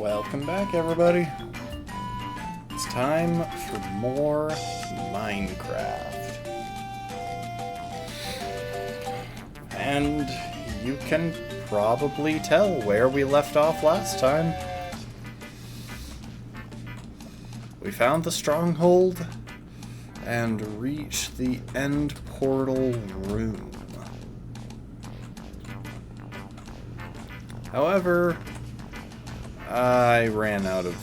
Welcome back, everybody. It's time for more Minecraft. And you can probably tell where we left off last time. We found the stronghold and reached the end portal room. However, I ran out of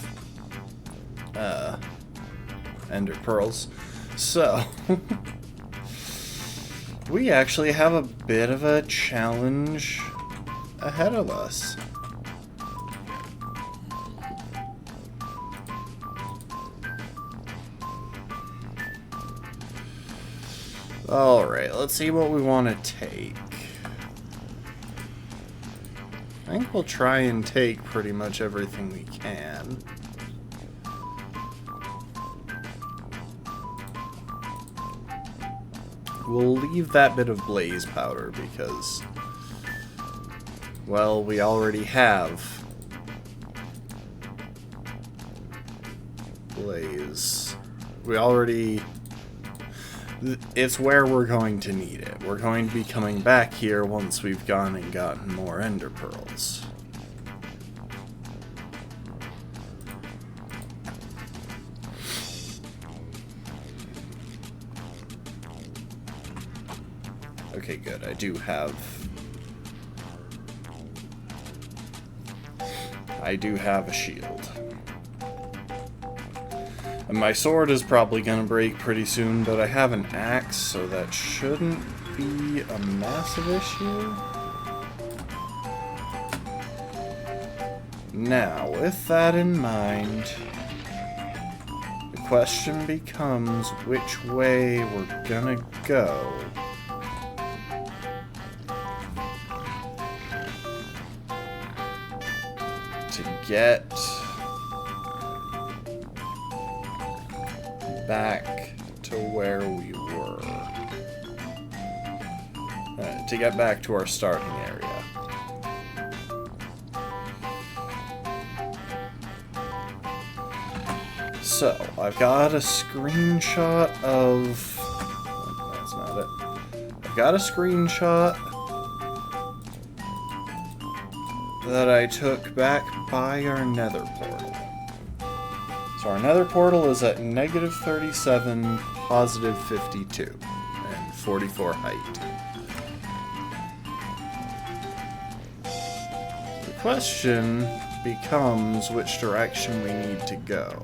ender pearls, so we actually have a bit of a challenge ahead of us. Alright, let's see what we want to take. I think we'll try and take pretty much everything we can. We'll leave that bit of blaze powder because, well, we already have blaze. It's where we're going to need it. We're going to be coming back here once we've gone and gotten more ender pearls. Okay, good. I do have a shield. And my sword is probably gonna break pretty soon, but I have an axe, so that shouldn't be a massive issue. Now, with that in mind, the question becomes which way we're gonna go. To get back to where we were. To get back to our starting area. So, I've got a screenshot of... Oh, that's not it. I've got a screenshot that I took back by our nether portal. So our nether portal is at -37, +52, and 44 height. The question becomes which direction we need to go.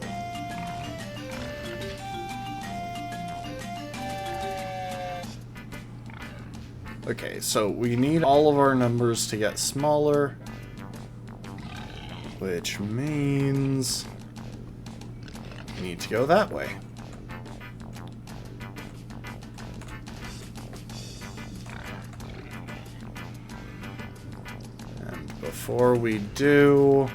Okay, so we need all of our numbers to get smaller, which means we need to go that way. And before we do,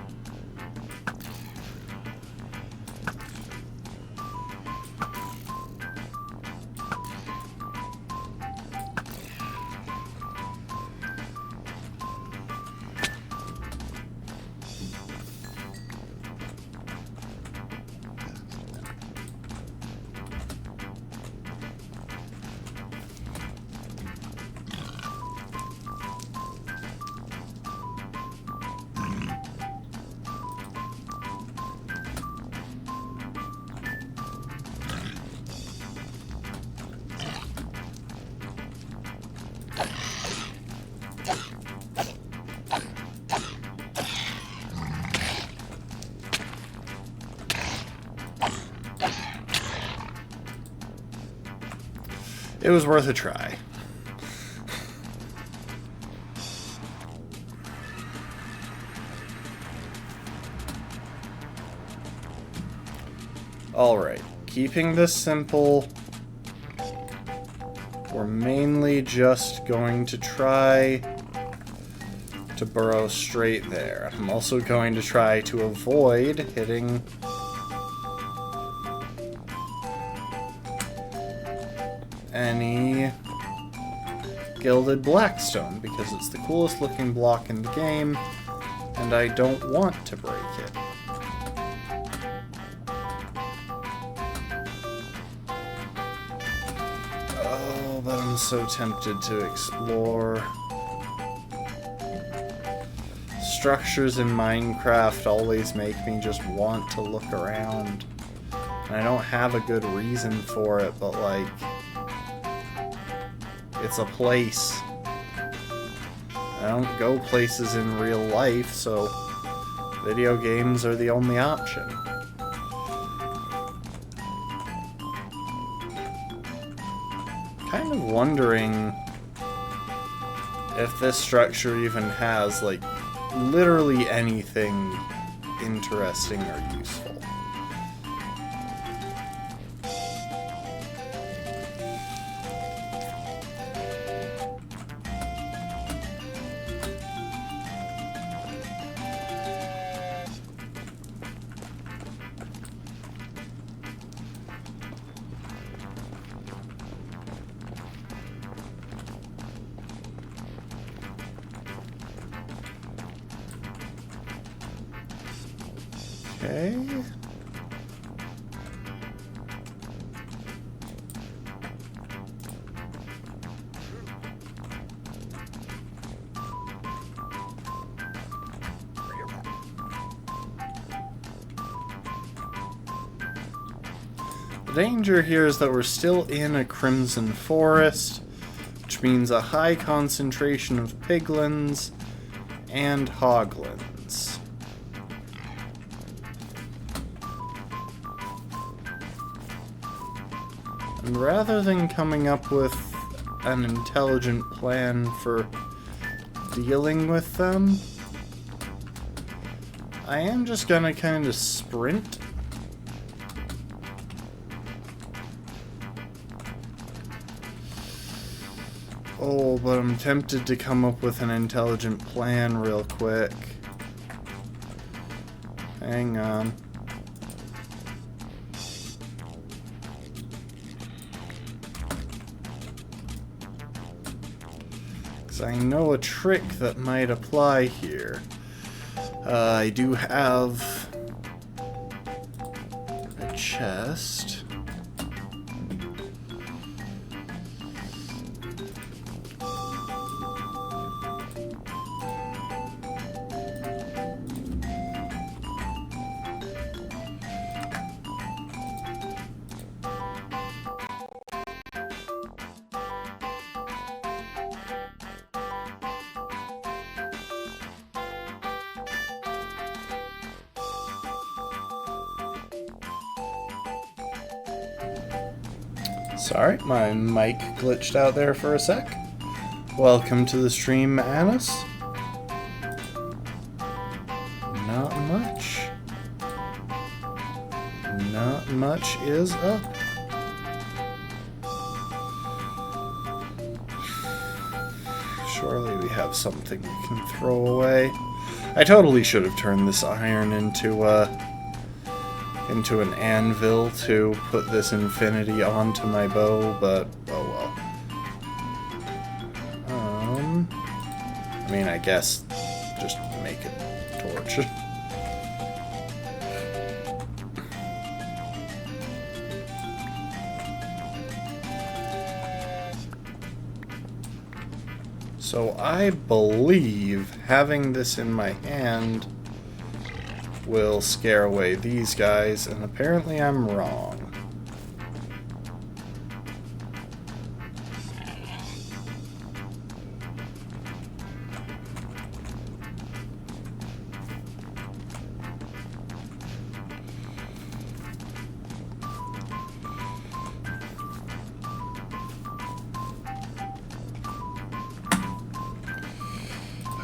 it was worth a try. Alright, keeping this simple, we're mainly just going to try to burrow straight there. I'm also going to try to avoid hitting any gilded blackstone because it's the coolest looking block in the game and I don't want to break it. Oh, but I'm so tempted to explore. Structures in Minecraft always make me just want to look around. And I don't have a good reason for it, but like, it's a place. I don't go places in real life, so video games are the only option. Kind of wondering if this structure even has, like, literally anything interesting or useful. Okay. The danger here is that we're still in a Crimson Forest, which means a high concentration of piglins and hoglins. And rather than coming up with an intelligent plan for dealing with them, I am just gonna kind of sprint. Oh, but I'm tempted to come up with an intelligent plan real quick. Hang on. I know a trick that might apply here. I do have a chest. Sorry, my mic glitched out there for a sec. Welcome to the stream, Annis. Not much. Not much is up. Surely we have something we can throw away. I totally should have turned this iron into an anvil to put this infinity onto my bow, but oh well. I mean, I guess just make a torch. So I believe having this in my hand will scare away these guys, and apparently I'm wrong.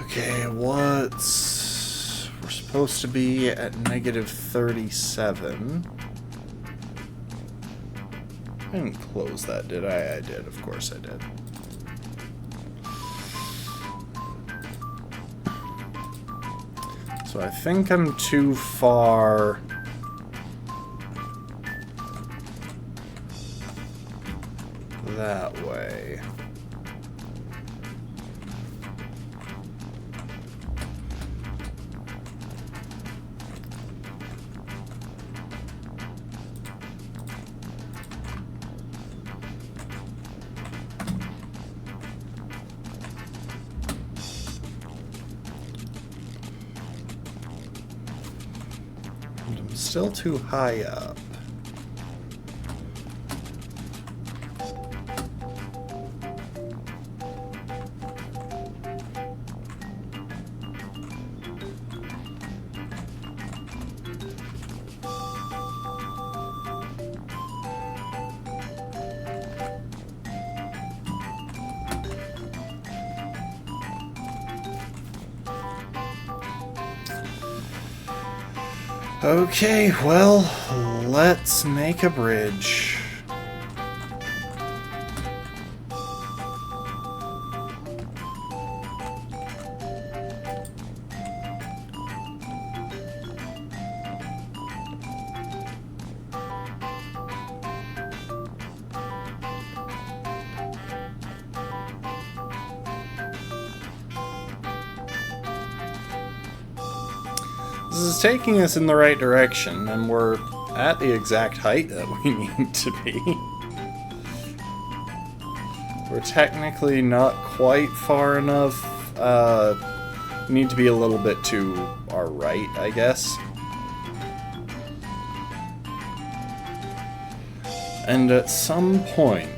Okay, we're supposed to be at -37. I didn't close that, did I? I did, of course I did. So I think I'm too far that way. And I'm still too high up. Okay, well, let's make a bridge. This is taking us in the right direction, and we're at the exact height that we need to be. We're technically not quite far enough. We need to be a little bit to our right, I guess. And at some point,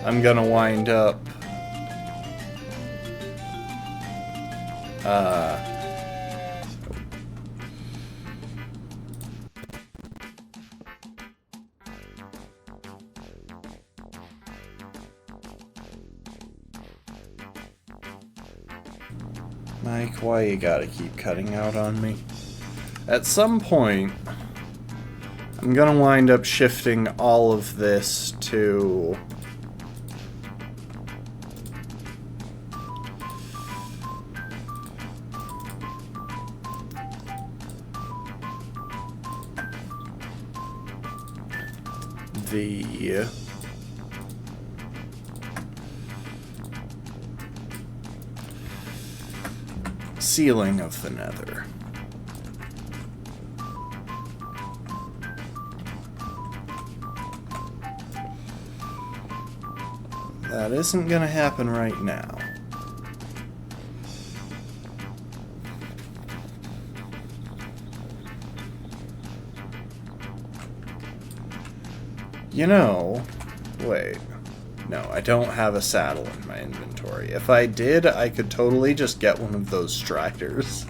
I'm gonna wind up Mike, why you gotta keep cutting out on me? At some point, I'm gonna wind up shifting all of this to... the... ceiling of the Nether. That isn't gonna happen right now. You know, wait. No, I don't have a saddle in my inventory. If I did, I could totally just get one of those Stractors.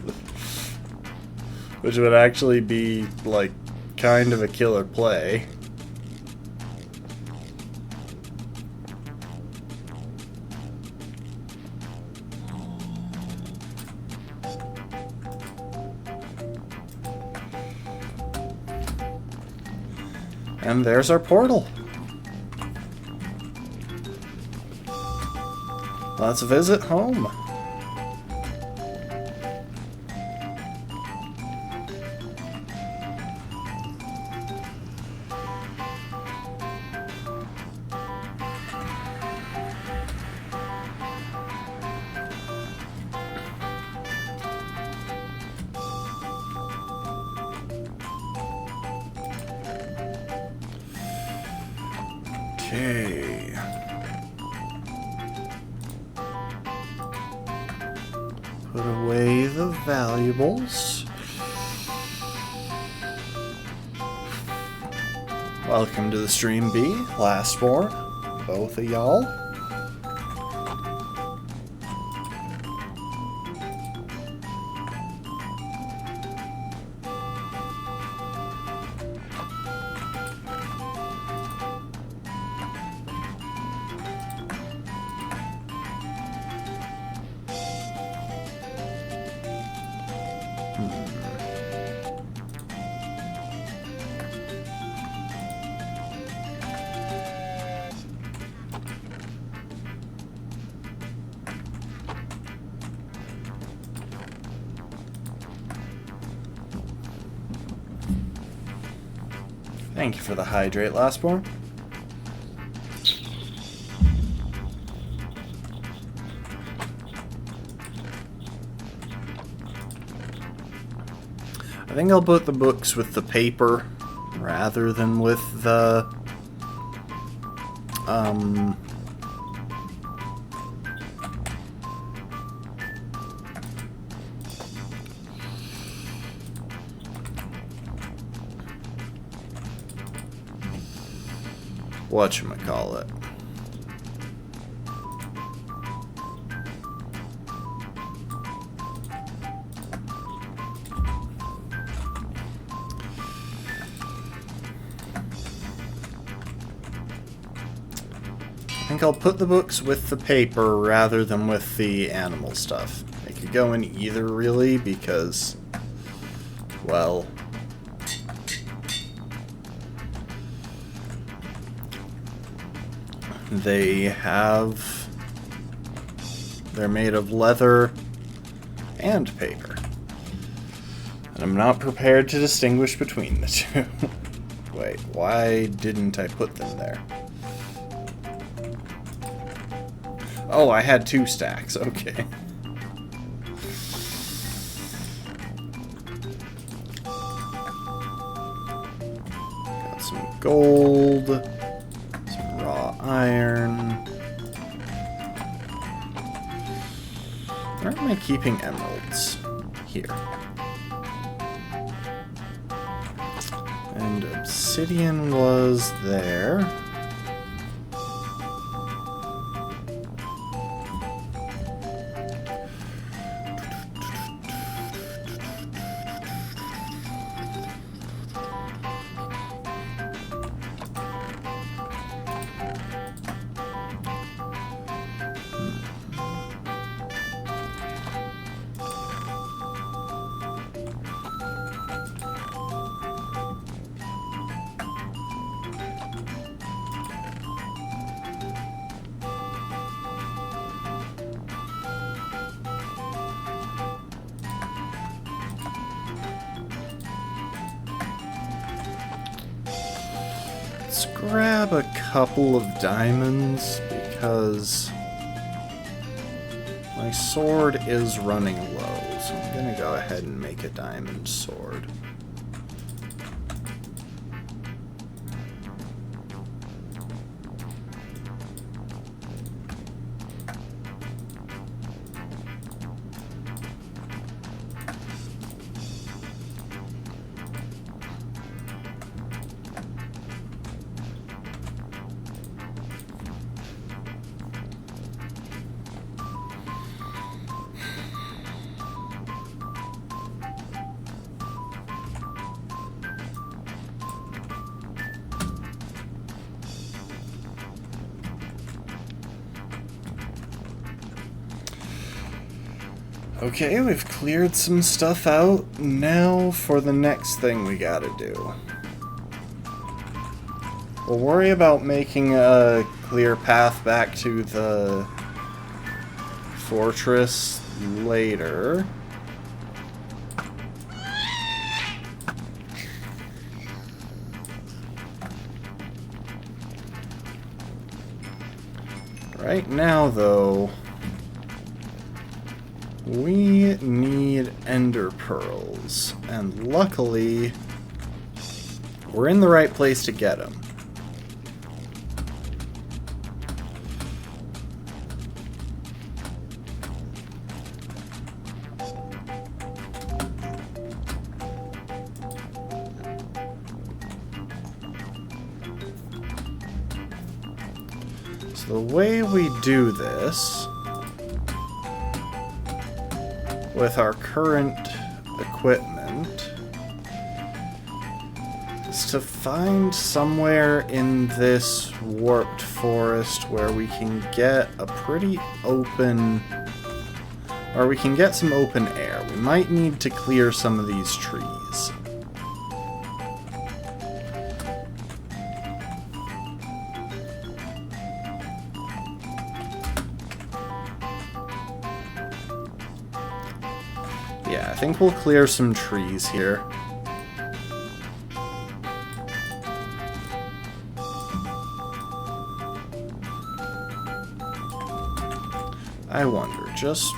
Which would actually be, like, kind of a killer play. And there's our portal. Let's visit home. Okay. Put away the valuables. Welcome to the stream, B. Lastborn. Both of y'all. Thank you for the hydrate, Lastborn. I think I'll put the books with the paper rather than with the whatchamacallit. I think I'll put the books with the paper rather than with the animal stuff. They could go in either, really, because, well, they're made of leather and paper. And I'm not prepared to distinguish between the two. Wait, why didn't I put them there? Oh, I had 2 stacks. Okay. Got some gold, some raw iron. Where am I keeping emeralds? Here. And obsidian was there. Let's grab a couple of diamonds because my sword is running low, so I'm gonna go ahead and make a diamond sword. Okay, we've cleared some stuff out. Now for the next thing we gotta do. We'll worry about making a clear path back to the fortress later. Right now, though, we need ender pearls, and luckily, we're in the right place to get them. So the way we do this with our current equipment is to find somewhere in this warped forest where we can get a pretty open, or we can get some open air. We might need to clear some of these trees. Yeah, I think we'll clear some trees here. I wonder, just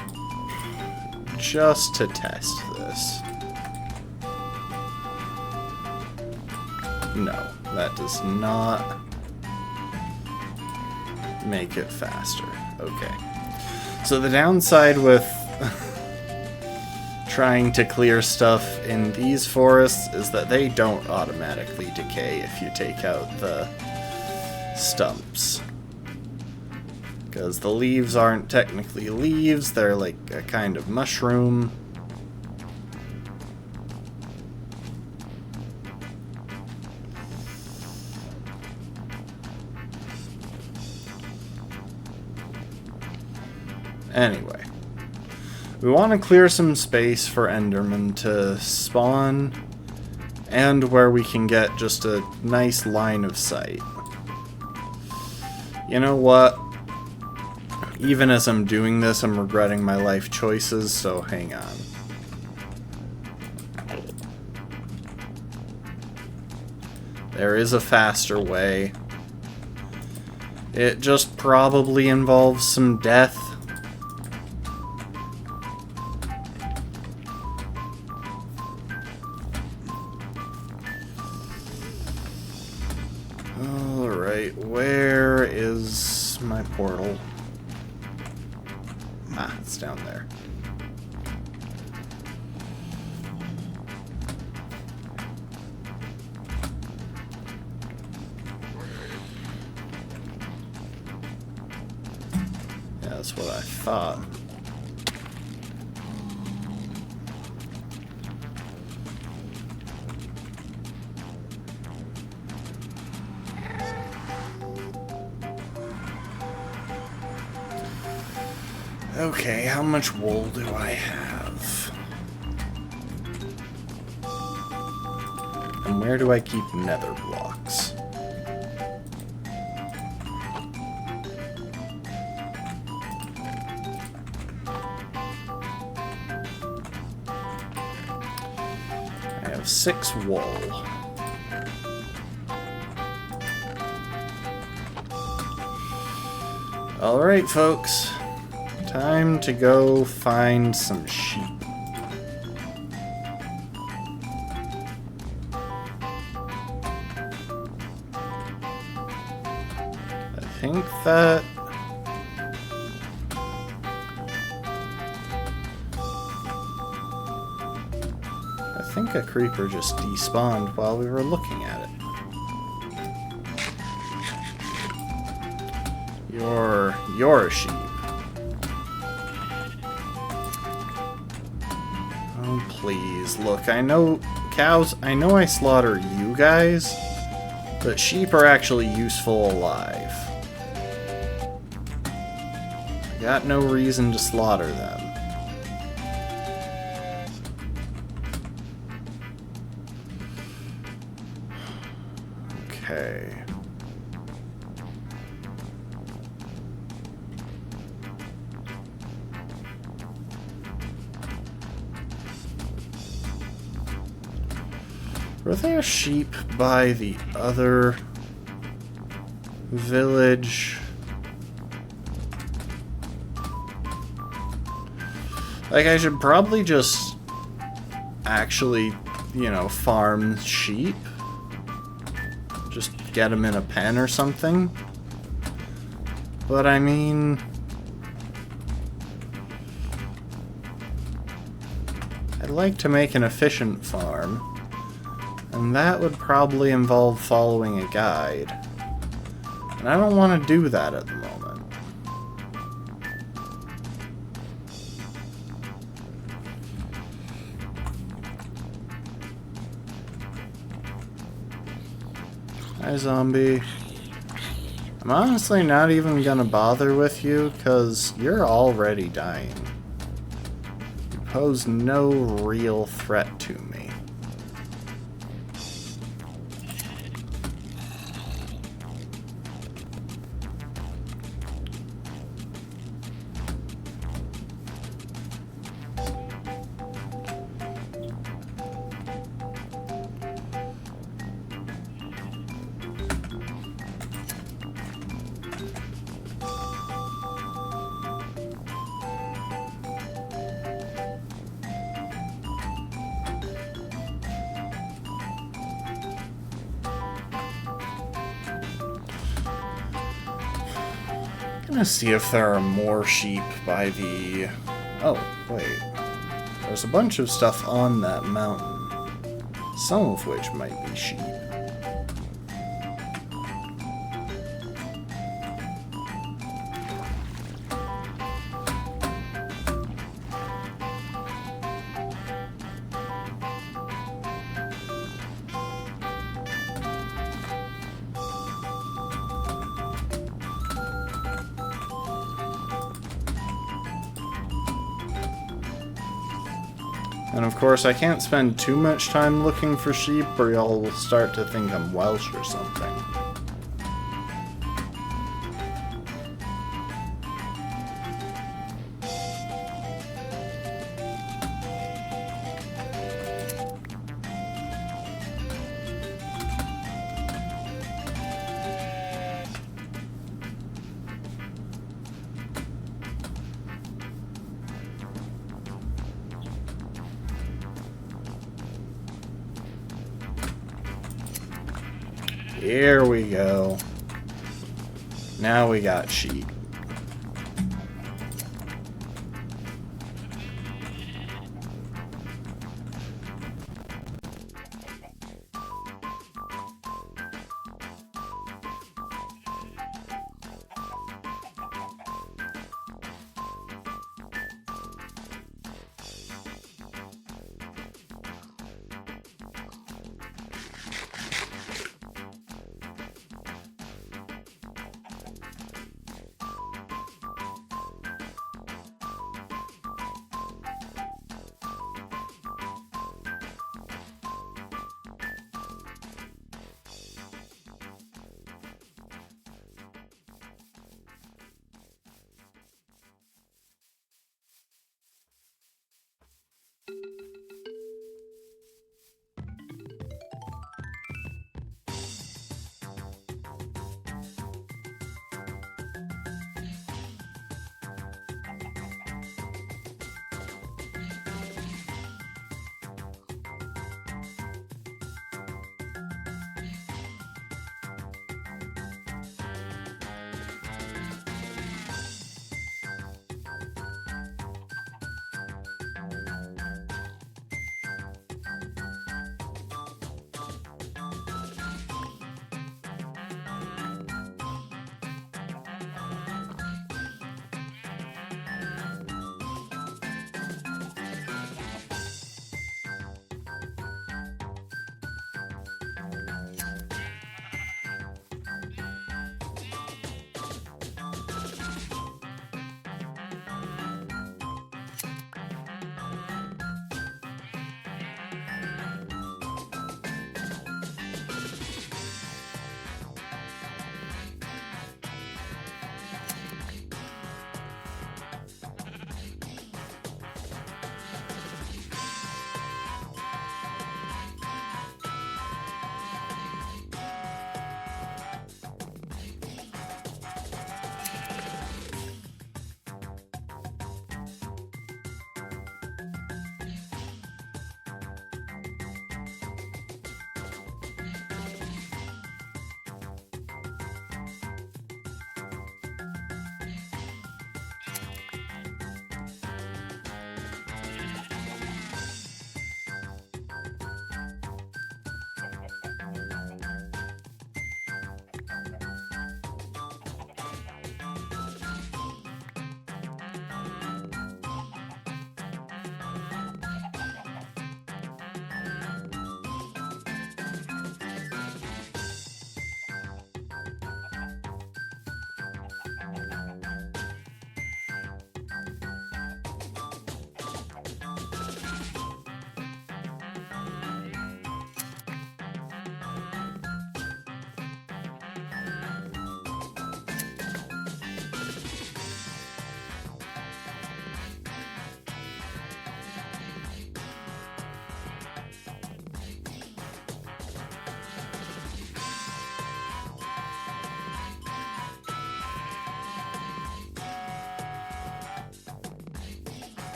to test this. No, that does not make it faster. Okay. So the downside with trying to clear stuff in these forests is that they don't automatically decay if you take out the stumps. Because the leaves aren't technically leaves, they're like a kind of mushroom. Anyway, we want to clear some space for Enderman to spawn, and where we can get just a nice line of sight. You know what? Even as I'm doing this, I'm regretting my life choices, so hang on. There is a faster way. It just probably involves some death. Alright, where is my portal? Ah, it's down there. Yeah, that's what I thought. Okay, how much wool do I have? And where do I keep nether blocks? I have 6 wool. Alright, folks. Time to go find some sheep. I think that... I think a creeper just despawned while we were looking at it. You're a sheep. Oh, please. Look, I know cows, I know I slaughter you guys, but sheep are actually useful alive. I got no reason to slaughter them. Okay. Were there sheep by the other village? Like, I should probably just actually, you know, farm sheep. Just get them in a pen or something. But I mean... I'd like to make an efficient farm. And that would probably involve following a guide. And I don't want to do that at the moment. Hi, zombie. I'm honestly not even gonna bother with you, because you're already dying. You pose no real threat to me. I'm gonna see if there are more sheep by the... Oh, wait. There's a bunch of stuff on that mountain. Some of which might be sheep. And of course, I can't spend too much time looking for sheep or y'all will start to think I'm Welsh or something. Here we go. Now we got sheep.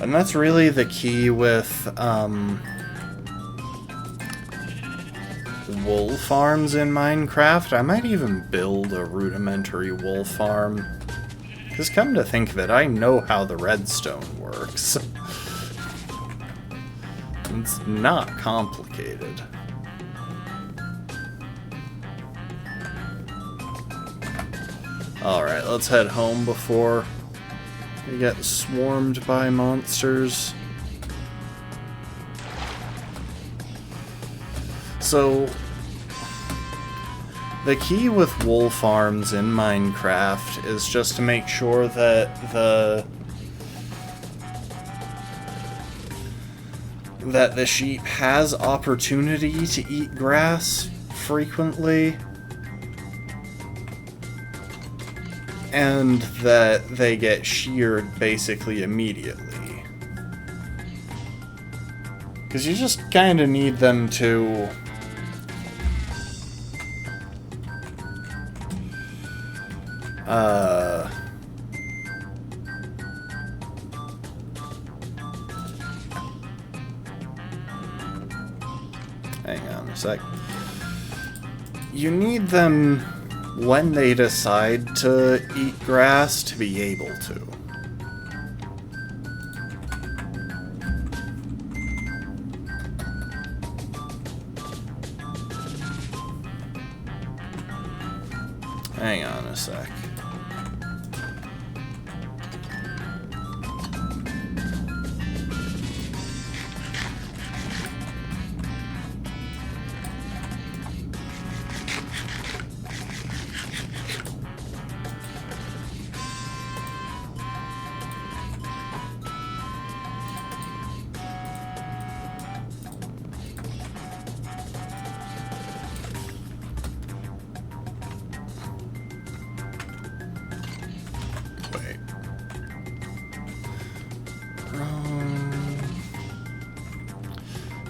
And that's really the key with wool farms in Minecraft. I might even build a rudimentary wool farm Because come to think of it, I know how the redstone works. It's not complicated. Alright, let's head home before we get swarmed by monsters. So, the key with wool farms in Minecraft is just to make sure that the sheep has opportunity to eat grass frequently, and that they get sheared basically immediately. Because you just kind of need them to hang on a sec. You need them when they decide to eat grass to be able to. Hang on a sec.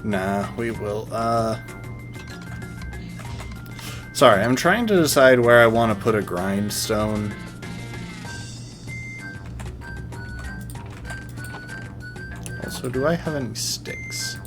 Nah, we will, Sorry, I'm trying to decide where I want to put a grindstone. Also, do I have any sticks?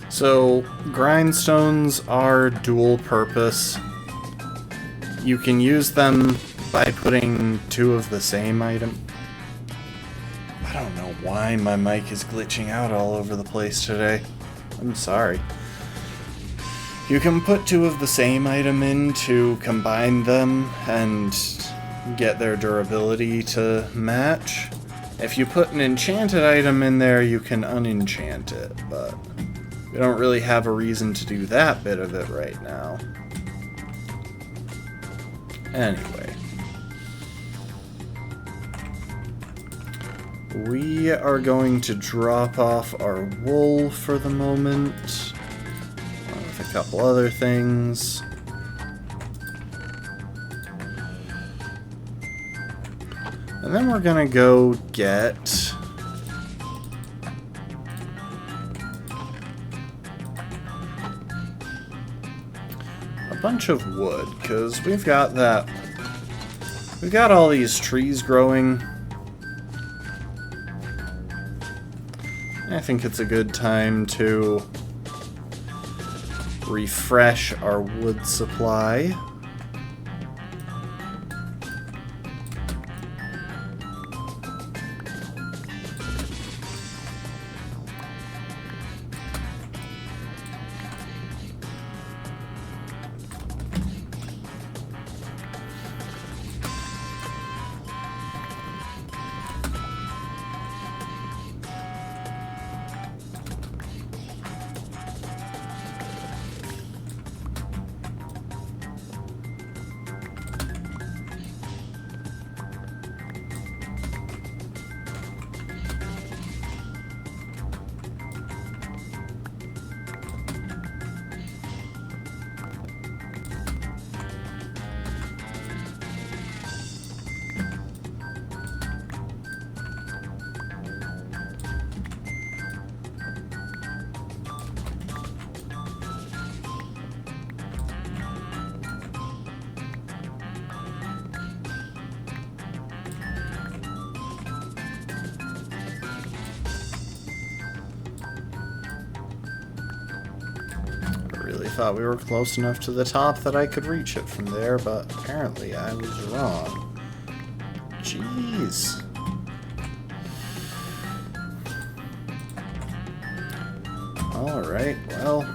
So, grindstones are dual purpose. You can use them by putting two of the same item. I don't know why my mic is glitching out all over the place today. I'm sorry. You can put two of the same item in to combine them and get their durability to match. If you put an enchanted item in there, you can unenchant it, but we don't really have a reason to do that bit of it right now. Anyway. We are going to drop off our wool for the moment, along with a couple other things. And then we're gonna go get bunch of wood, because we've got all these trees growing. I think it's a good time to refresh our wood supply. thought we were close enough to the top that I could reach it from there, but apparently I was wrong. Jeez. Alright, well...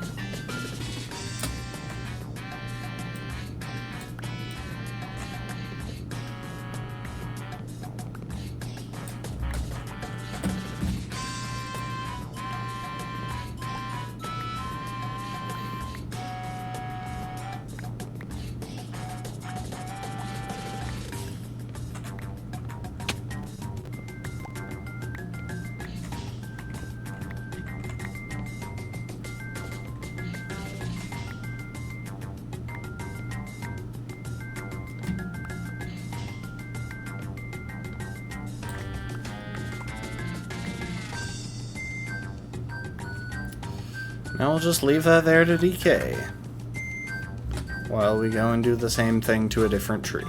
Now we'll just leave that there to decay, while we go and do the same thing to a different tree.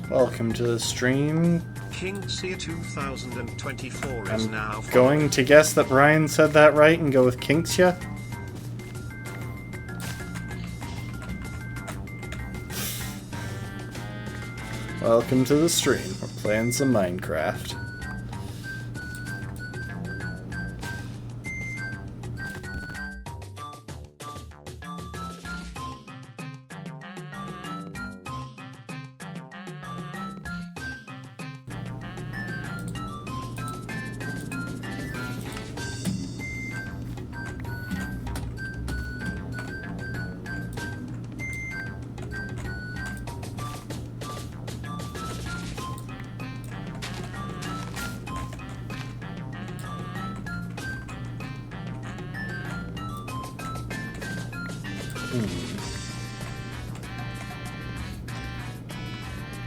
Welcome to the stream. Kingsia 2024 is now going to guess that Brian said that right and go with Kingsia. Welcome to the stream. We're playing some Minecraft.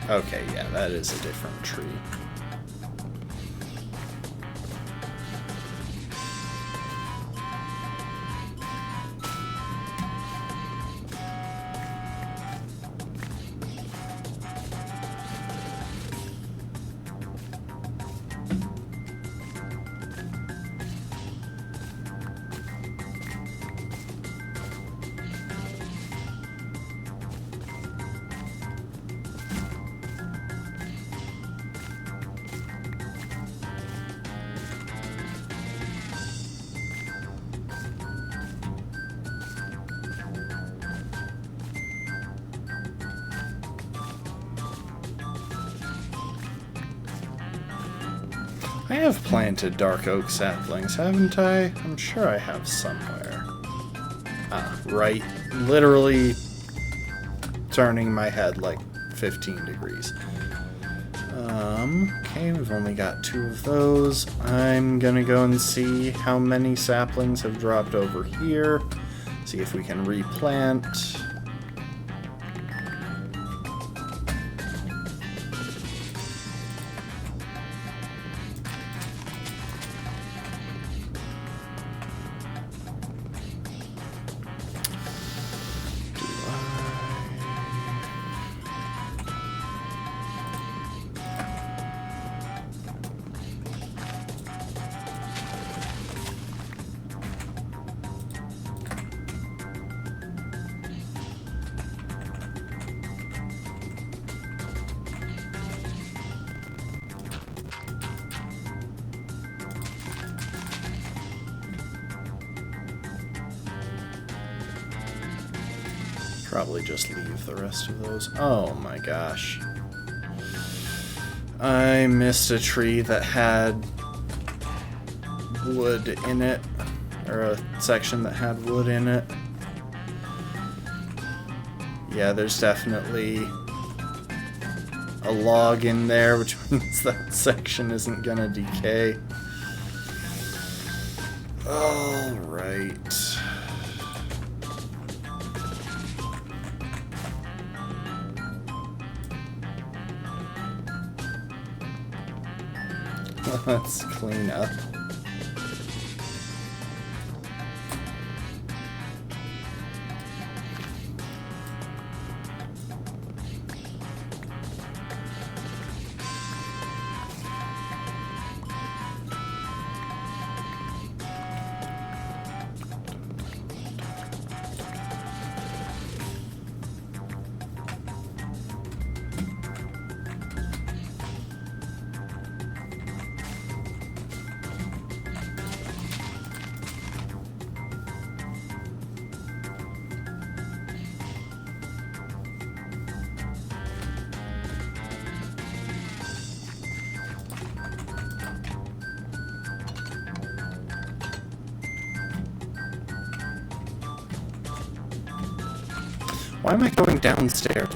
Okay, yeah, that is a different tree. I have planted dark oak saplings, haven't I? I'm sure I have somewhere. Ah, right. Literally turning my head like 15 degrees. Okay, we've only got 2 of those. I'm gonna go and see how many saplings have dropped over here. See if we can replant. Probably just leave the rest of those. Oh my gosh. I missed a tree that had wood in it, or a section that had wood in it. Yeah, there's definitely a log in there, which means that section isn't gonna decay. Alright. Let's clean up. Why am I going downstairs?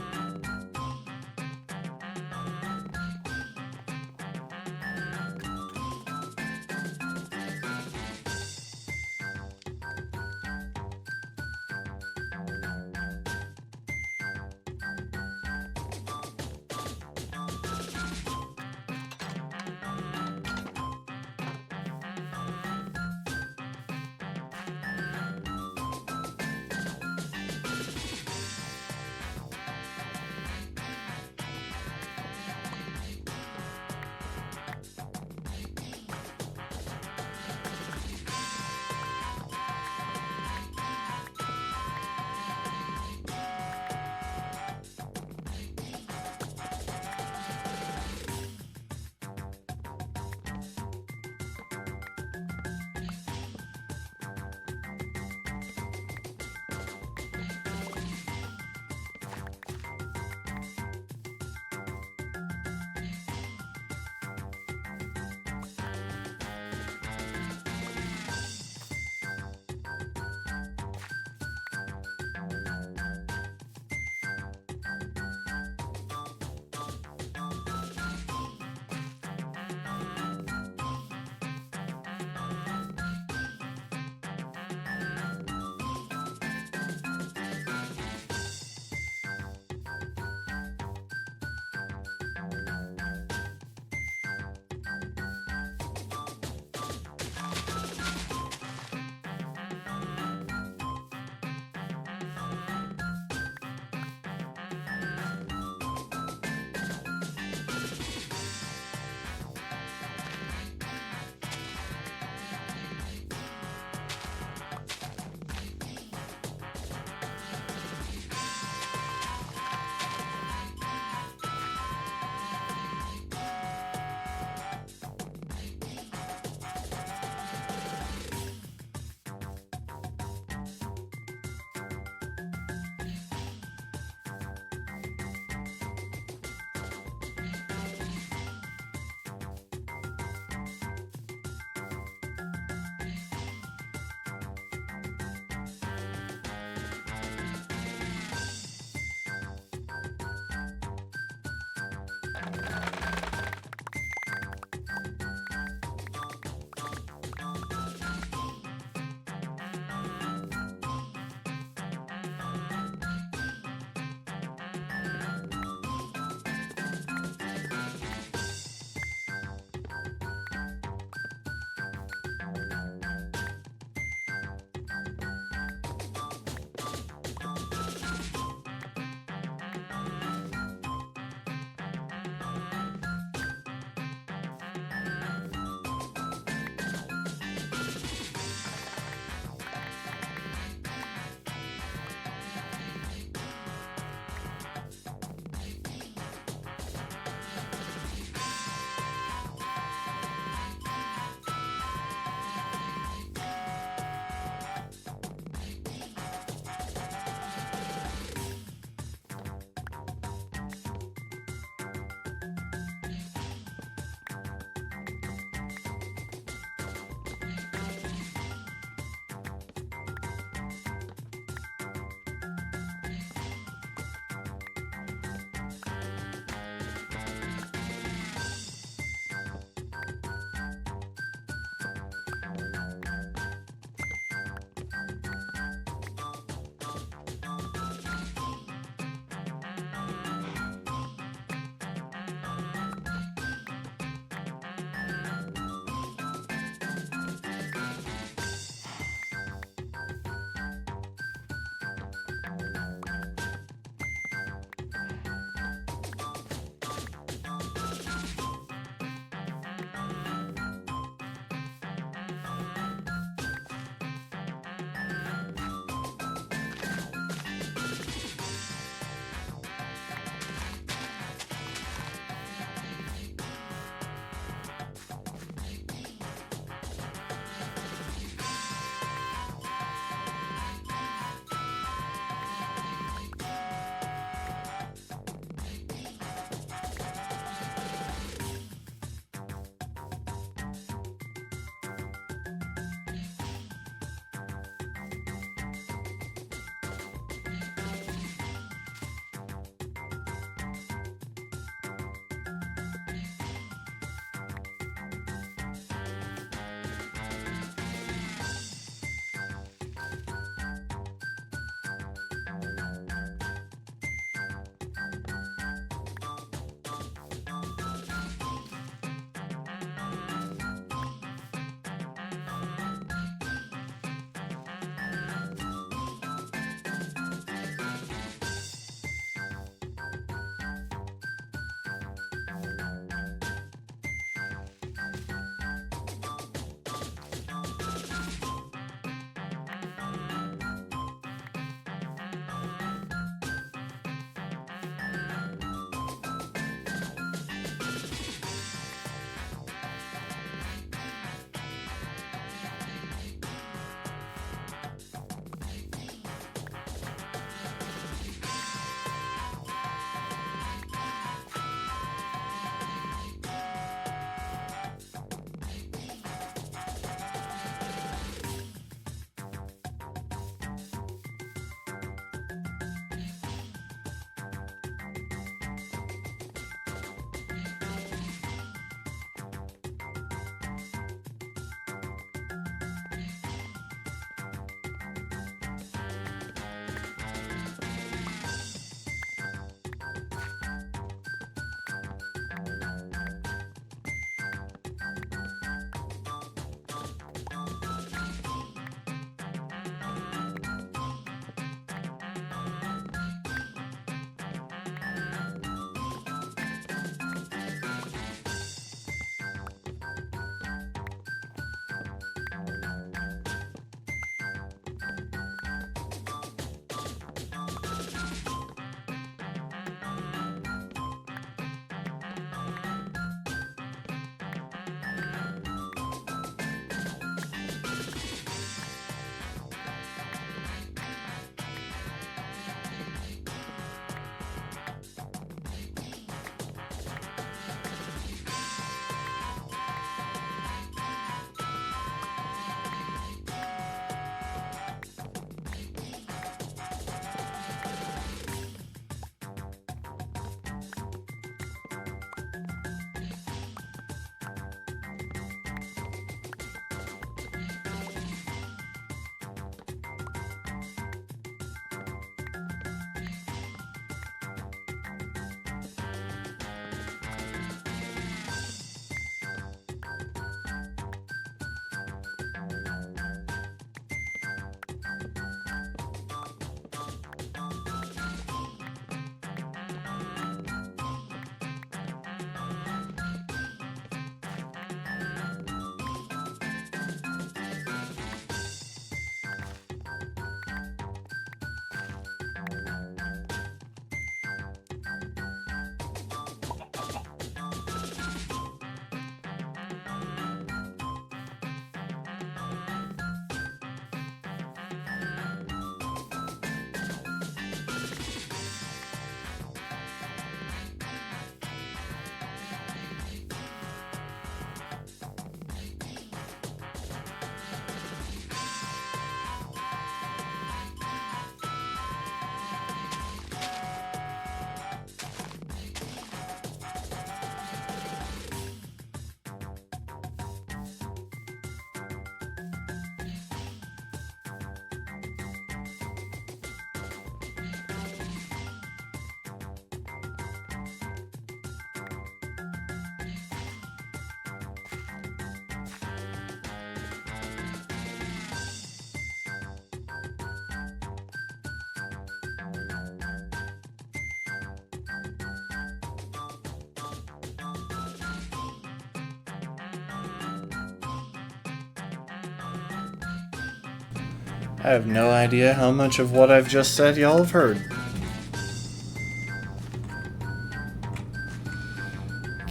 I have no idea how much of what I've just said y'all have heard.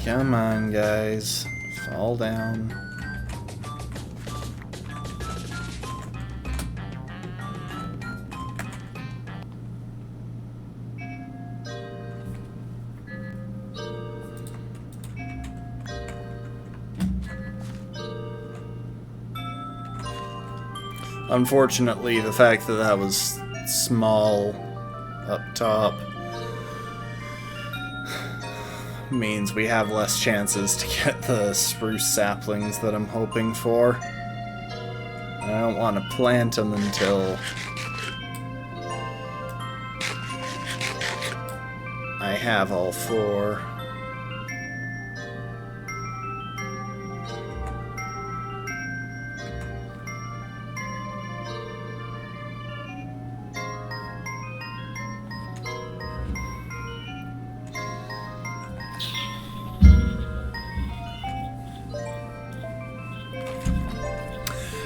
Come on, guys. Fall down. Unfortunately, the fact that that was small up top means we have less chances to get the spruce saplings that I'm hoping for. I don't want to plant them until I have all 4.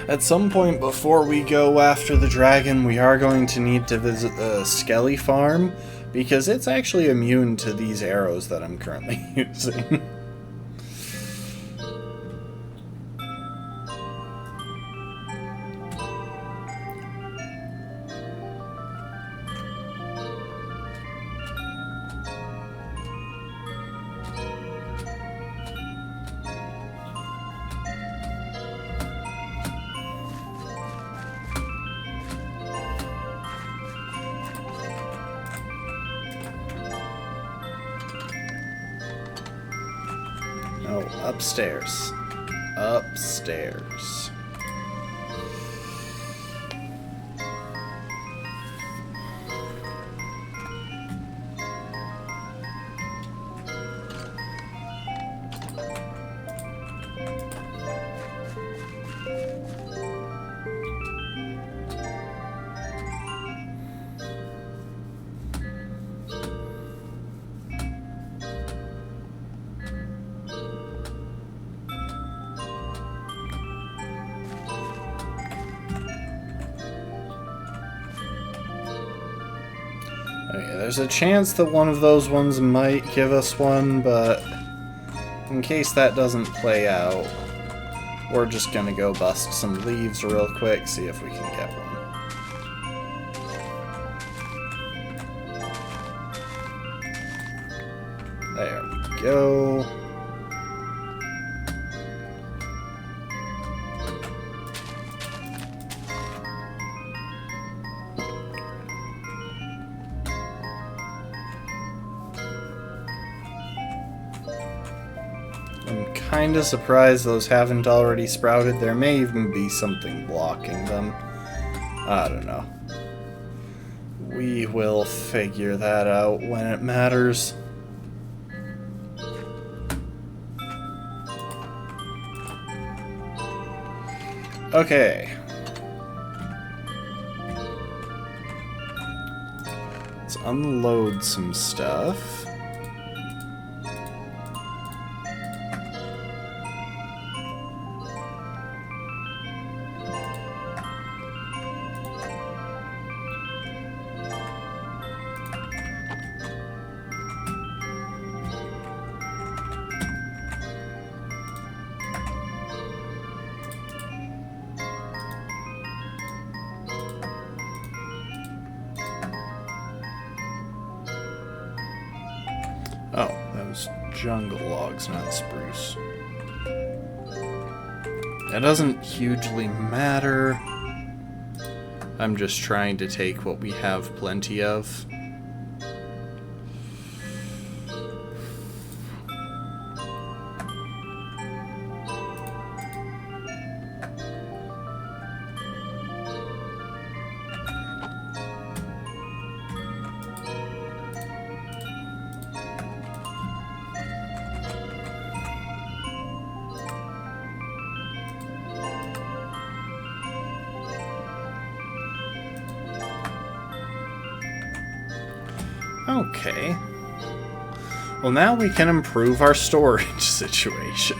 At some point before we go after the dragon, we are going to need to visit the Skelly farm, because it's actually immune to these arrows that I'm currently using. No, upstairs. Upstairs. Okay, there's a chance that one of those ones might give us one, but in case that doesn't play out, we're just gonna go bust some leaves real quick, see if we can get one. There we go. I'm kinda surprised those haven't already sprouted. There may even be something blocking them. I don't know. We will figure that out when it matters. Okay. Let's unload some stuff. Oh, that was jungle logs, not spruce. That doesn't hugely matter. I'm just trying to take what we have plenty of. Okay. Well, now we can improve our storage situation.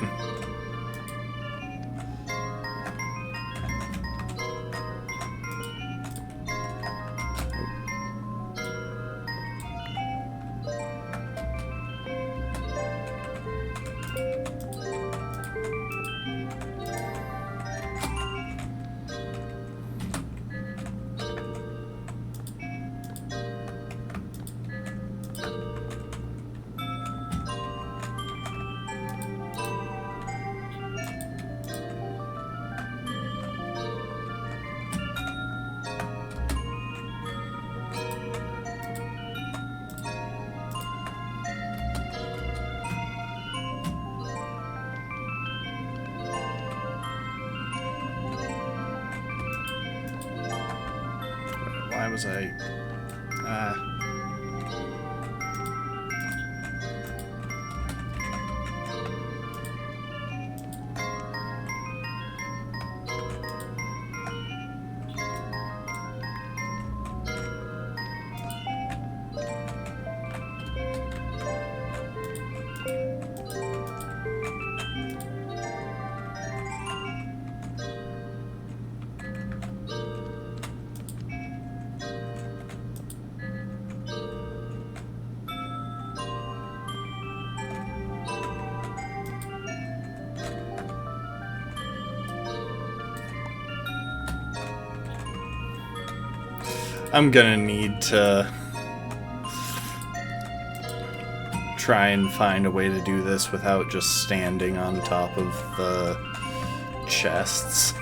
Why was I... I'm gonna need to try and find a way to do this without just standing on top of the chests.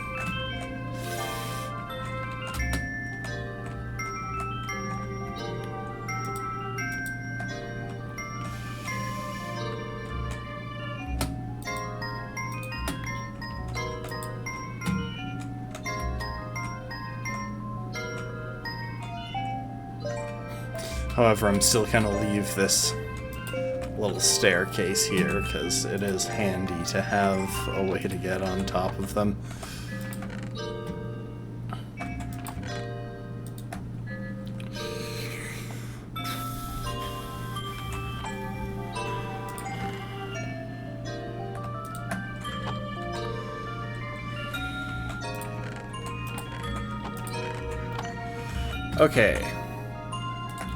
However, I'm still gonna leave this little staircase here because it is handy to have a way to get on top of them. Okay.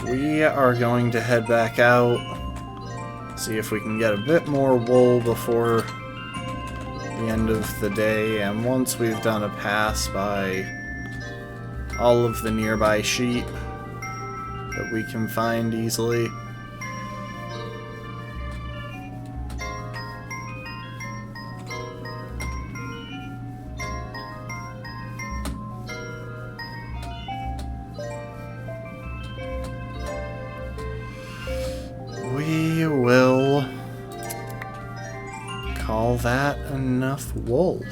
We are going to head back out, see if we can get a bit more wool before the end of the day, and once we've done a pass by all of the nearby sheep that we can find easily, we will call that enough wool.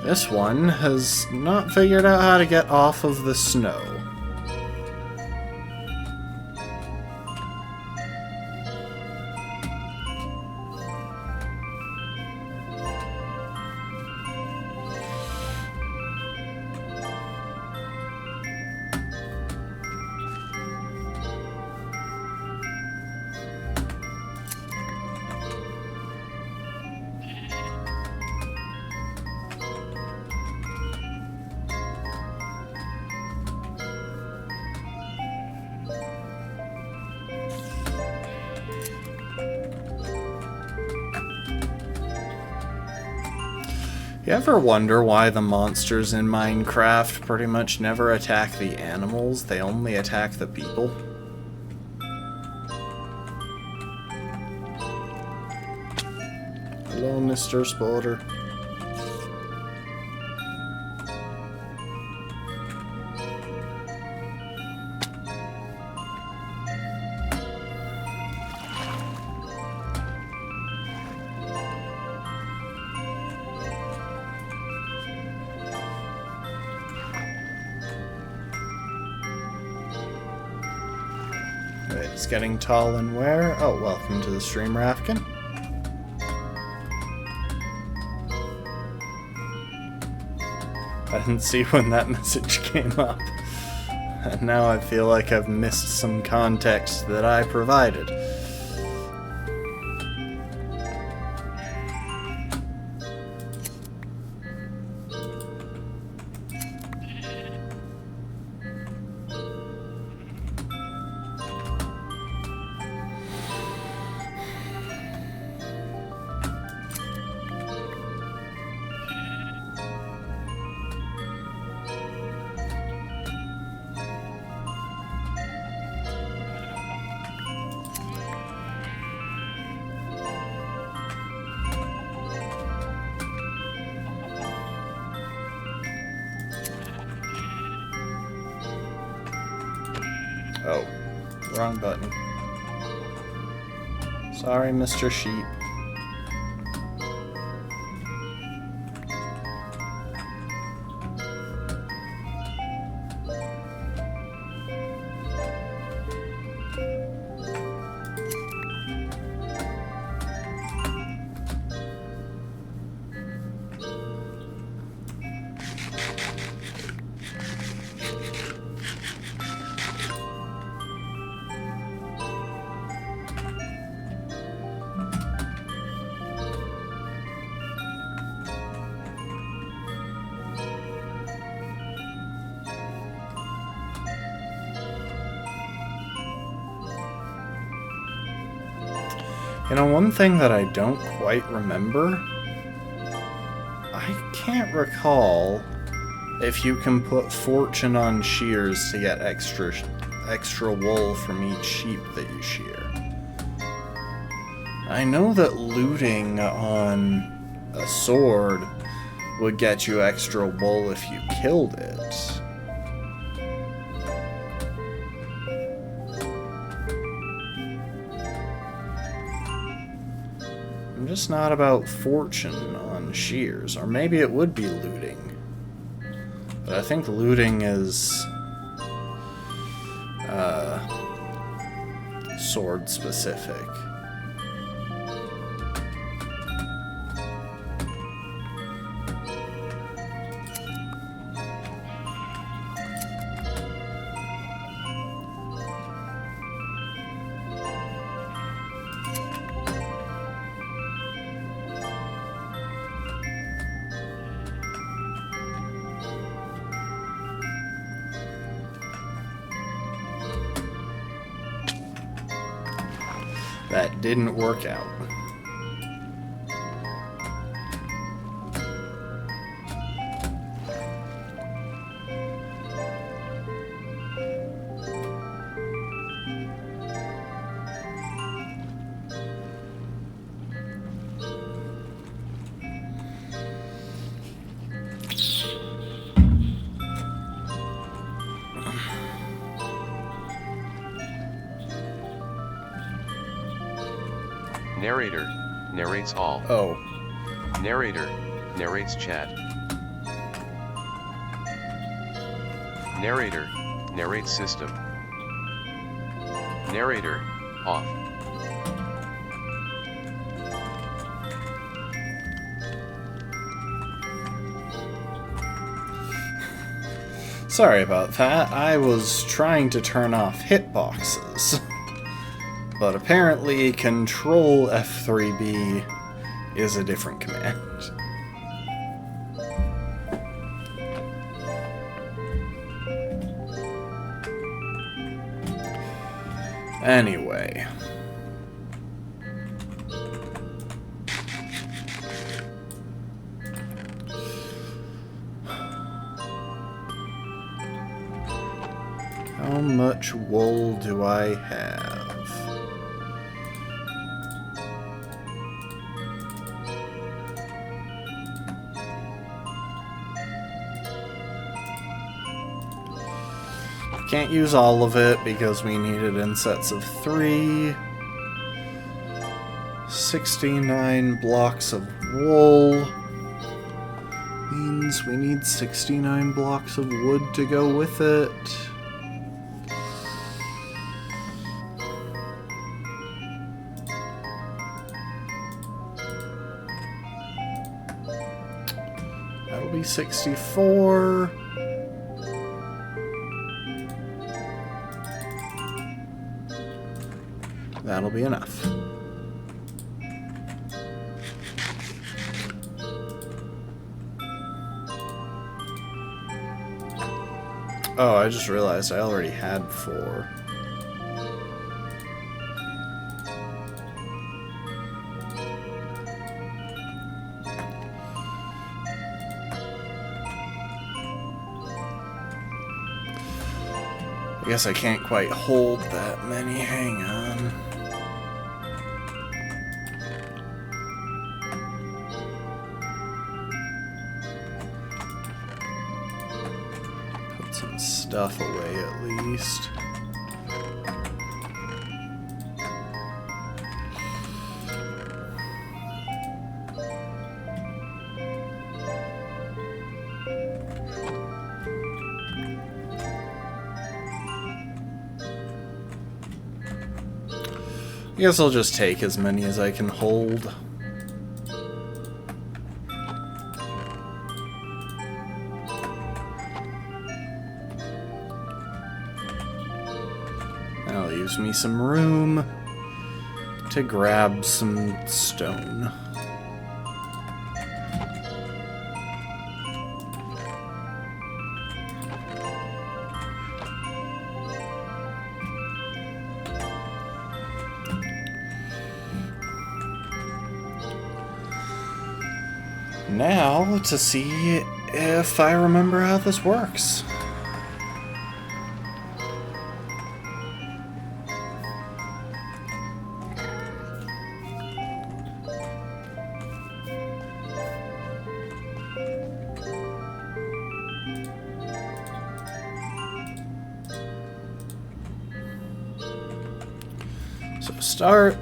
This one has not figured out how to get off of the snow. You ever wonder why the monsters in Minecraft pretty much never attack the animals, they only attack the people? Hello, Mr. Spotter. It's getting tall and where? Oh, welcome to the stream, Rafkin. I didn't see when that message came up. And now I feel like I've missed some context that I provided. Oh, wrong button. Sorry, Mr. Sheep. You know, one thing that I don't quite remember, I can't recall if you can put fortune on shears to get extra wool from each sheep that you shear. I know that looting on a sword would get you extra wool if you killed it. I'm just not about fortune on shears, or maybe it would be looting. But I think looting is sword specific. That didn't work out. Narrator narrates all. Oh. Narrator narrates chat. Narrator narrates system. Narrator off. Sorry about that. I was trying to turn off hitboxes. But apparently, Control F3B is a different command. Anyway. How much wool do I have? Can't use all of it because we need it in sets of 3. 69 blocks of wool means we need 69 blocks of wood to go with it. That'll be 64. That'll be enough. Oh, I just realized I already had 4. I guess I can't quite hold that many. Hang on. Put some stuff away at least. I guess I'll just take as many as I can hold. That leaves me some room to grab some stone. Now, to see if I remember how this works. So start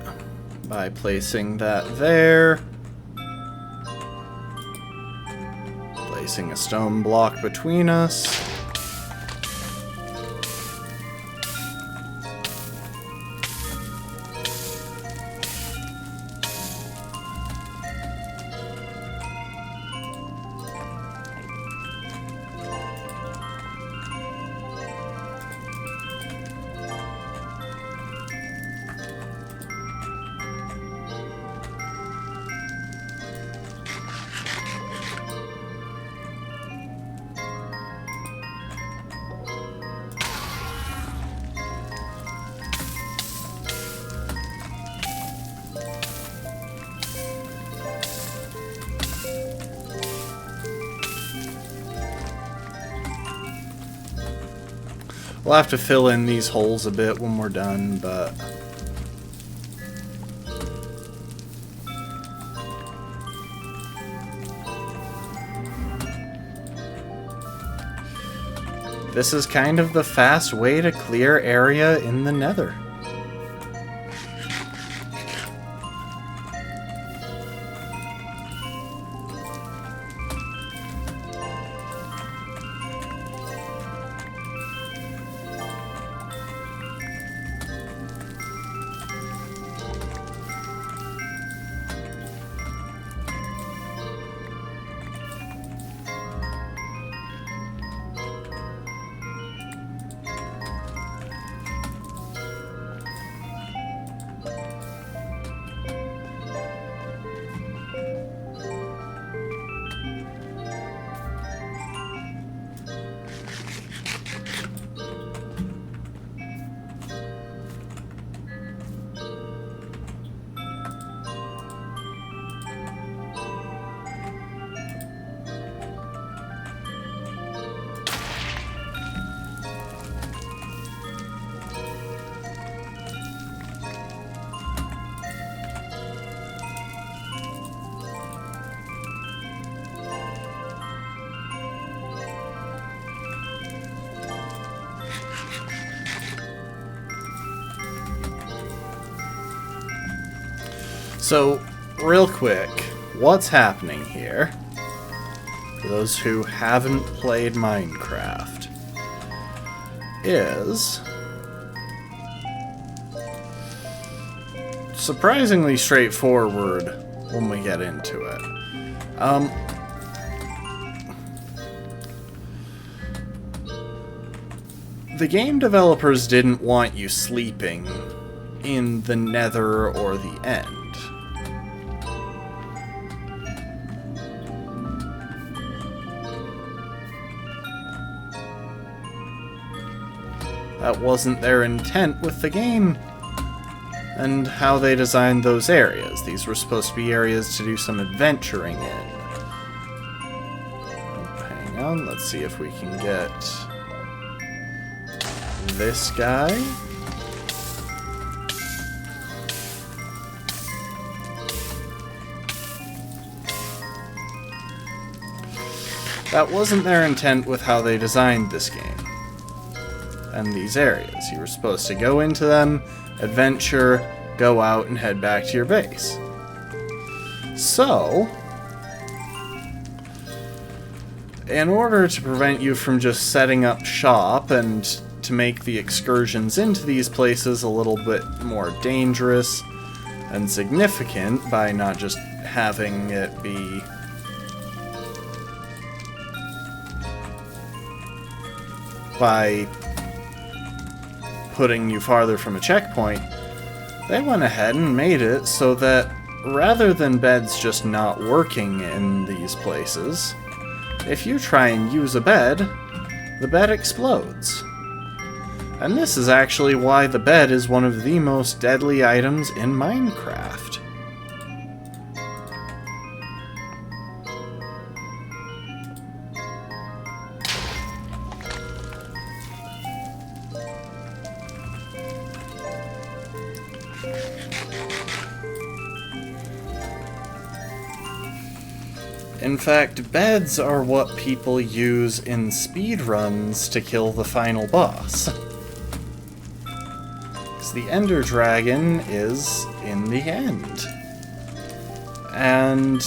by placing that there. Placing a stone block between us. We'll have to fill in these holes a bit when we're done, but... this is kind of the fast way to clear area in the Nether. So, real quick, what's happening here, for those who haven't played Minecraft, is surprisingly straightforward when we get into it. The game developers didn't want you sleeping in the Nether or the End. That wasn't their intent with the game and how they designed those areas. These were supposed to be areas to do some adventuring in. Oh, hang on, let's see if we can get this guy. That wasn't their intent with how they designed this game and these areas. You were supposed to go into them, adventure, go out, and head back to your base. So, in order to prevent you from just setting up shop and to make the excursions into these places a little bit more dangerous, and significant by not just having it be by putting you farther from a checkpoint. They went ahead and made it so that rather than beds just not working in these places, if you try and use a bed, the bed explodes. And this is actually why the bed is one of the most deadly items in Minecraft. In fact, beds are what people use in speedruns to kill the final boss. Because the Ender Dragon is in the end. And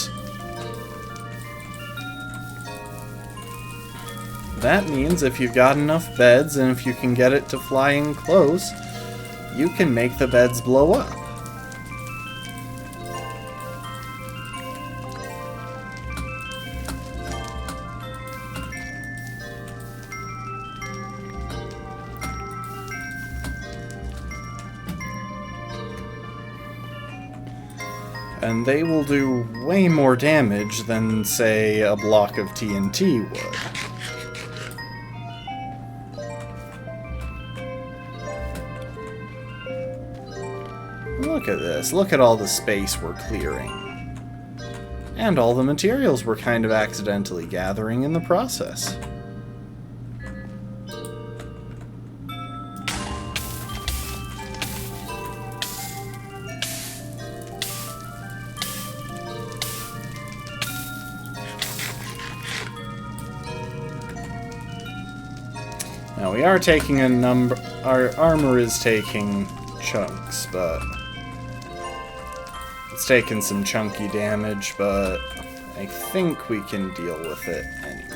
that means if you've got enough beds and if you can get it to flying close, you can make the beds blow up. And they will do way more damage than, say, a block of TNT would. Look at this. Look at all the space we're clearing. And all the materials we're kind of accidentally gathering in the process. Now we are taking a number... Our armor is taking chunks, but... It's taking some chunky damage, but I think we can deal with it anyway.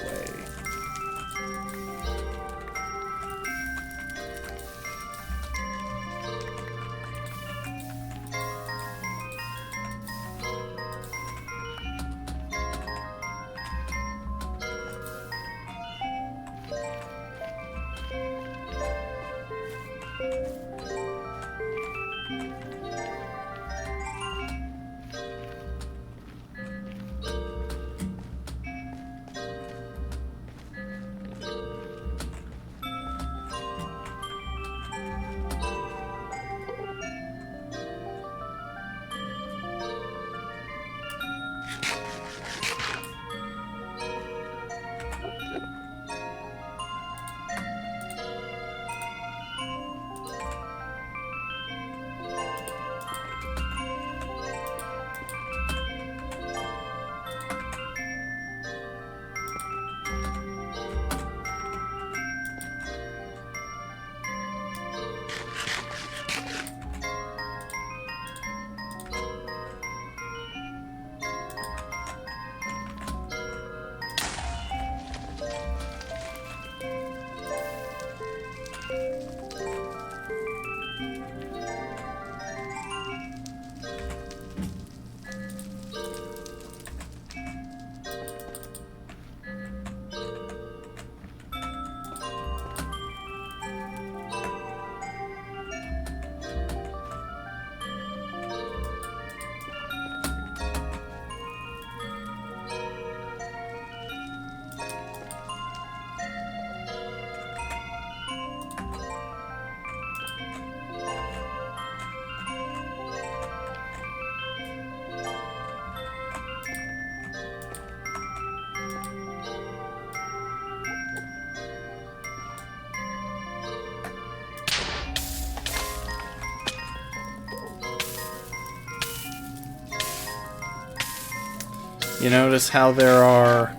You notice how there are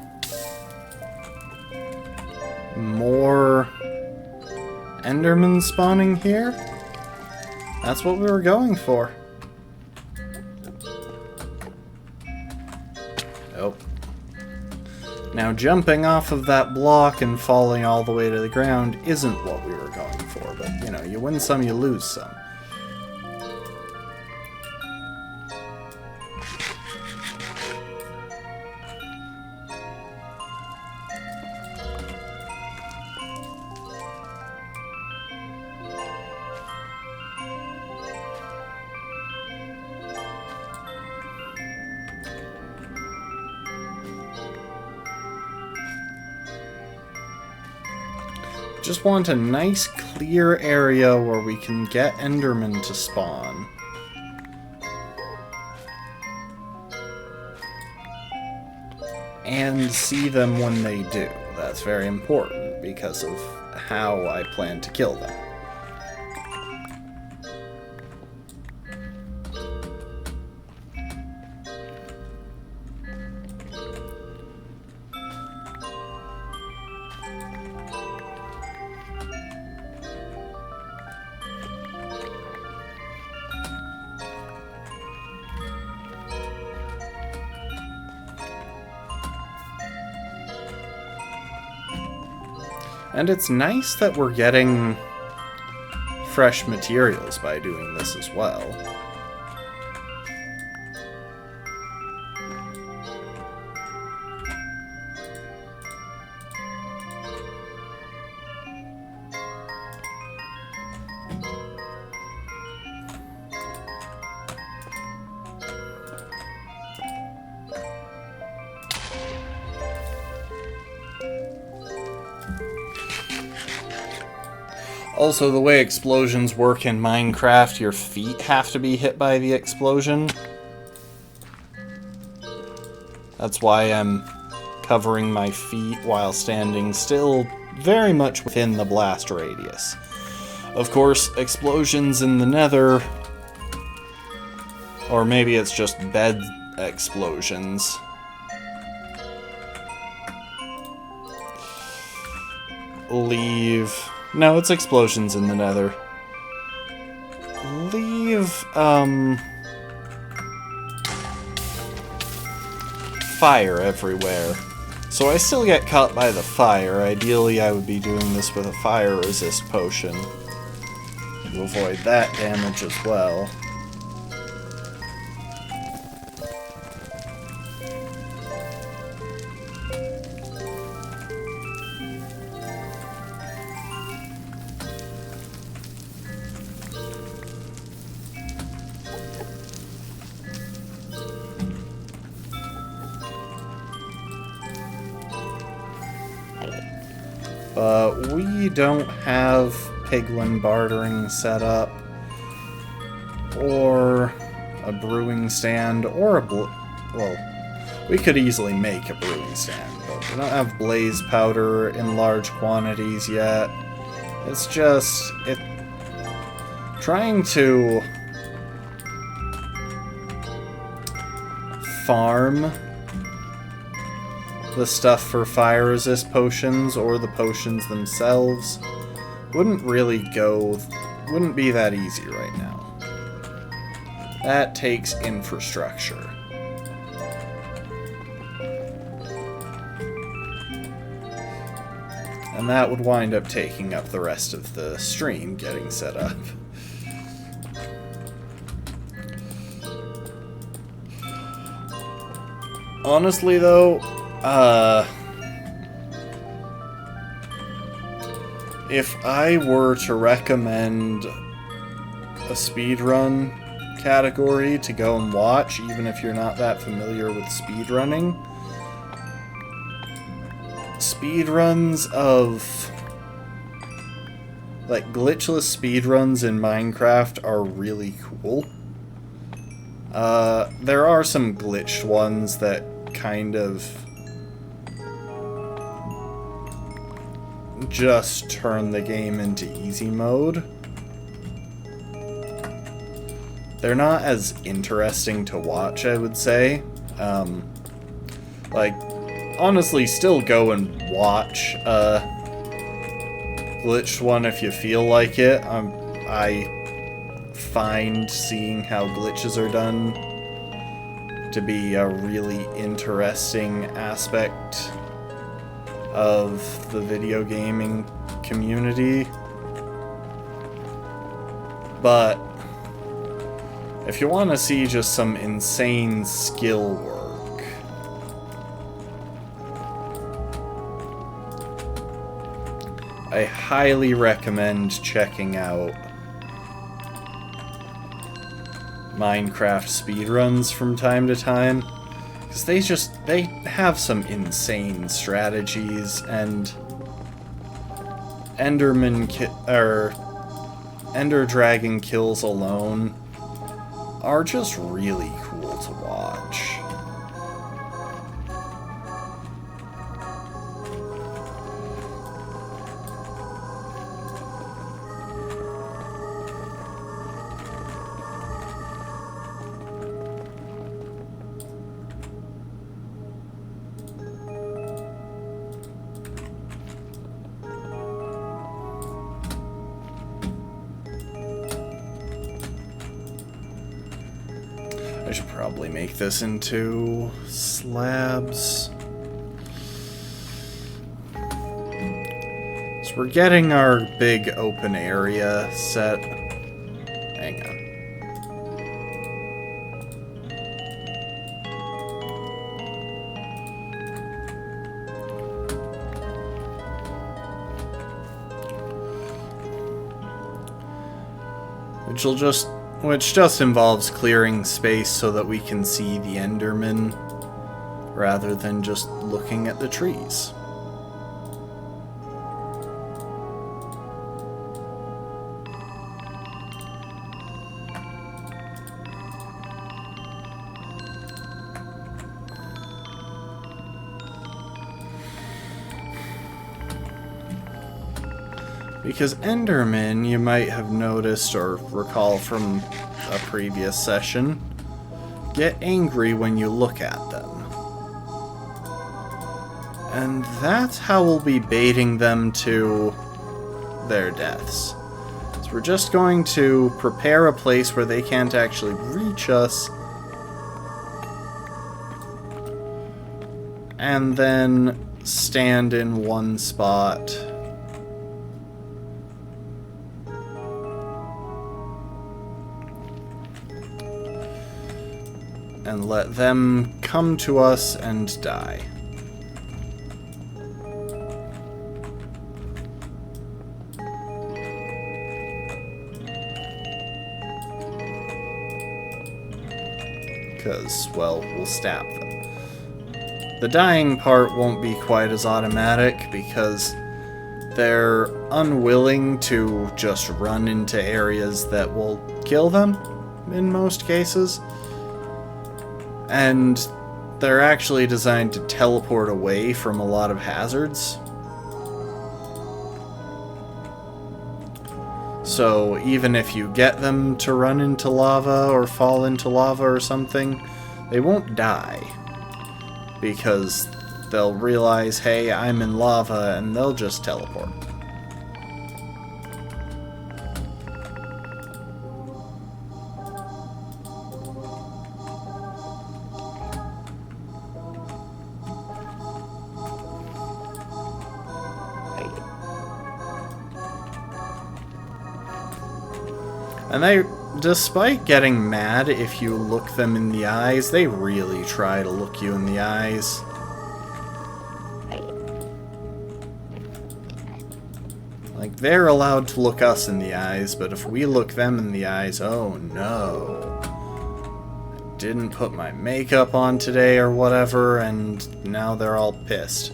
more Endermen spawning here? That's what we were going for. Oh. Now jumping off of that block and falling all the way to the ground isn't what we were going for, but you know, you win some, you lose some. Just want a nice clear area where we can get Endermen to spawn. And see them when they do. That's very important because of how I plan to kill them. And it's nice that we're getting fresh materials by doing this as well. Also, the way explosions work in Minecraft, your feet have to be hit by the explosion. That's why I'm covering my feet while standing still very much within the blast radius. Of course, explosions in the Nether, or maybe it's just bed explosions. No, it's explosions in the Nether. Fire everywhere. So I still get caught by the fire. Ideally, I would be doing this with a fire resist potion to avoid that damage as well. But we don't have piglin bartering set up, or a brewing stand, or well, we could easily make a brewing stand, but we don't have blaze powder in large quantities yet. It's just, trying to farm the stuff for fire resist potions or the potions themselves wouldn't be that easy right now. That takes infrastructure. And that would wind up taking up the rest of the stream getting set up. Honestly though, if I were to recommend a speedrun category to go and watch, even if you're not that familiar with speedrunning, speedruns of, like, glitchless speedruns in Minecraft are really cool. There are some glitched ones that kind of just turn the game into easy mode. They're not as interesting to watch, I would say. Like, honestly, still go and watch a glitched one if you feel like it. I find seeing how glitches are done to be a really interesting aspect of the video gaming community. But if you want to see just some insane skill work, I highly recommend checking out Minecraft speedruns from time to time, because they have some insane strategies, and Ender Dragon kills alone are just really cool to watch. I should probably make this into slabs. So we're getting our big open area set. Hang on. Which just involves clearing space so that we can see the Enderman rather than just looking at the trees. Because Endermen, you might have noticed or recall from a previous session, get angry when you look at them. And that's how we'll be baiting them to their deaths. So we're just going to prepare a place where they can't actually reach us, and then stand in one spot and let them come to us and die. Because, well, we'll stab them. The dying part won't be quite as automatic because they're unwilling to just run into areas that will kill them in most cases. And they're actually designed to teleport away from a lot of hazards. So even if you get them to run into lava or fall into lava or something, they won't die. Because they'll realize, hey, I'm in lava, and they'll just teleport. And they, despite getting mad if you look them in the eyes, they really try to look you in the eyes. Like, they're allowed to look us in the eyes, but if we look them in the eyes, oh no. I didn't put my makeup on today or whatever, and now they're all pissed.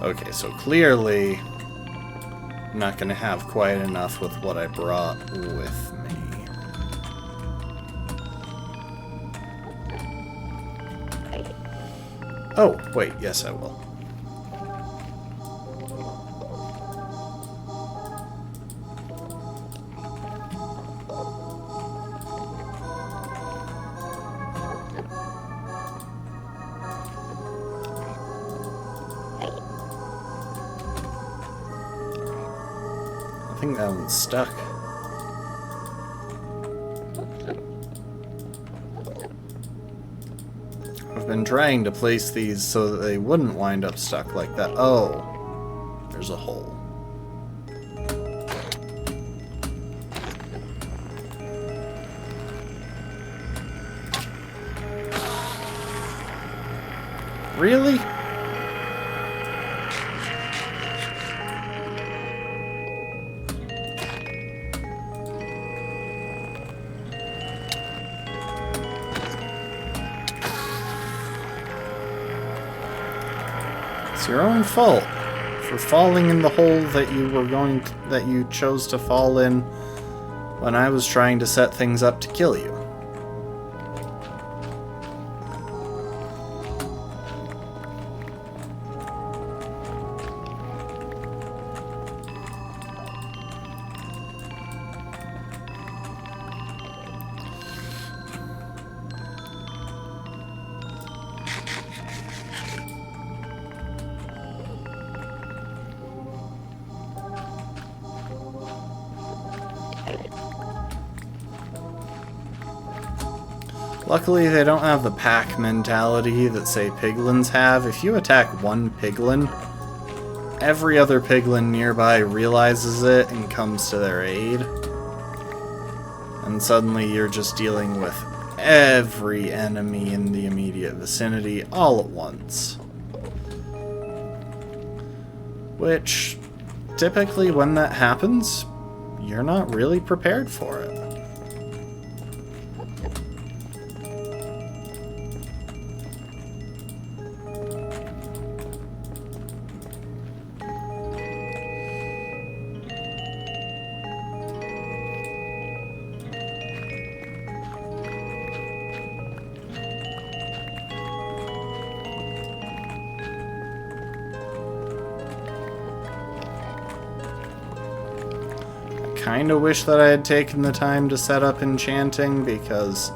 Okay, so clearly I'm not going to have quite enough with what I brought with me. Oh, wait, yes I will. I think that one's stuck. I've been trying to place these so that they wouldn't wind up stuck like that. Oh, there's a hole. Really? It's your own fault for falling in the hole that you chose to fall in when I was trying to set things up to kill you. Luckily, they don't have the pack mentality that, say, piglins have. If you attack one piglin, every other piglin nearby realizes it and comes to their aid. And suddenly you're just dealing with every enemy in the immediate vicinity all at once. Which, typically when that happens, you're not really prepared for it. Kinda wish that I had taken the time to set up enchanting, because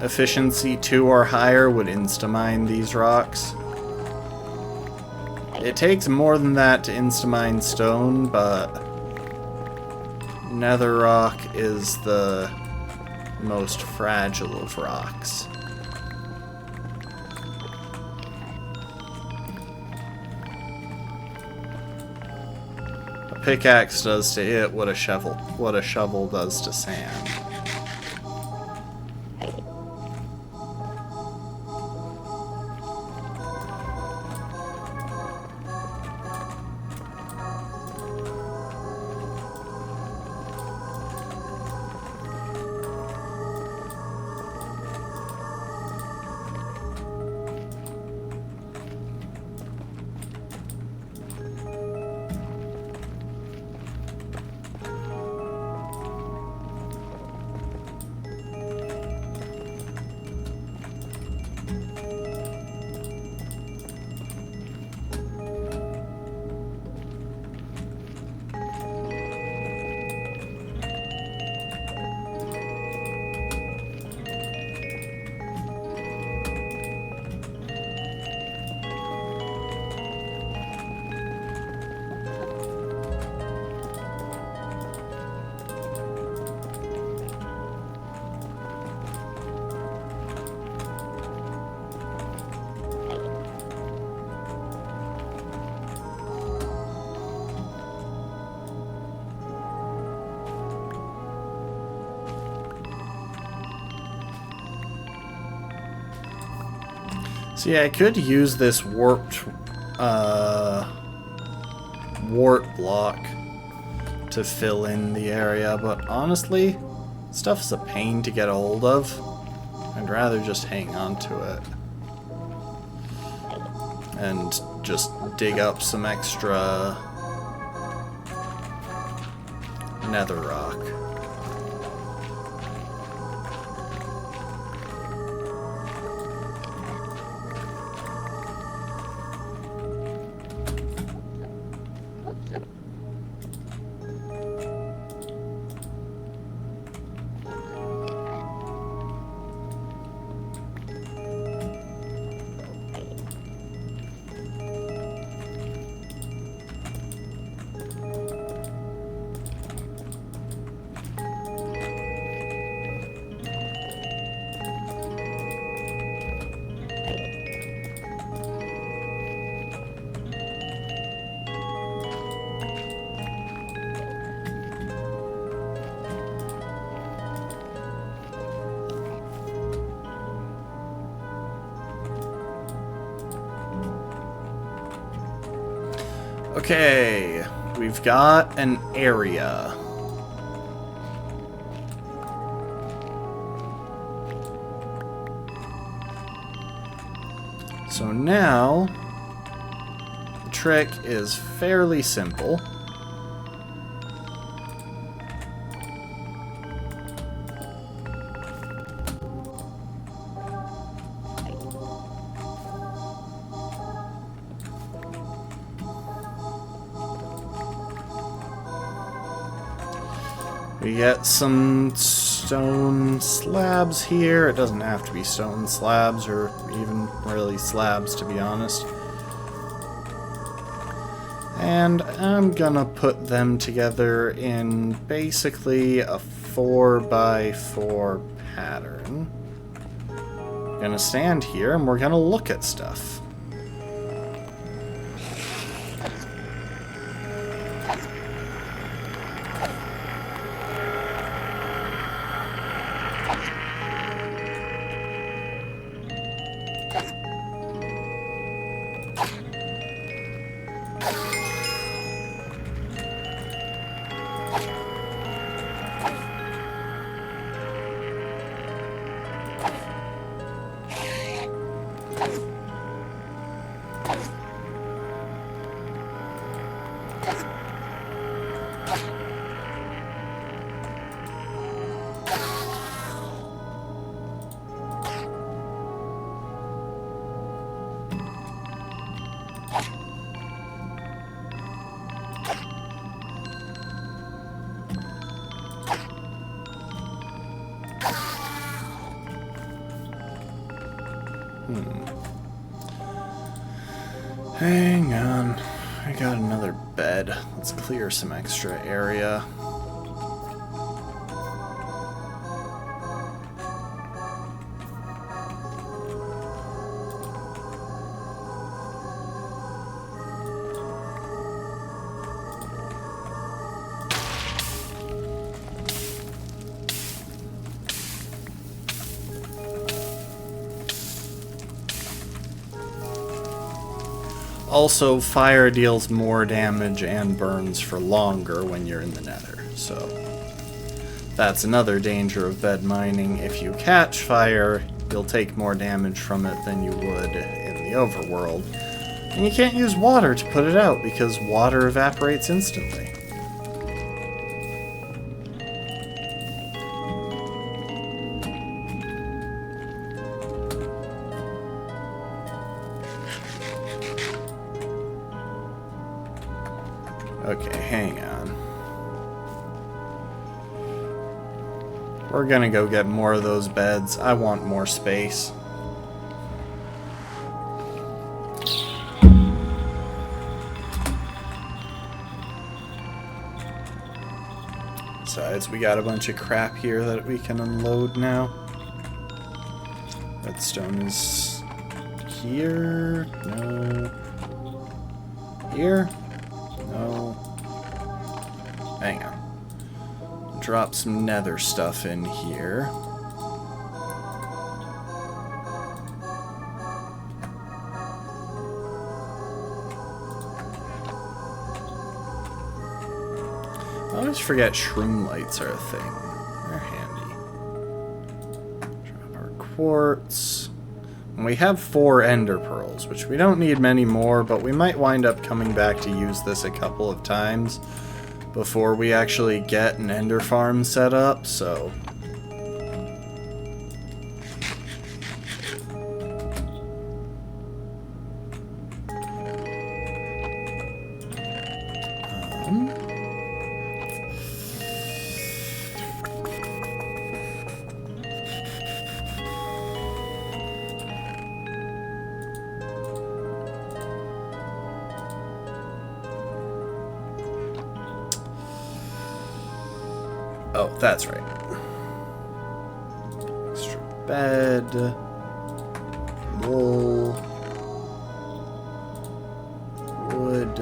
efficiency 2 or higher would insta-mine these rocks. It takes more than that to insta-mine stone, but nether rock is the most fragile of rocks. Pickaxe does to it what a shovel does to sand. See, I could use this warp block to fill in the area, but honestly, stuff's a pain to get a hold of. I'd rather just hang on to it and just dig up some extra nether rock. Okay, we've got an area. So now, the trick is fairly simple. We get some stone slabs here. It doesn't have to be stone slabs or even really slabs, to be honest. And I'm gonna put them together in basically a 4x4 pattern. I'm gonna stand here and we're gonna look at stuff. Hang on. I got another bed. Let's clear some extra area. Also, fire deals more damage and burns for longer when you're in the nether, so that's another danger of bed mining. If you catch fire, you'll take more damage from it than you would in the overworld. And you can't use water to put it out because water evaporates instantly. Okay, hang on. We're gonna go get more of those beds. I want more space. Besides, we got a bunch of crap here that we can unload now. Redstone is here. No. Here? No. Hang on. Drop some nether stuff in here. I always forget shroom lights are a thing. They're handy. Drop our quartz. And we have 4 ender pearls, which we don't need many more, but we might wind up coming back to use this a couple of times before we actually get an ender farm set up, so... Oh, that's right. Extra bed. Wool. Wood.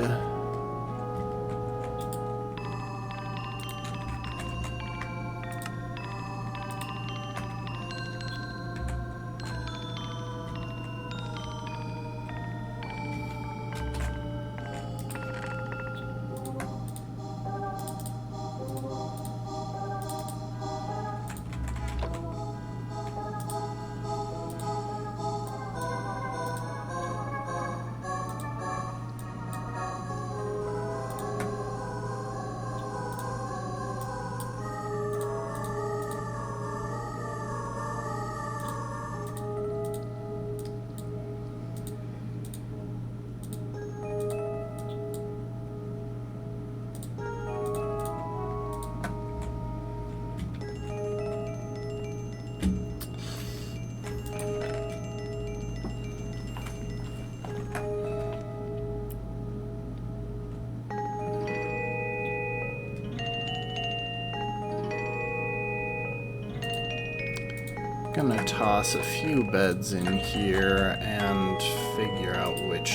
Gonna toss a few beds in here and figure out which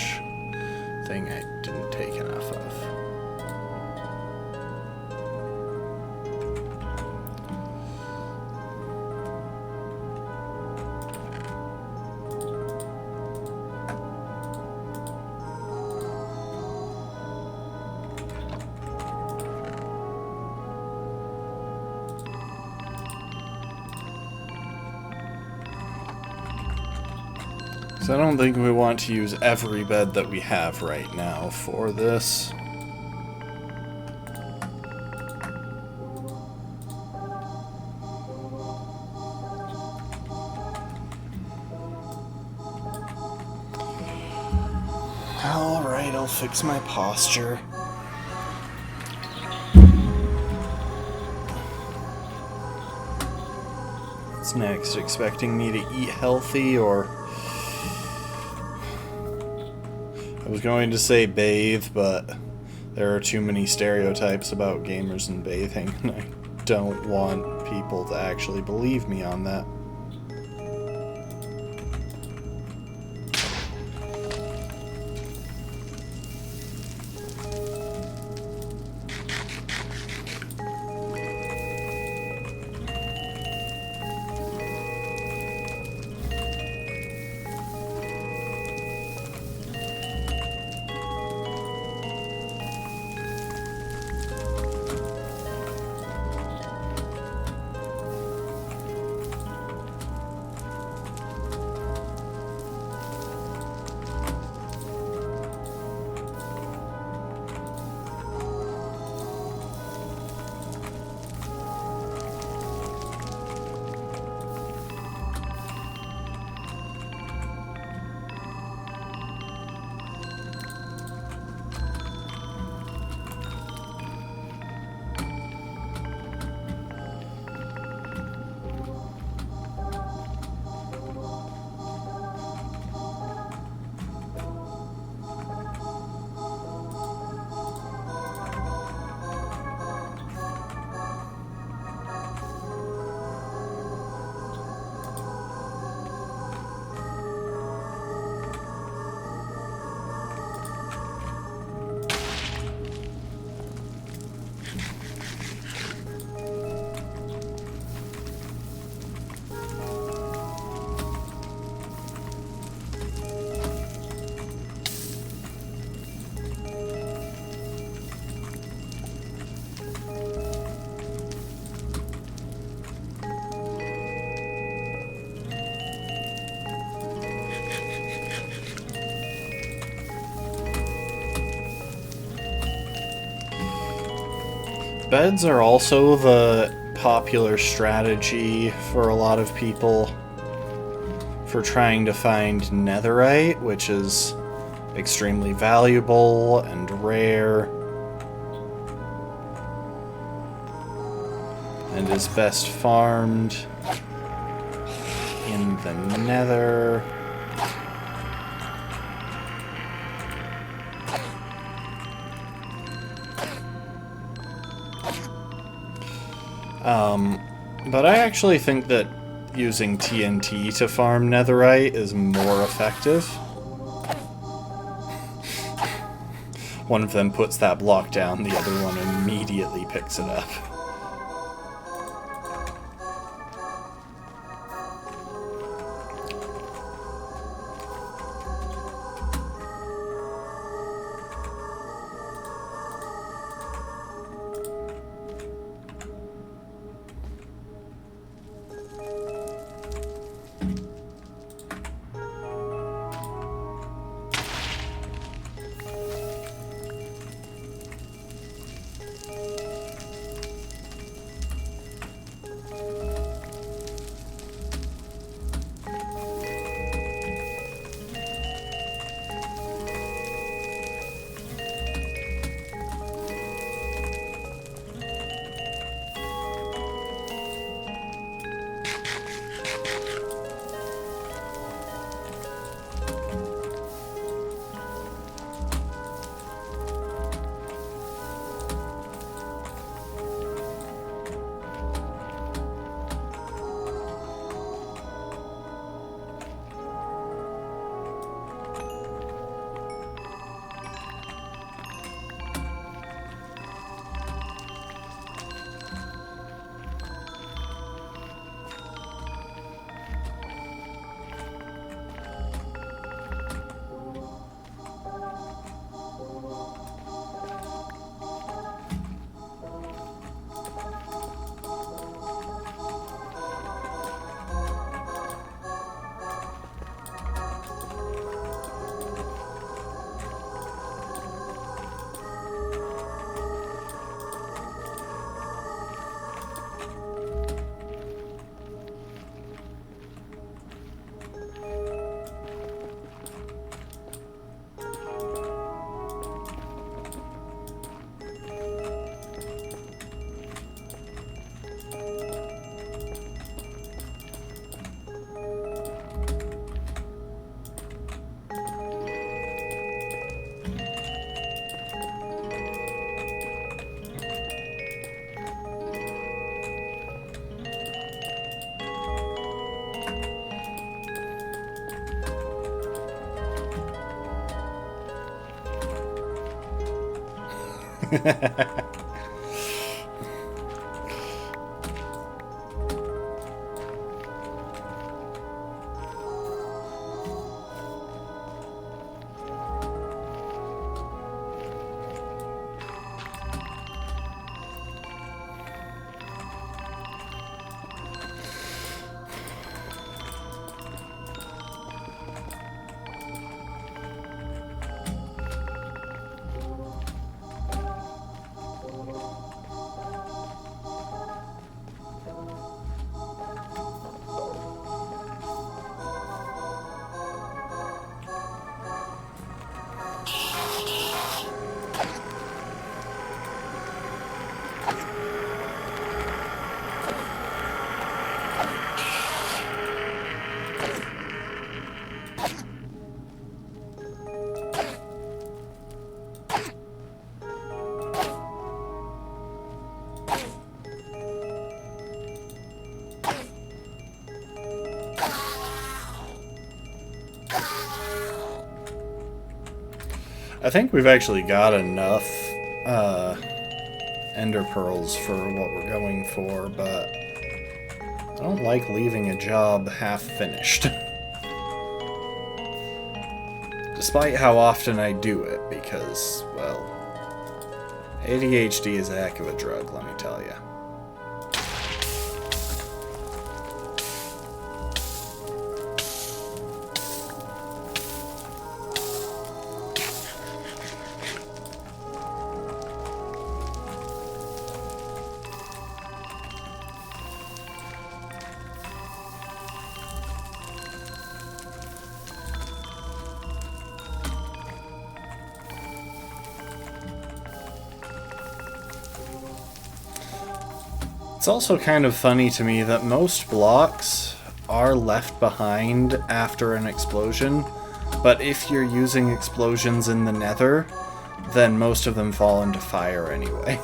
thing I didn't take enough of. So I don't think we want to use every bed that we have right now for this. Alright, I'll fix my posture. What's next? Expecting me to eat healthy or... I was going to say bathe, but there are too many stereotypes about gamers and bathing, and I don't want people to actually believe me on that. Beds are also the popular strategy for a lot of people for trying to find netherite, which is extremely valuable and rare, and is best farmed in the nether. But I actually think that using TNT to farm netherite is more effective. One of them puts that block down, the other one immediately picks it up. I think we've actually got enough ender pearls for what we're going for, but I don't like leaving a job half finished. Despite how often I do it, because, well, ADHD is a heck of a drug, let me tell you. It's also kind of funny to me that most blocks are left behind after an explosion, but if you're using explosions in the Nether, then most of them fall into fire anyway.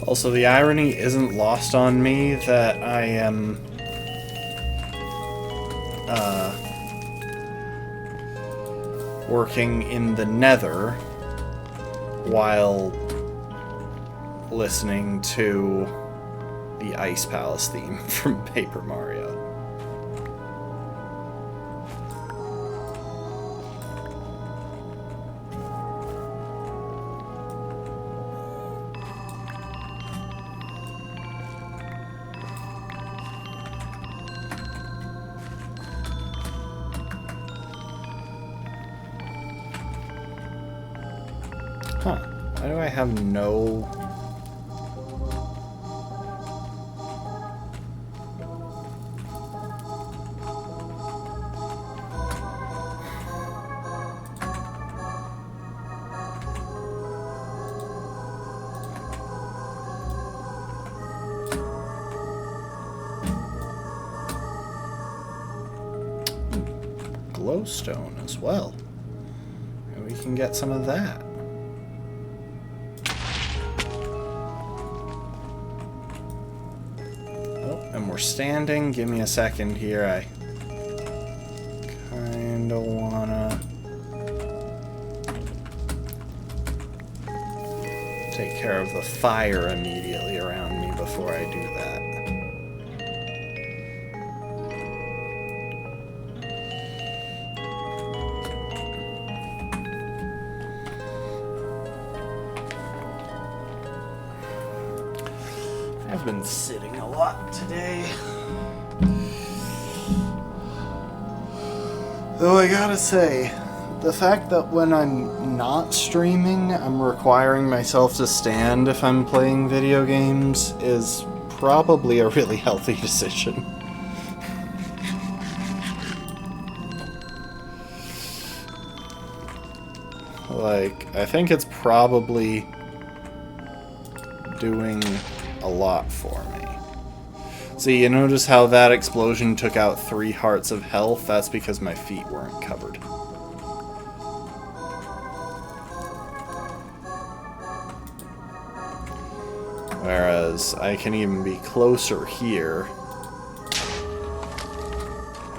Also, the irony isn't lost on me that I am working in the Nether while listening to the Ice Palace theme from Paper Mario. Huh. Why do I have no... glowstone as well. And we can get some of that. And we're standing. Give me a second here. I kinda wanna take care of the fire immediately around me before I do that. I've been sitting a lot today. Though I gotta say, the fact that when I'm not streaming, I'm requiring myself to stand if I'm playing video games is probably a really healthy decision. Like, I think it's probably doing a lot for me. See, you notice how that explosion took out 3 hearts of health? That's because my feet weren't covered. Whereas I can even be closer here.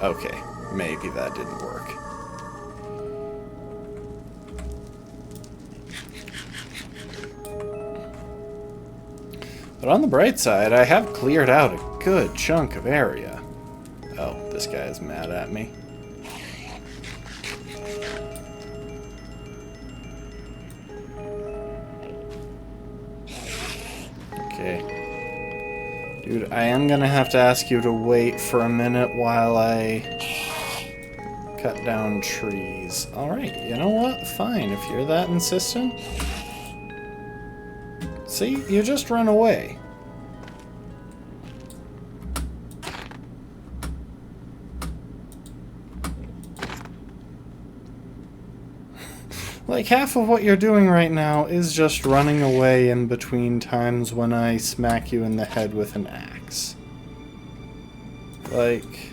Okay, maybe that didn't work. But on the bright side, I have cleared out a good chunk of area. Oh, this guy is mad at me. Okay. Dude, I am gonna have to ask you to wait for a minute while I cut down trees. Alright, you know what? Fine, if you're that insistent. See? You just run away. Like, half of what you're doing right now is just running away in between times when I smack you in the head with an axe. Like...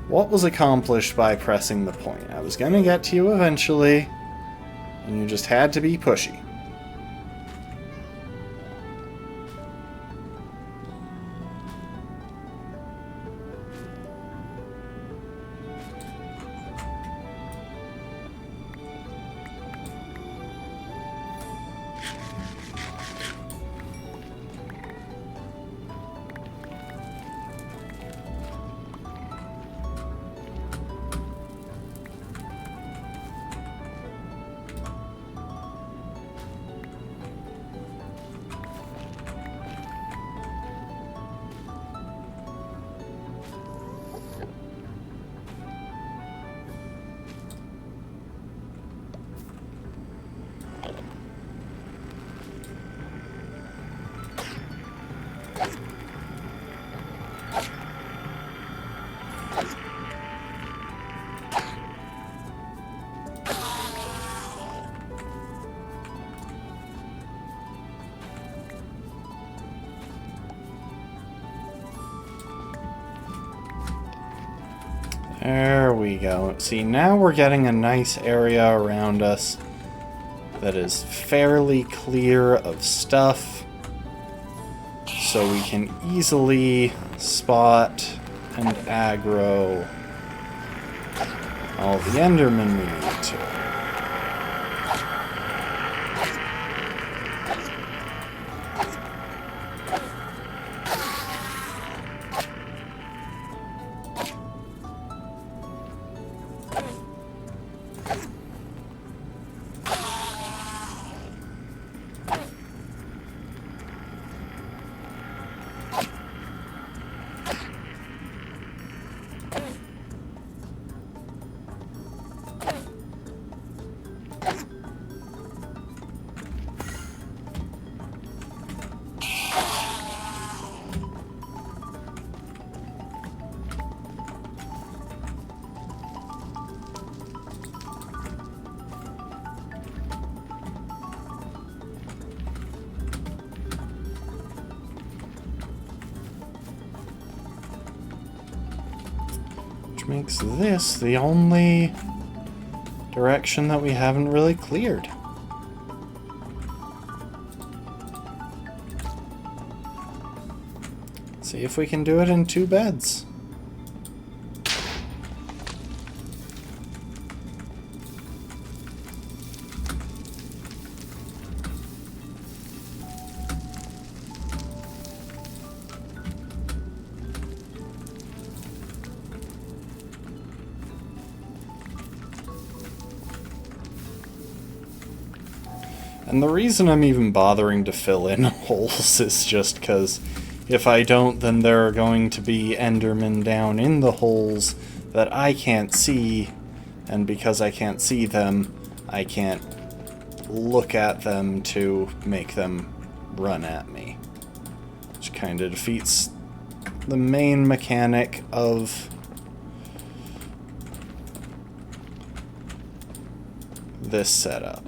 what was accomplished by pressing the point? I was gonna get to you eventually, and you just had to be pushy. There we go. See, now we're getting a nice area around us that is fairly clear of stuff, so we can easily spot and aggro all the Endermen we need to. Makes this the only direction that we haven't really cleared. See if we can do it in 2 beds. And the reason I'm even bothering to fill in holes is just because if I don't, then there are going to be Endermen down in the holes that I can't see, and because I can't see them, I can't look at them to make them run at me. Which kind of defeats the main mechanic of this setup.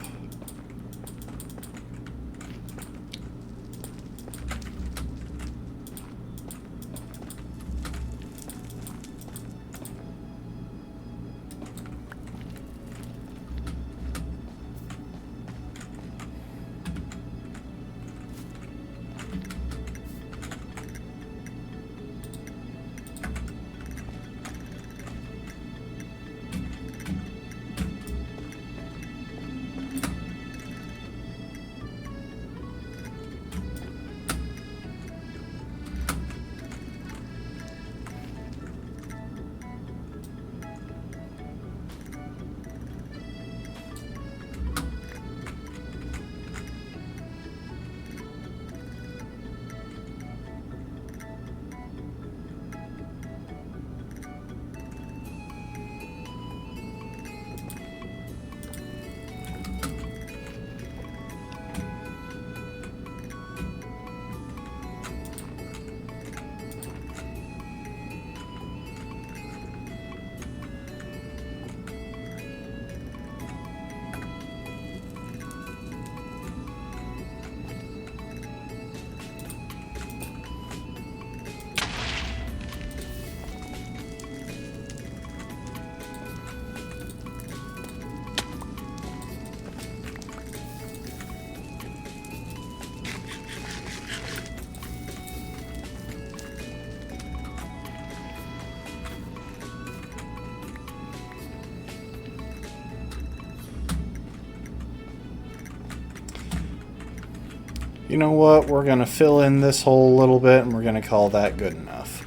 You know what? We're going to fill in this hole a little bit, and we're going to call that good enough.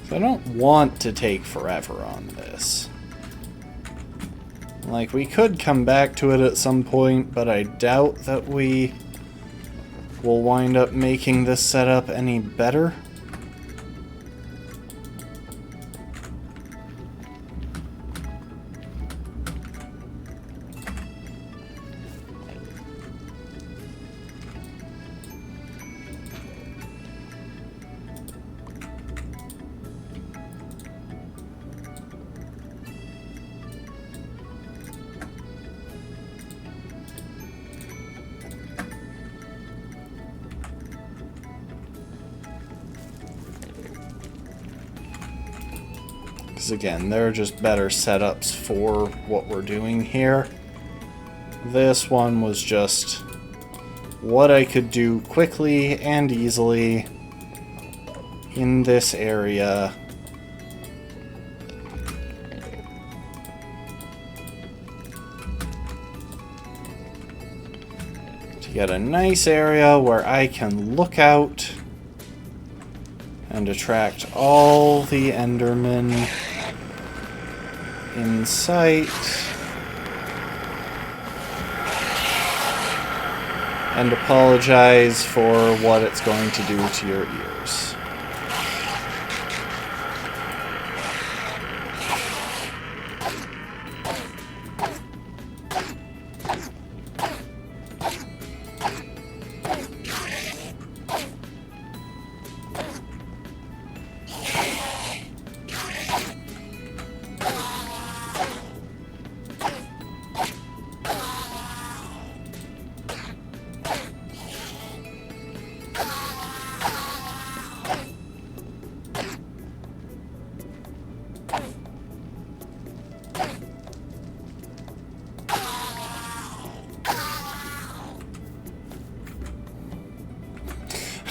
So I don't want to take forever on this. Like, we could come back to it at some point, but I doubt that we will wind up making this setup any better. Because again, there are just better setups for what we're doing here. This one was just what I could do quickly and easily in this area. To get a nice area where I can look out and attract all the Endermen in sight, and apologize for what it's going to do to your ears.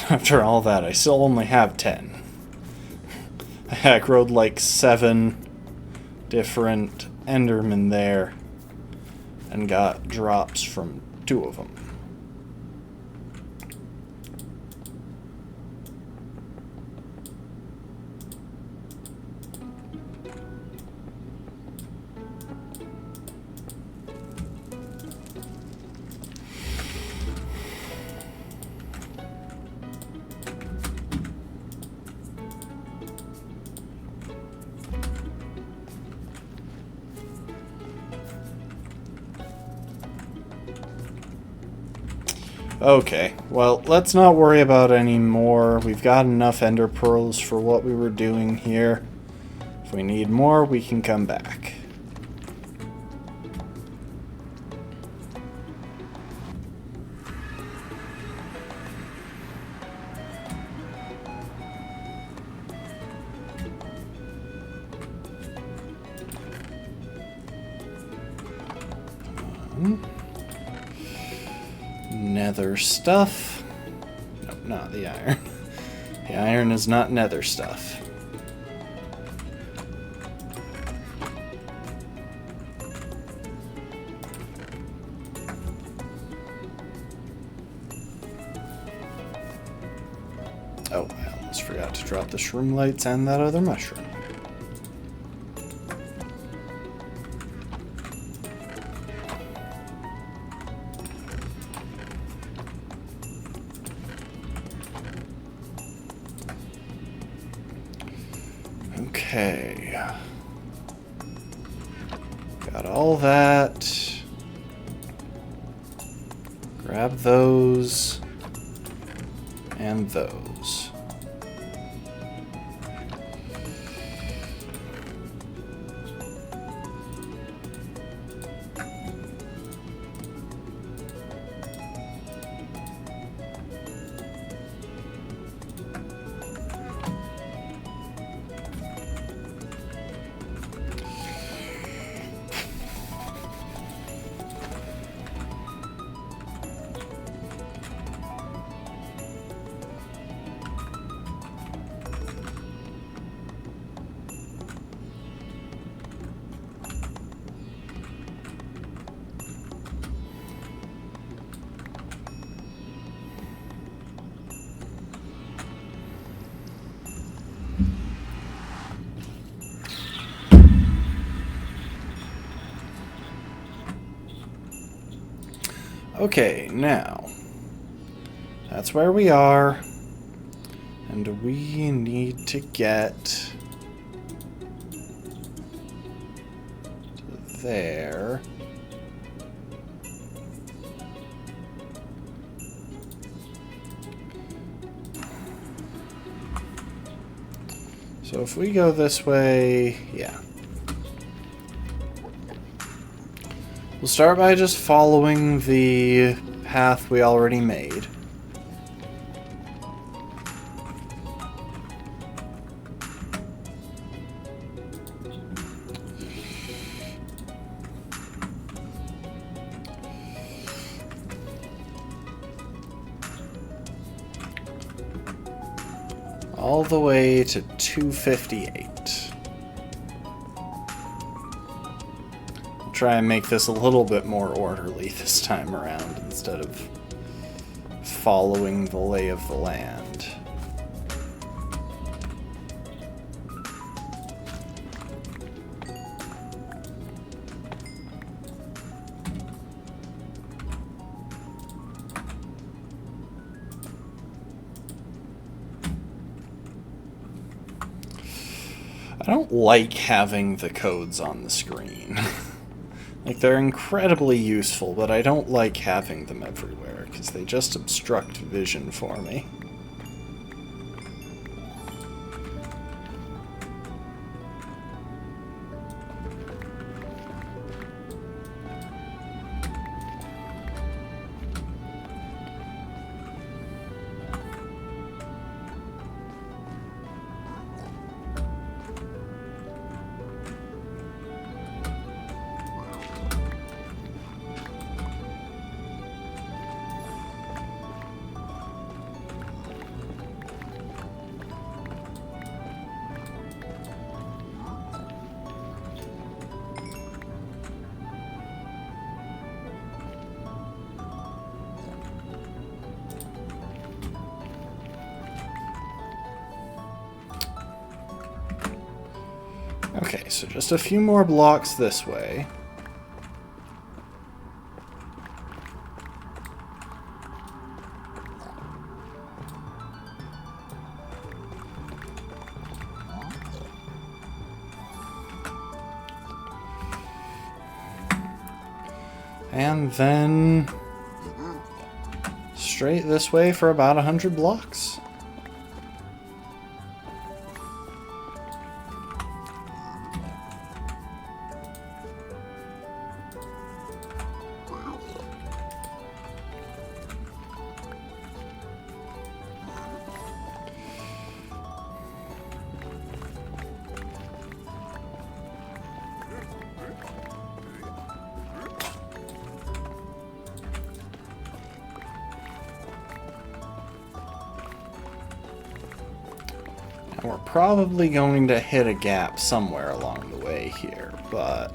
After all that, I still only have 10. I aggroed like 7 different Endermen there and got drops from 2 of them. Okay, well, let's not worry about any more. We've got enough ender pearls for what we were doing here. If we need more, we can come back. Nether stuff. Nope, not the iron. The iron is not nether stuff. Oh, I almost forgot to drop the shroom lights and that other mushroom. Okay. Got all that. Grab those. And those. Okay, now, that's where we are, and we need to get to there. So if we go this way, yeah. We'll start by just following the path we already made. All the way to 258. Try and make this a little bit more orderly this time around instead of following the lay of the land. I don't like having the codes on the screen. Like, they're incredibly useful, but I don't like having them everywhere, because they just obstruct vision for me. Okay, so just a few more blocks this way. And then straight this way for about 100 blocks. We're probably going to hit a gap somewhere along the way here, but...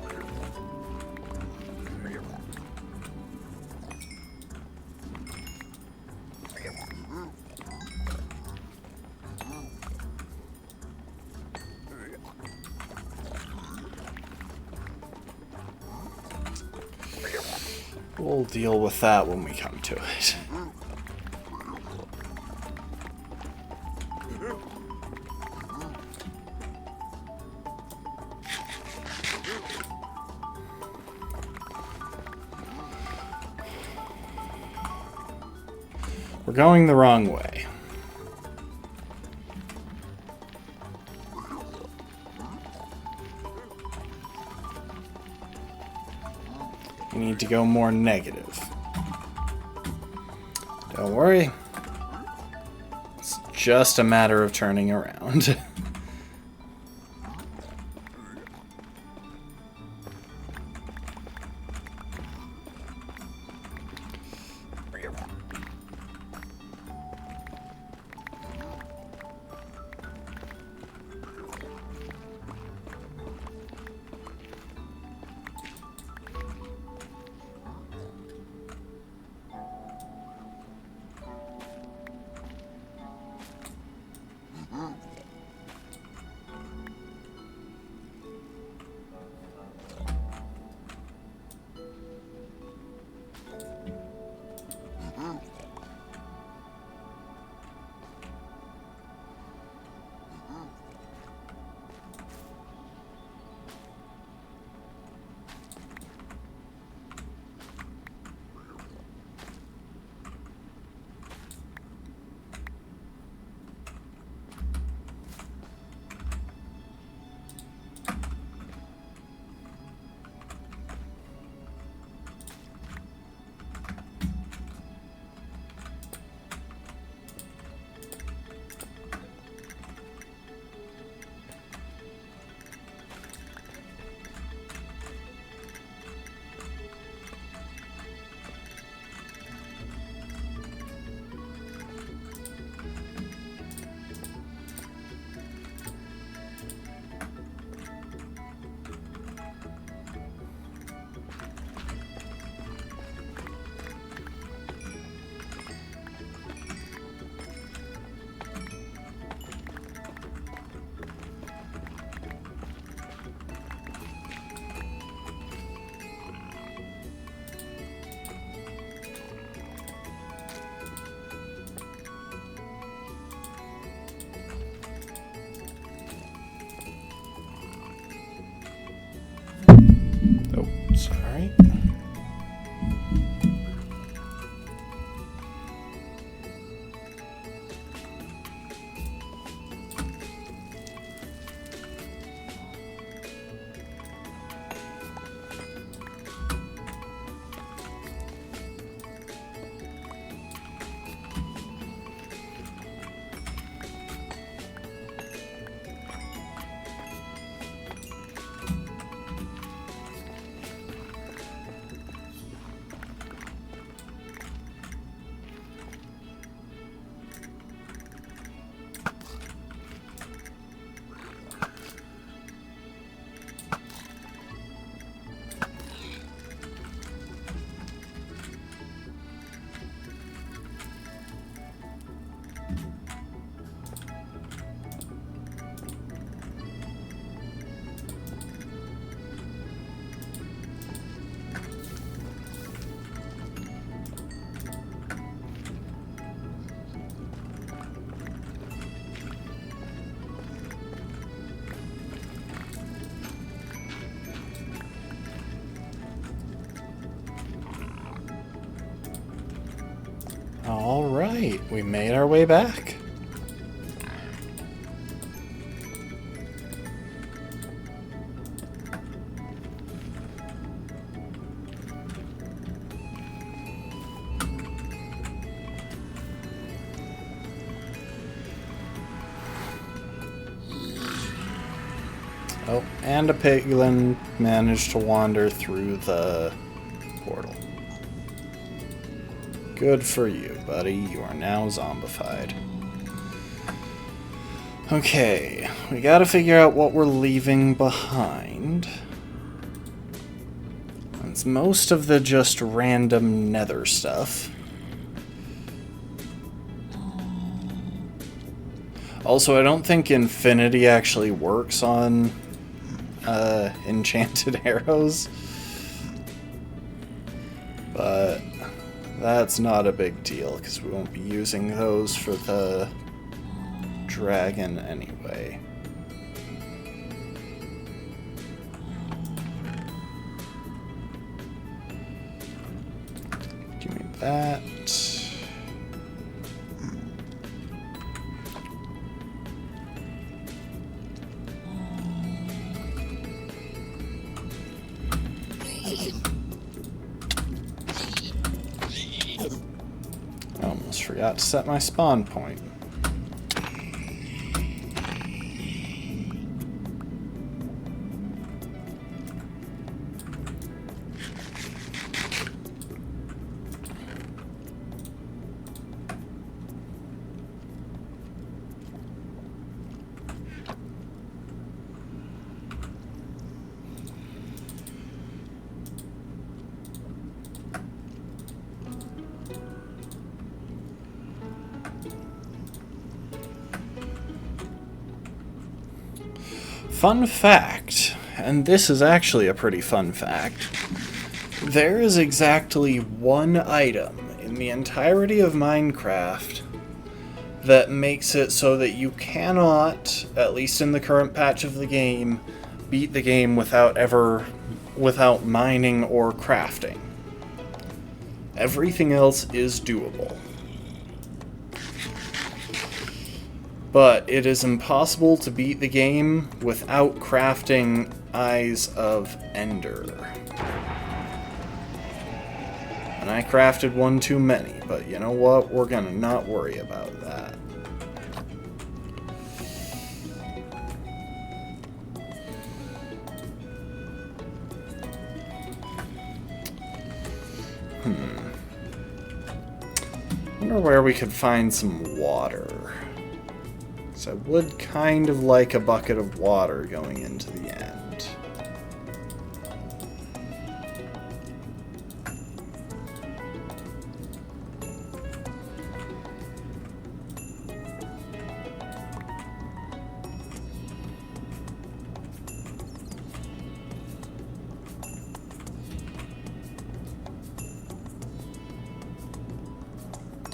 we'll deal with that when we come to it. We're going the wrong way. We need to go more negative. Don't worry. It's just a matter of turning around. Alright, we made our way back. Oh, and a piglin managed to wander through the portal. Good for you, buddy. You are now zombified. Okay, we gotta figure out what we're leaving behind. It's most of the just random nether stuff. Also, I don't think infinity actually works on enchanted arrows, but that's not a big deal because we won't be using those for the dragon anyway. Give me that. I almost forgot to set my spawn point. Fun fact, and this is actually a pretty fun fact, there is exactly one item in the entirety of Minecraft that makes it so that you cannot, at least in the current patch of the game, beat the game without mining or crafting. Everything else is doable. But it is impossible to beat the game without crafting Eyes of Ender. And I crafted one too many, but you know what? We're gonna not worry about that. Wonder where we could find some water. I would kind of like a bucket of water going into the end.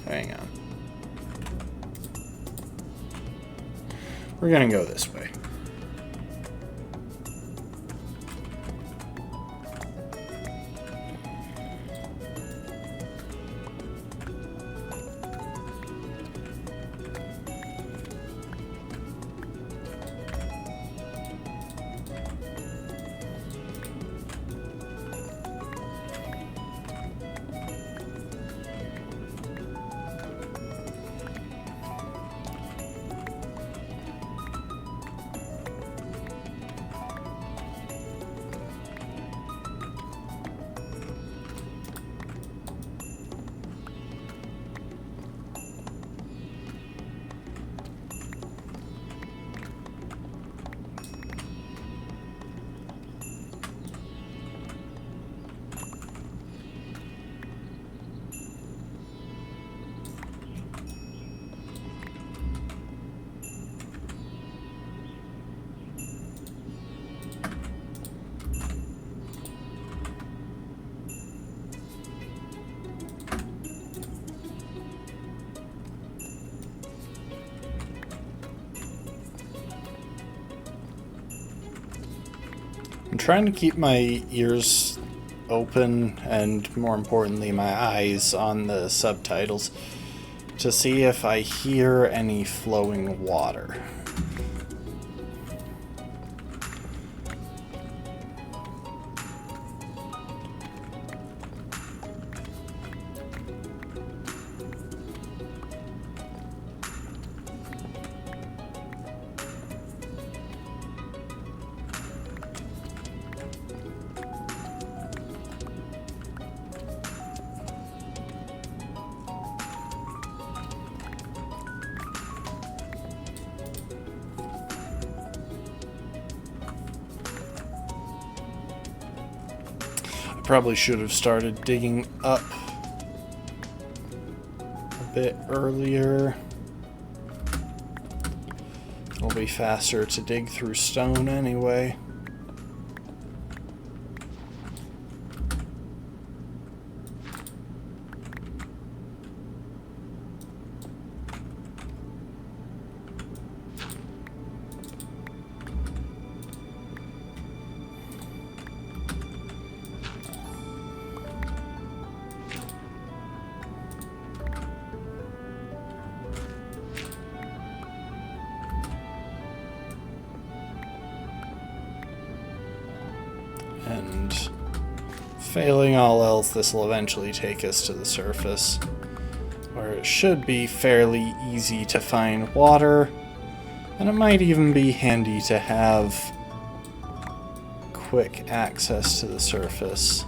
Hang on. We're gonna go this way. I'm trying to keep my ears open and, more importantly, my eyes on the subtitles to see if I hear any flowing water. Probably should have started digging up a bit earlier. It'll be faster to dig through stone anyway. And failing all else, this will eventually take us to the surface, where it should be fairly easy to find water, and it might even be handy to have quick access to the surface.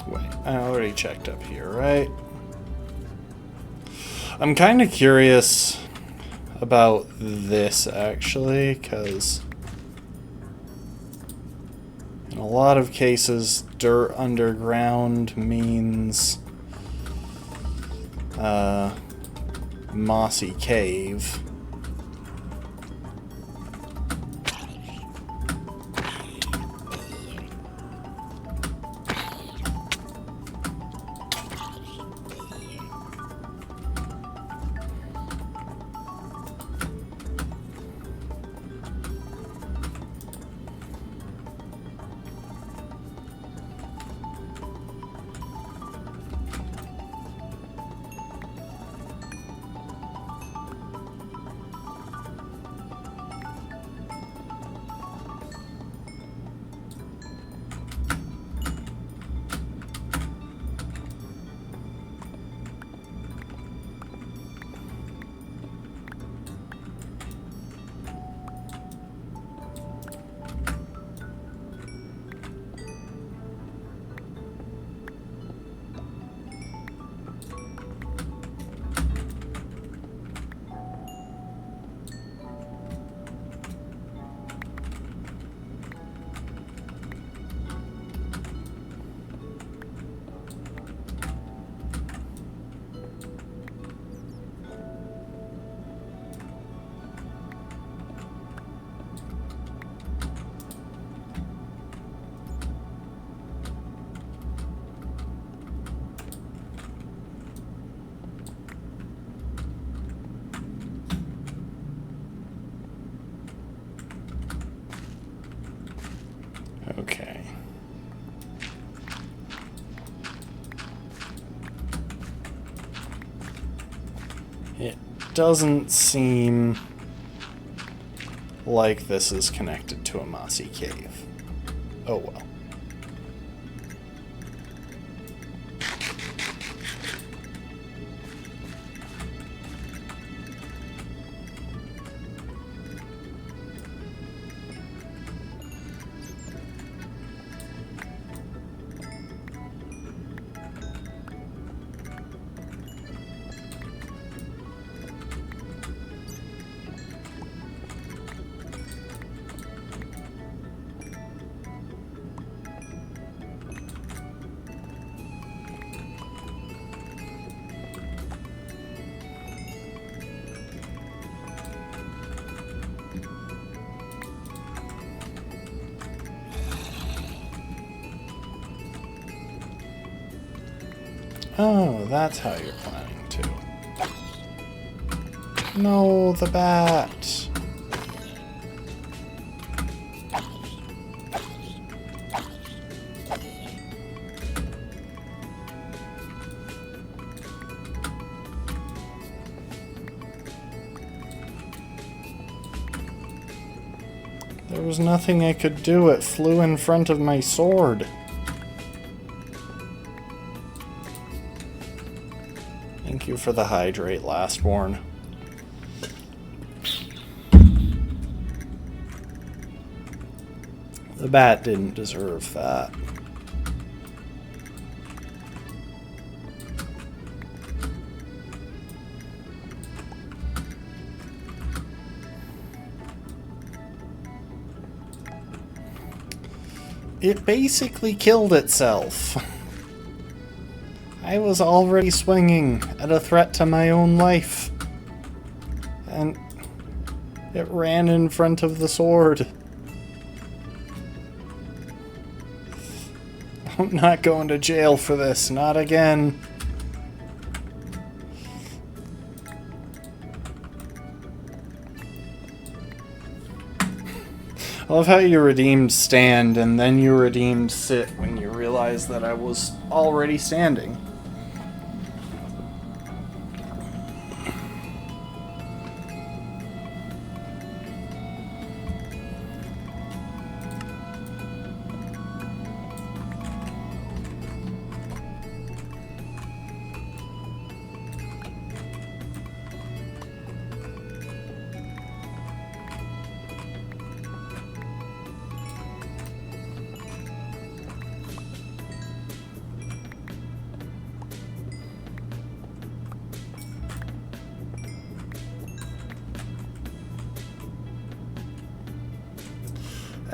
Wait, I already checked up here, right? I'm kind of curious about this, actually, because in a lot of cases, dirt underground means mossy cave. It doesn't seem like this is connected to a mossy cave. Oh well. Oh, that's how you're planning to. No, the bat. There was nothing I could do. It flew in front of my sword. Thank you for the hydrate, Lastborn. The bat didn't deserve that. It basically killed itself. I was already swinging at a threat to my own life. And it ran in front of the sword. I'm not going to jail for this, not again. I love how you redeemed stand and then you redeemed sit when you realized that I was already standing.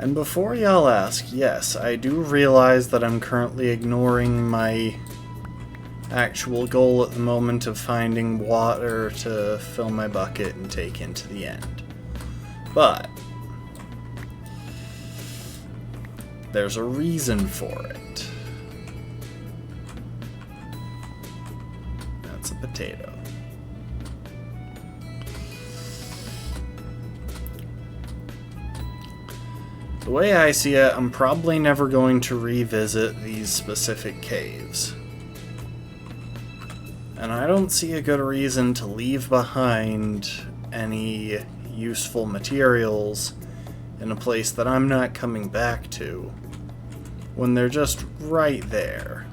And before y'all ask, yes, I do realize that I'm currently ignoring my actual goal at the moment of finding water to fill my bucket and take into the end. But there's a reason for it. That's a potato. The way I see it, I'm probably never going to revisit these specific caves. And I don't see a good reason to leave behind any useful materials in a place that I'm not coming back to when they're just right there.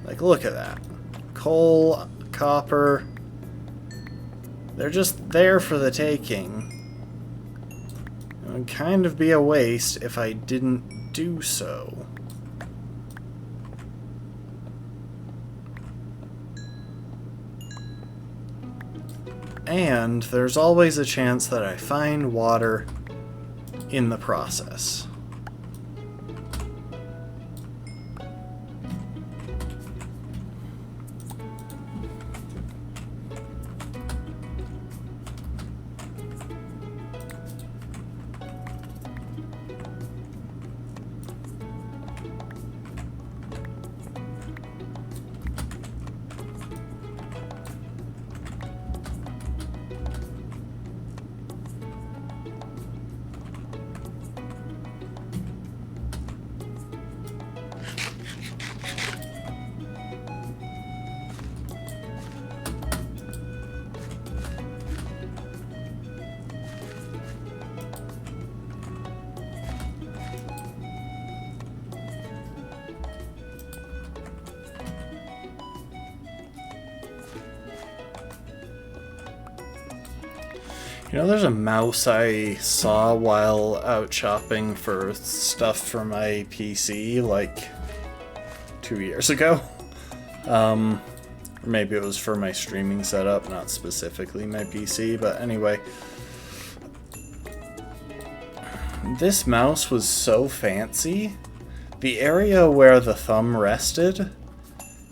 Like, look at that. Coal, copper, they're just there for the taking. It would kind of be a waste if I didn't do so. And there's always a chance that I find water in the process. You know, there's a mouse I saw while out shopping for stuff for my PC, like, 2 years ago. Or maybe it was for my streaming setup, not specifically my PC, but anyway. This mouse was so fancy. The area where the thumb rested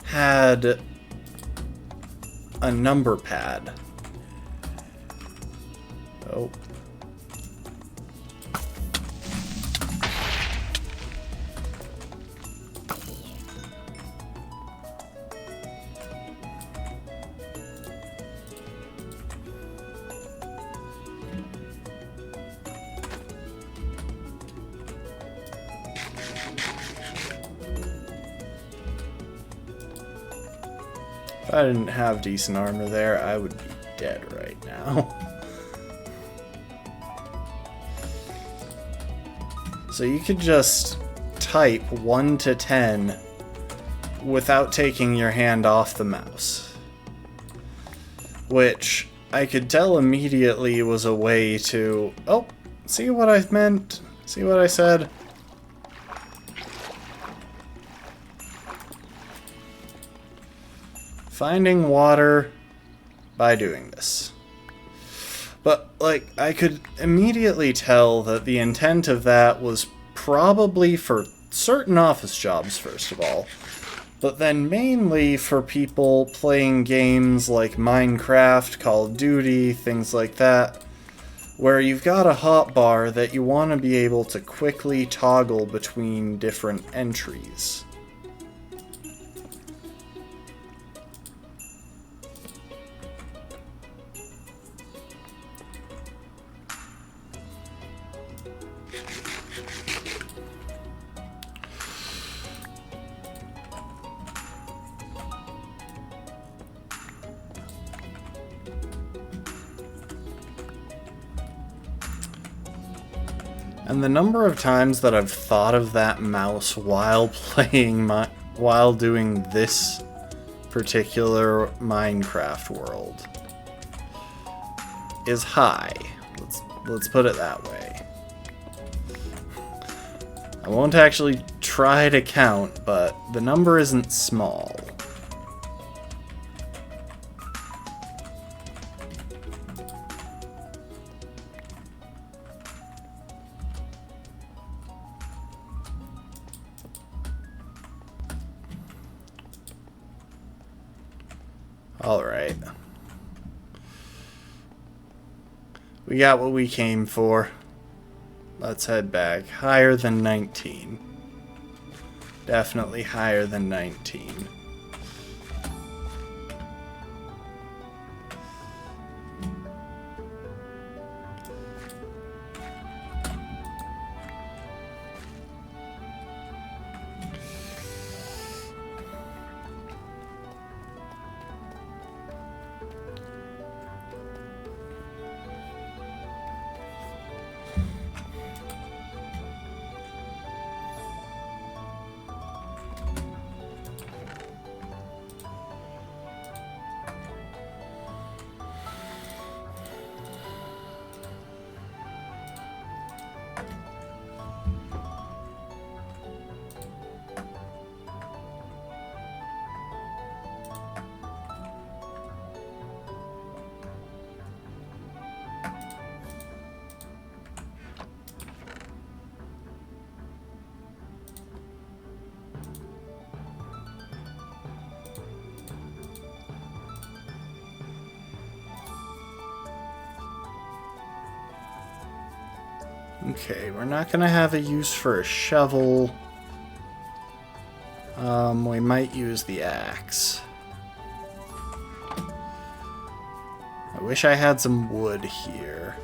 had a number pad. Oh. If I didn't have decent armor there, I would be dead right now. So you could just type 1 to 10 without taking your hand off the mouse. Which I could tell immediately was a way to... Oh, see what I meant? See what I said? Finding water by doing this. But, like, I could immediately tell that the intent of that was probably for certain office jobs, first of all, but then mainly for people playing games like Minecraft, Call of Duty, things like that, where you've got a hotbar that you want to be able to quickly toggle between different entries. And the number of times that I've thought of that mouse while while doing this particular Minecraft world is high. Let's put it that way. I won't actually try to count, but the number isn't small. Alright. We got what we came for. Let's head back. Higher than 19. Definitely higher than 19. Okay, we're not gonna have a use for a shovel. We might use the axe. I wish I had some wood here.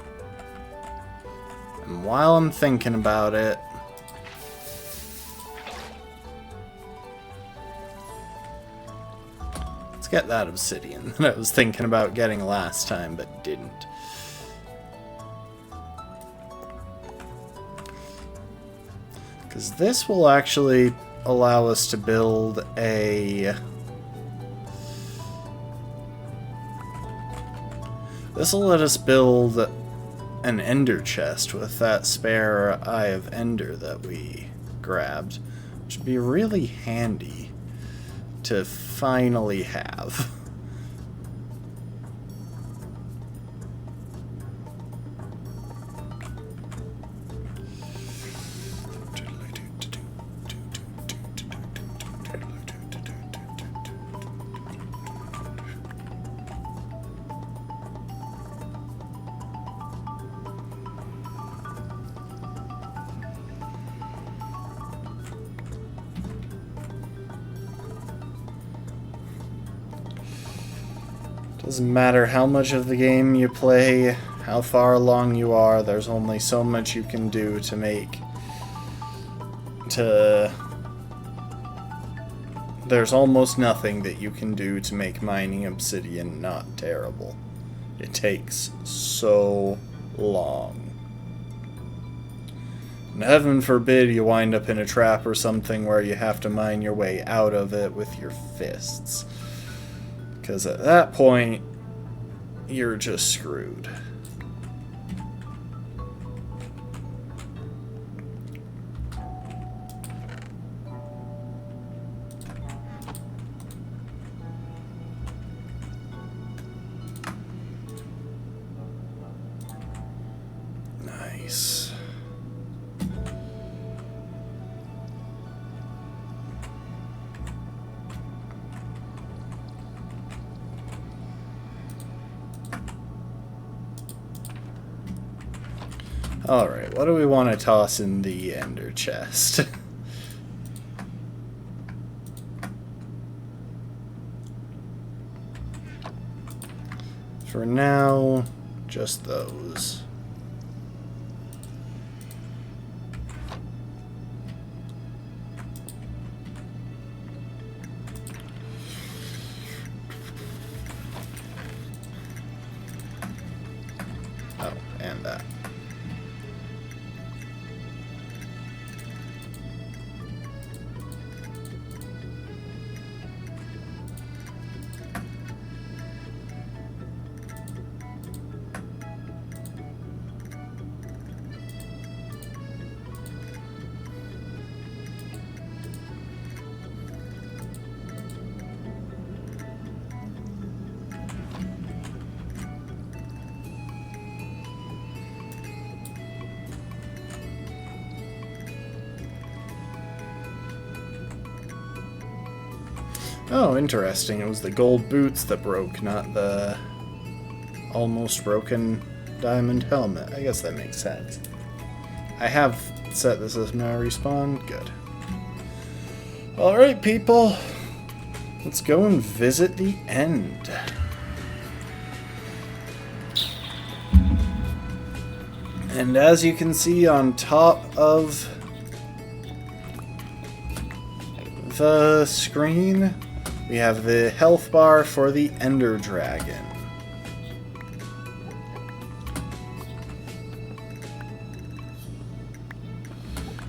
And while I'm thinking about it, let's get that obsidian that I was thinking about getting last time, but didn't. Because this will actually allow us to build a... This will let us build an ender chest with that spare Eye of Ender that we grabbed, which would be really handy to finally have. Doesn't matter how much of the game you play, how far along you are, there's only so much you can do to make... There's almost nothing that you can do to make mining obsidian not terrible. It takes so long. And heaven forbid you wind up in a trap or something where you have to mine your way out of it with your fists. Because at that point, you're just screwed. Nice. Alright, what do we want to toss in the ender chest? For now, just those. Oh, and that. Oh, interesting. It was the gold boots that broke, not the almost broken diamond helmet. I guess that makes sense. I have set this as no respawn. Good. Alright, people. Let's go and visit the end. And as you can see on top of the screen, we have the health bar for the Ender Dragon.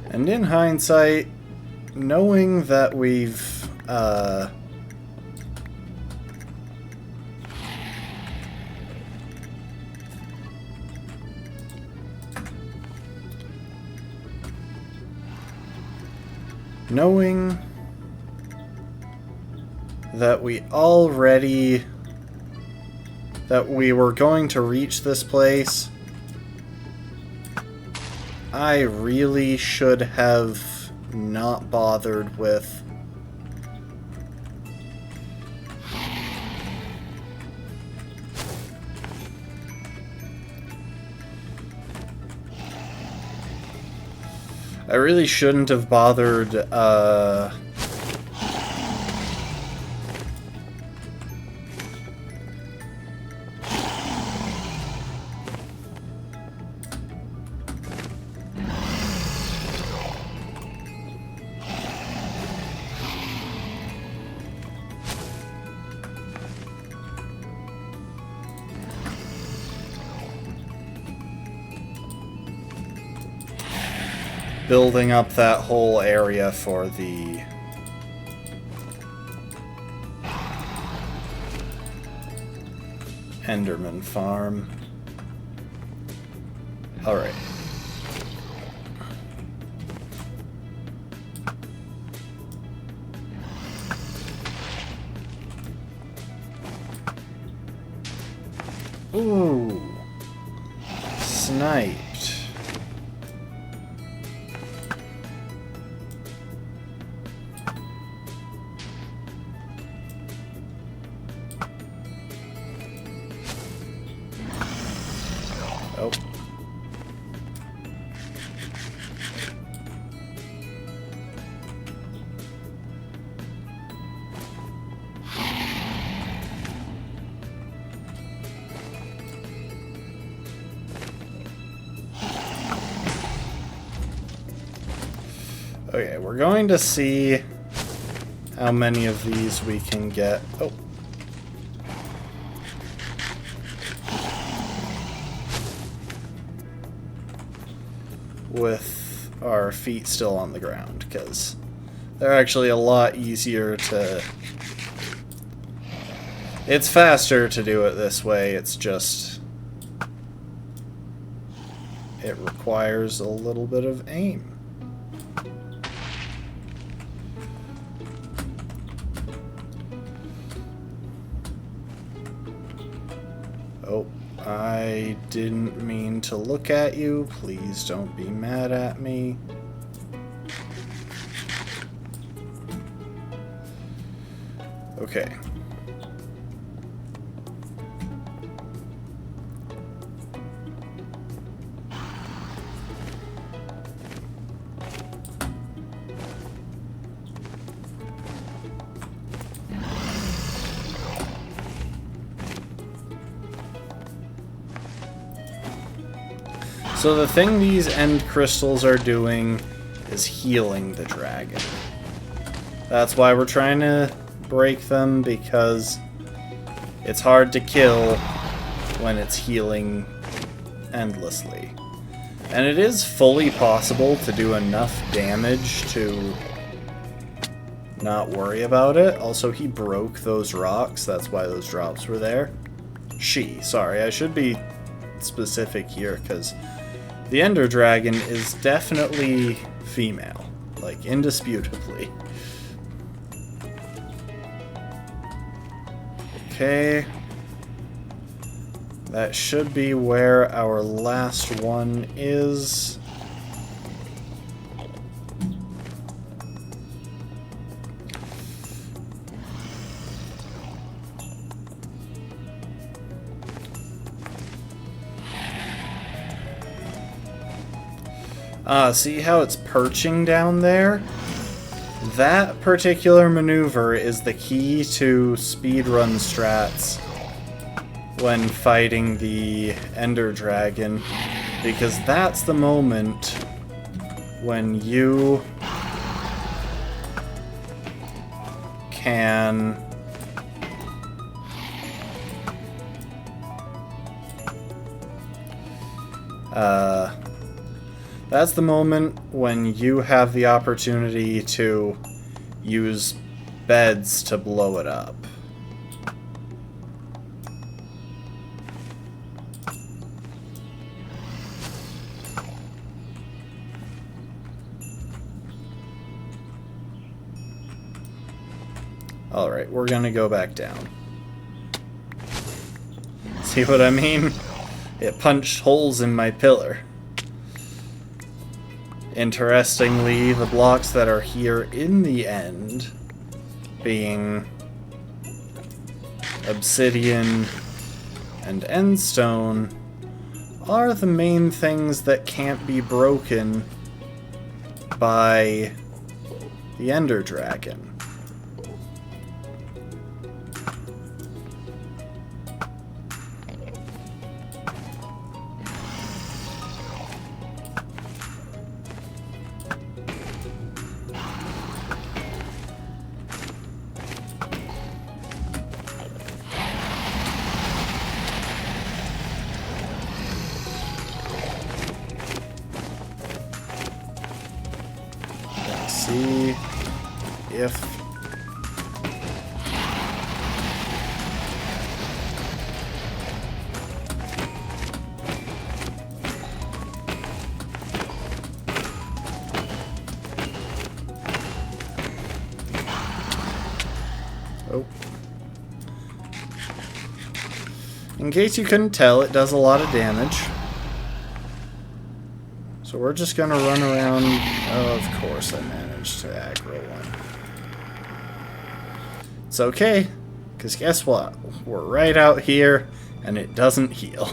And in hindsight, knowing that we've knowing that we were going to reach this place, I really should have not bothered with I really shouldn't have bothered building up that whole area for the Enderman farm. Alright. Ooh. Sniped. Oh. Okay, we're going to see how many of these we can get. Oh. With our feet still on the ground, because they're actually a lot easier to... It's faster to do it this way, it's just... It requires a little bit of aim. Oh, I didn't mean to look at you. Please don't be mad at me. Okay. So the thing these end crystals are doing is healing the dragon. That's why we're trying to break them, because it's hard to kill when it's healing endlessly. And it is fully possible to do enough damage to not worry about it. Also, he broke those rocks, that's why those drops were there. Sorry, I should be specific here, because the Ender Dragon is definitely female, like indisputably. Okay. That should be where our last one is. See how it's perching down there? That particular maneuver is the key to speedrun strats when fighting the Ender Dragon, because that's the moment when you can that's the moment when you have the opportunity to use beds to blow it up. Alright, we're gonna go back down. See what I mean? It punched holes in my pillar. Interestingly, the blocks that are here in the end, being obsidian and endstone, are the main things that can't be broken by the Ender Dragon. See if In case you couldn't tell, it does a lot of damage. So we're just gonna run around. Oh, of course I managed to aggro one. It's okay, because guess what? We're right out here, and it doesn't heal.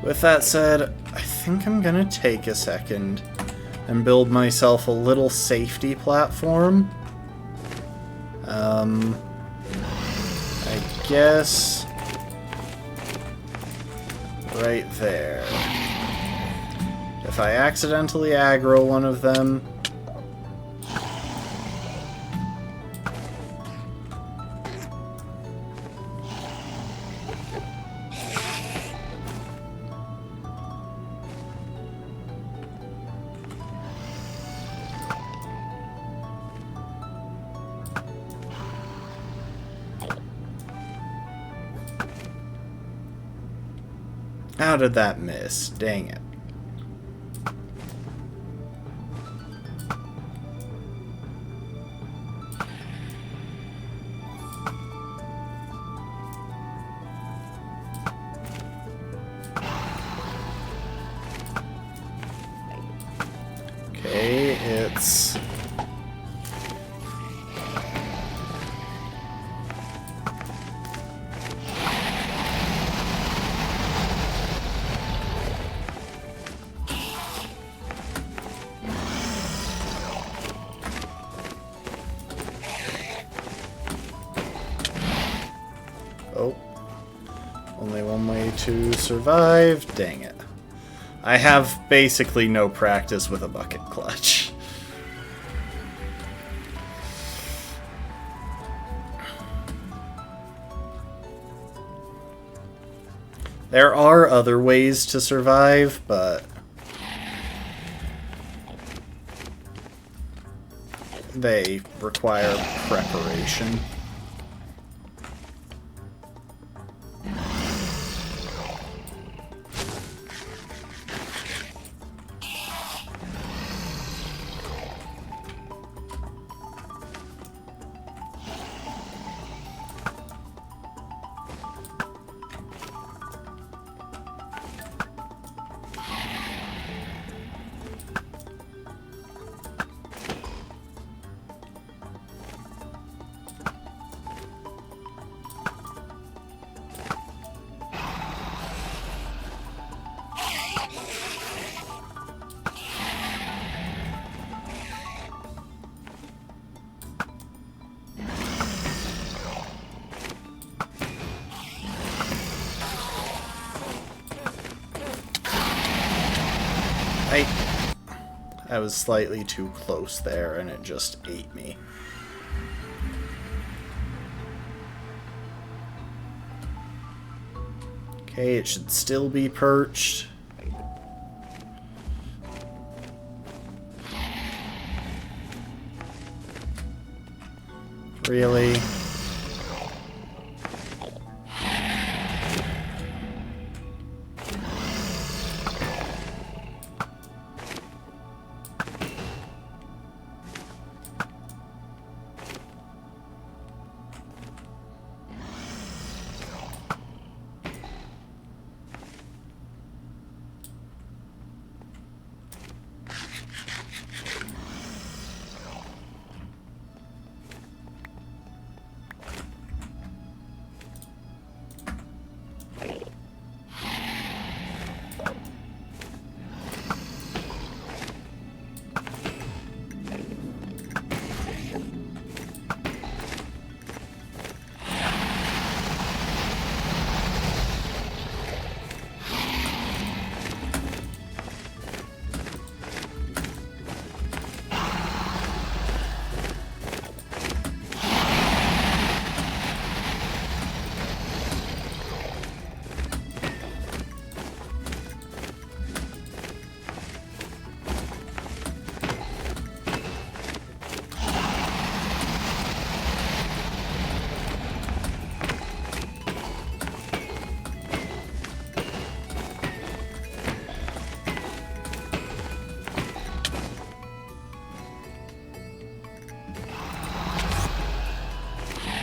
With that said, I think I'm gonna take a second and build myself a little safety platform. I guess right there. If I accidentally aggro one of them, how did that miss? Dang it. Okay, it's... Oh. Only one way to survive. Dang it. I have basically no practice with a bucket clutch. There are other ways to survive, but they require preparation. I was slightly too close there, and it just ate me. Okay, it should still be perched. Really?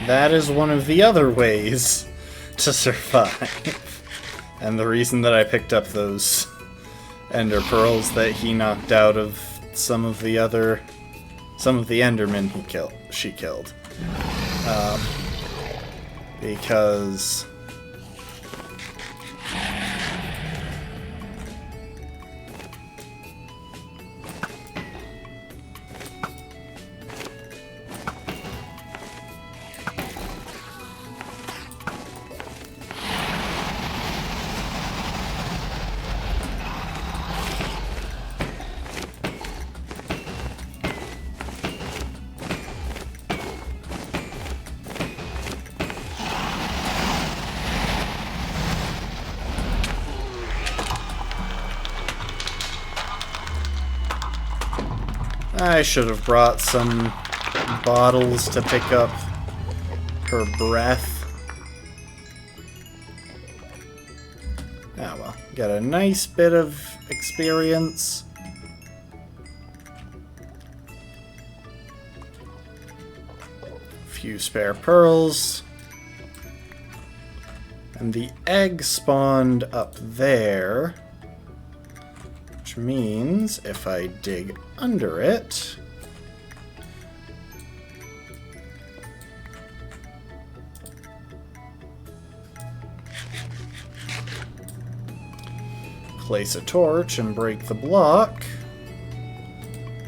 that is one of the other ways to survive. And the reason that I picked up those ender pearls that he knocked out of some of the endermen she killed. Because I should have brought some bottles to pick up her breath. Ah well, got a nice bit of experience. A few spare pearls. And the egg spawned up there. Which means if I dig under it, place a torch and break the block,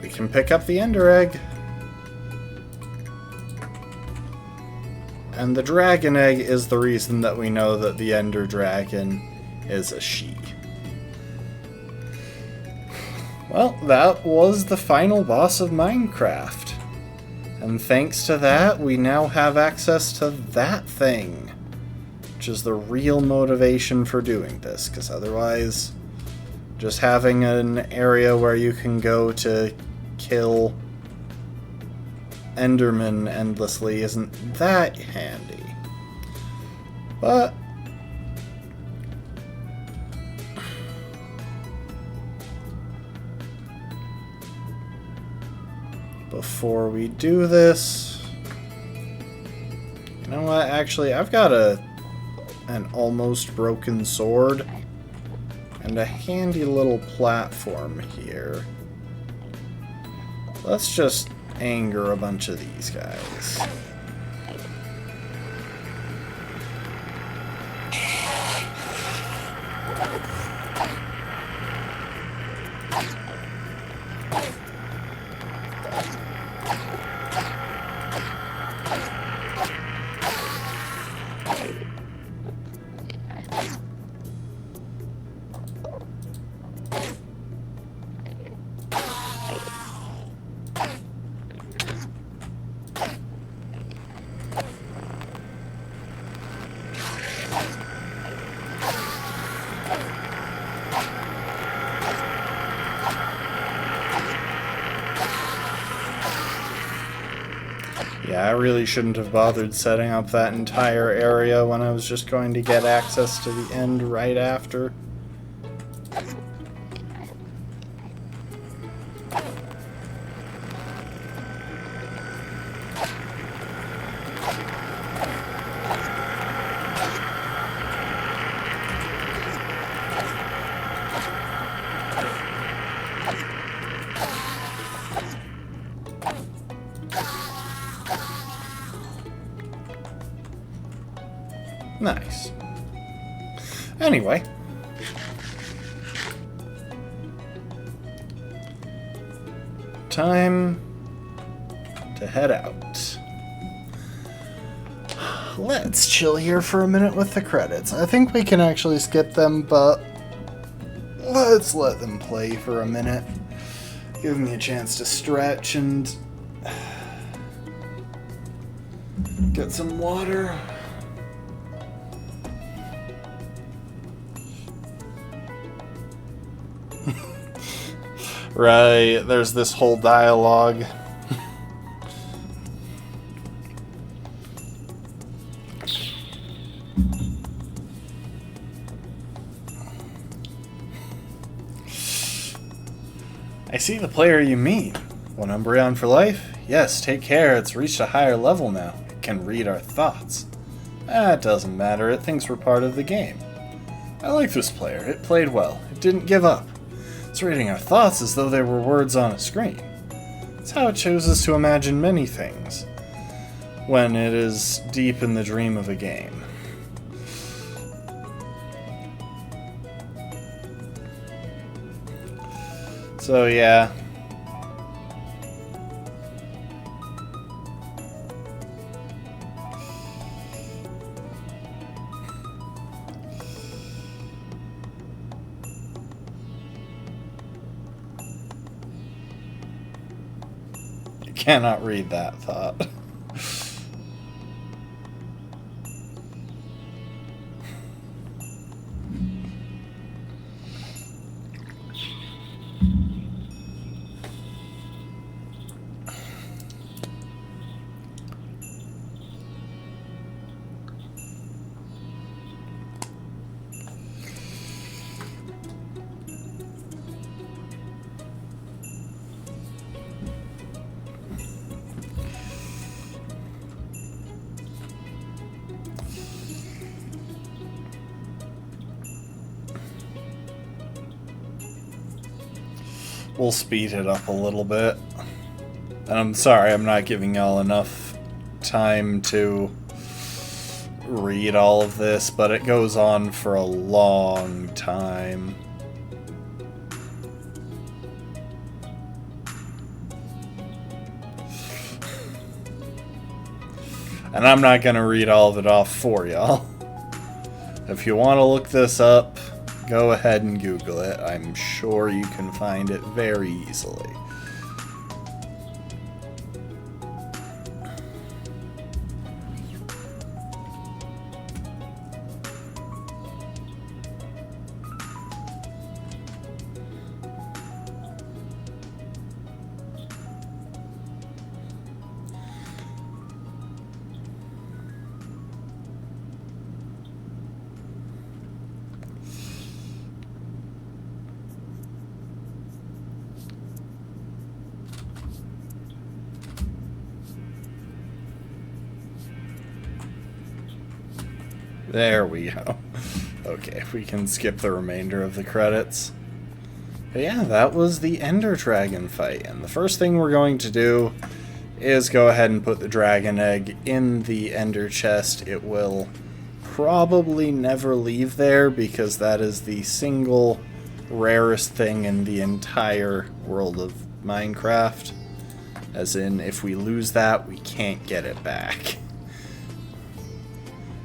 we can pick up the ender egg. And the dragon egg is the reason that we know that the ender dragon is a she. Well, that was the final boss of Minecraft. And thanks to that, we now have access to that thing. Which is the real motivation for doing this, because otherwise, just having an area where you can go to kill Endermen endlessly isn't that handy. But before we do this, you know what, actually I've got an almost broken sword and a handy little platform here. Let's just anger a bunch of these guys. Yeah, I really shouldn't have bothered setting up that entire area when I was just going to get access to the end right after. Nice. Anyway. Time to head out. Let's chill here for a minute with the credits. I think we can actually skip them, but let's let them play for a minute. Give me a chance to stretch and get some water. Right, there's this whole dialogue. I see the player you mean. One Umbreon for life? Yes, take care, it's reached a higher level now. It can read our thoughts. It doesn't matter, it thinks we're part of the game. I like this player, it played well, it didn't give up. It's reading our thoughts as though they were words on a screen. It's how it chooses to imagine many things, when it is deep in the dream of a game. So yeah. You cannot read that thought. We'll speed it up a little bit. And I'm sorry, I'm not giving y'all enough time to read all of this, but it goes on for a long time. And I'm not going to read all of it off for y'all. If you want to look this up, go ahead and Google it. I'm sure you can find it very easily. There we go. Okay, we can skip the remainder of the credits. But yeah, that was the Ender Dragon fight, and the first thing we're going to do is go ahead and put the dragon egg in the Ender chest. It will probably never leave there because that is the single rarest thing in the entire world of Minecraft. As in, if we lose that, we can't get it back.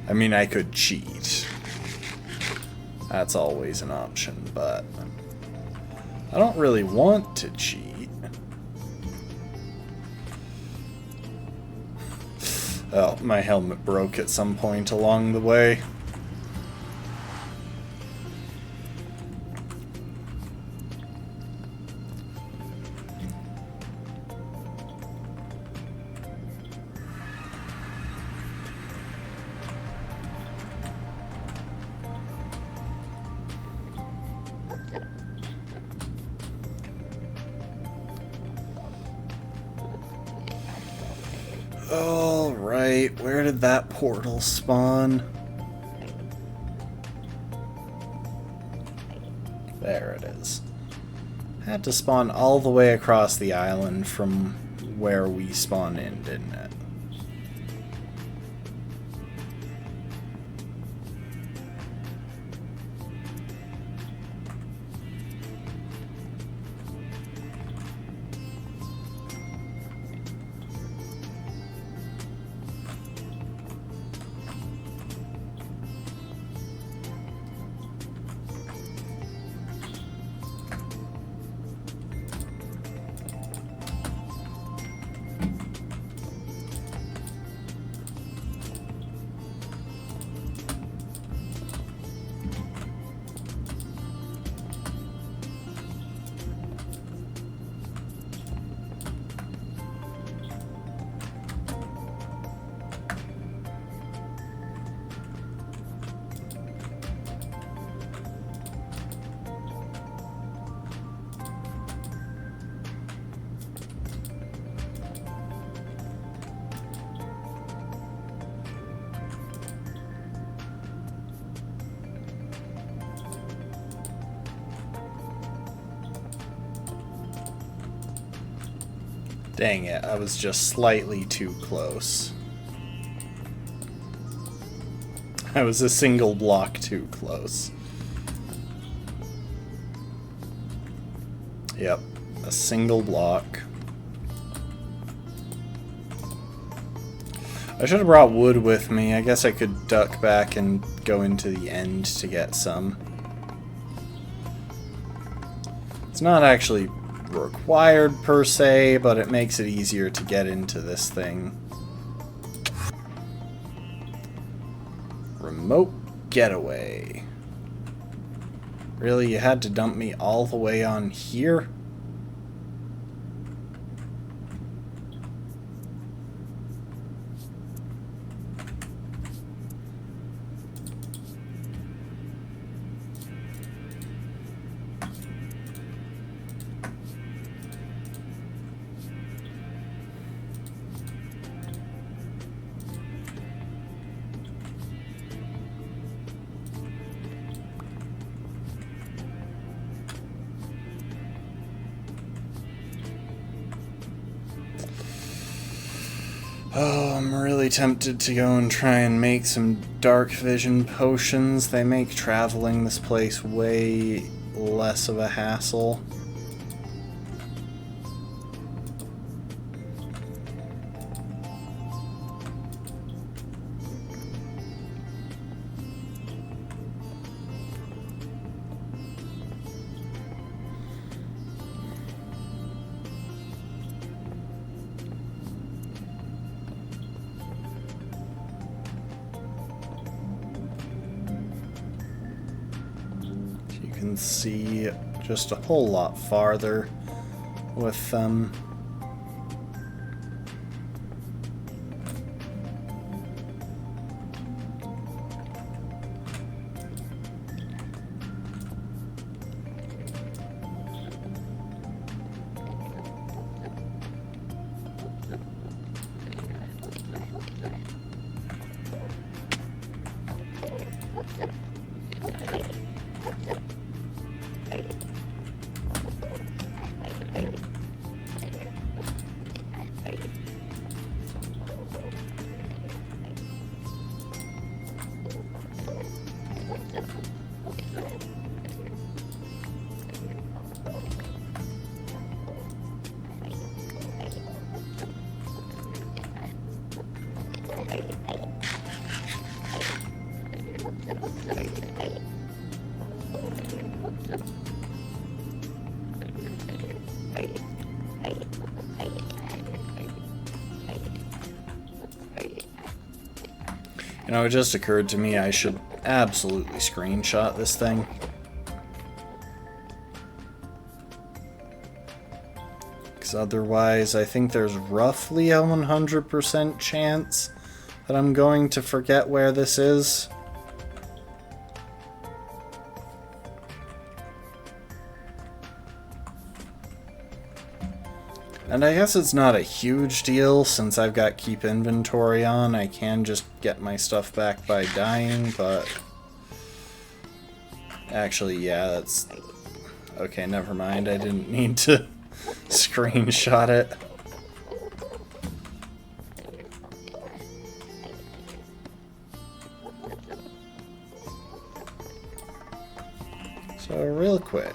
I mean, I could cheat. That's always an option, but I don't really want to cheat. Oh, my helmet broke at some point along the way. Alright, where did that portal spawn? There it is. Had to spawn all the way across the island from where we spawn in, didn't it? Dang it, I was just slightly too close. I was a single block too close. Yep, a single block. I should have brought wood with me. I guess I could duck back and go into the end to get some. It's not actually required per se, but it makes it easier to get into this thing. Remote getaway. Really, you had to dump me all the way on here? Oh, I'm really tempted to go and try and make some dark vision potions. They make traveling this place way less of a hassle. See just a whole lot farther with them. You know, it just occurred to me I should absolutely screenshot this thing. Because otherwise, I think there's roughly a 100% chance that I'm going to forget where this is. And I guess it's not a huge deal, since I've got keep inventory on. I can just get my stuff back by dying, but... Actually, yeah, that's... Okay, never mind. I didn't need to screenshot it. So, real quick.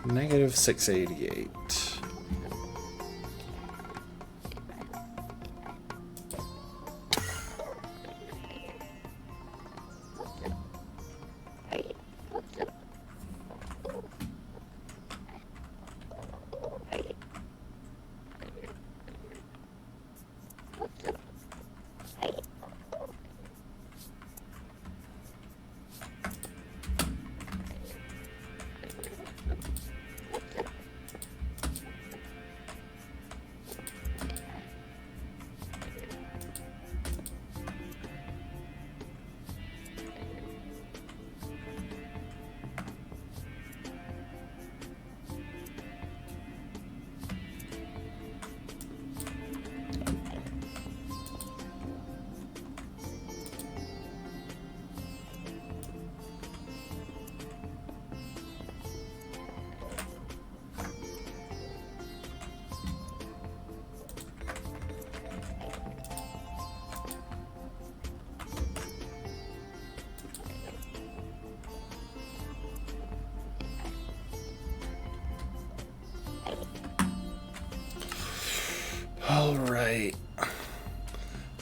Negative 688.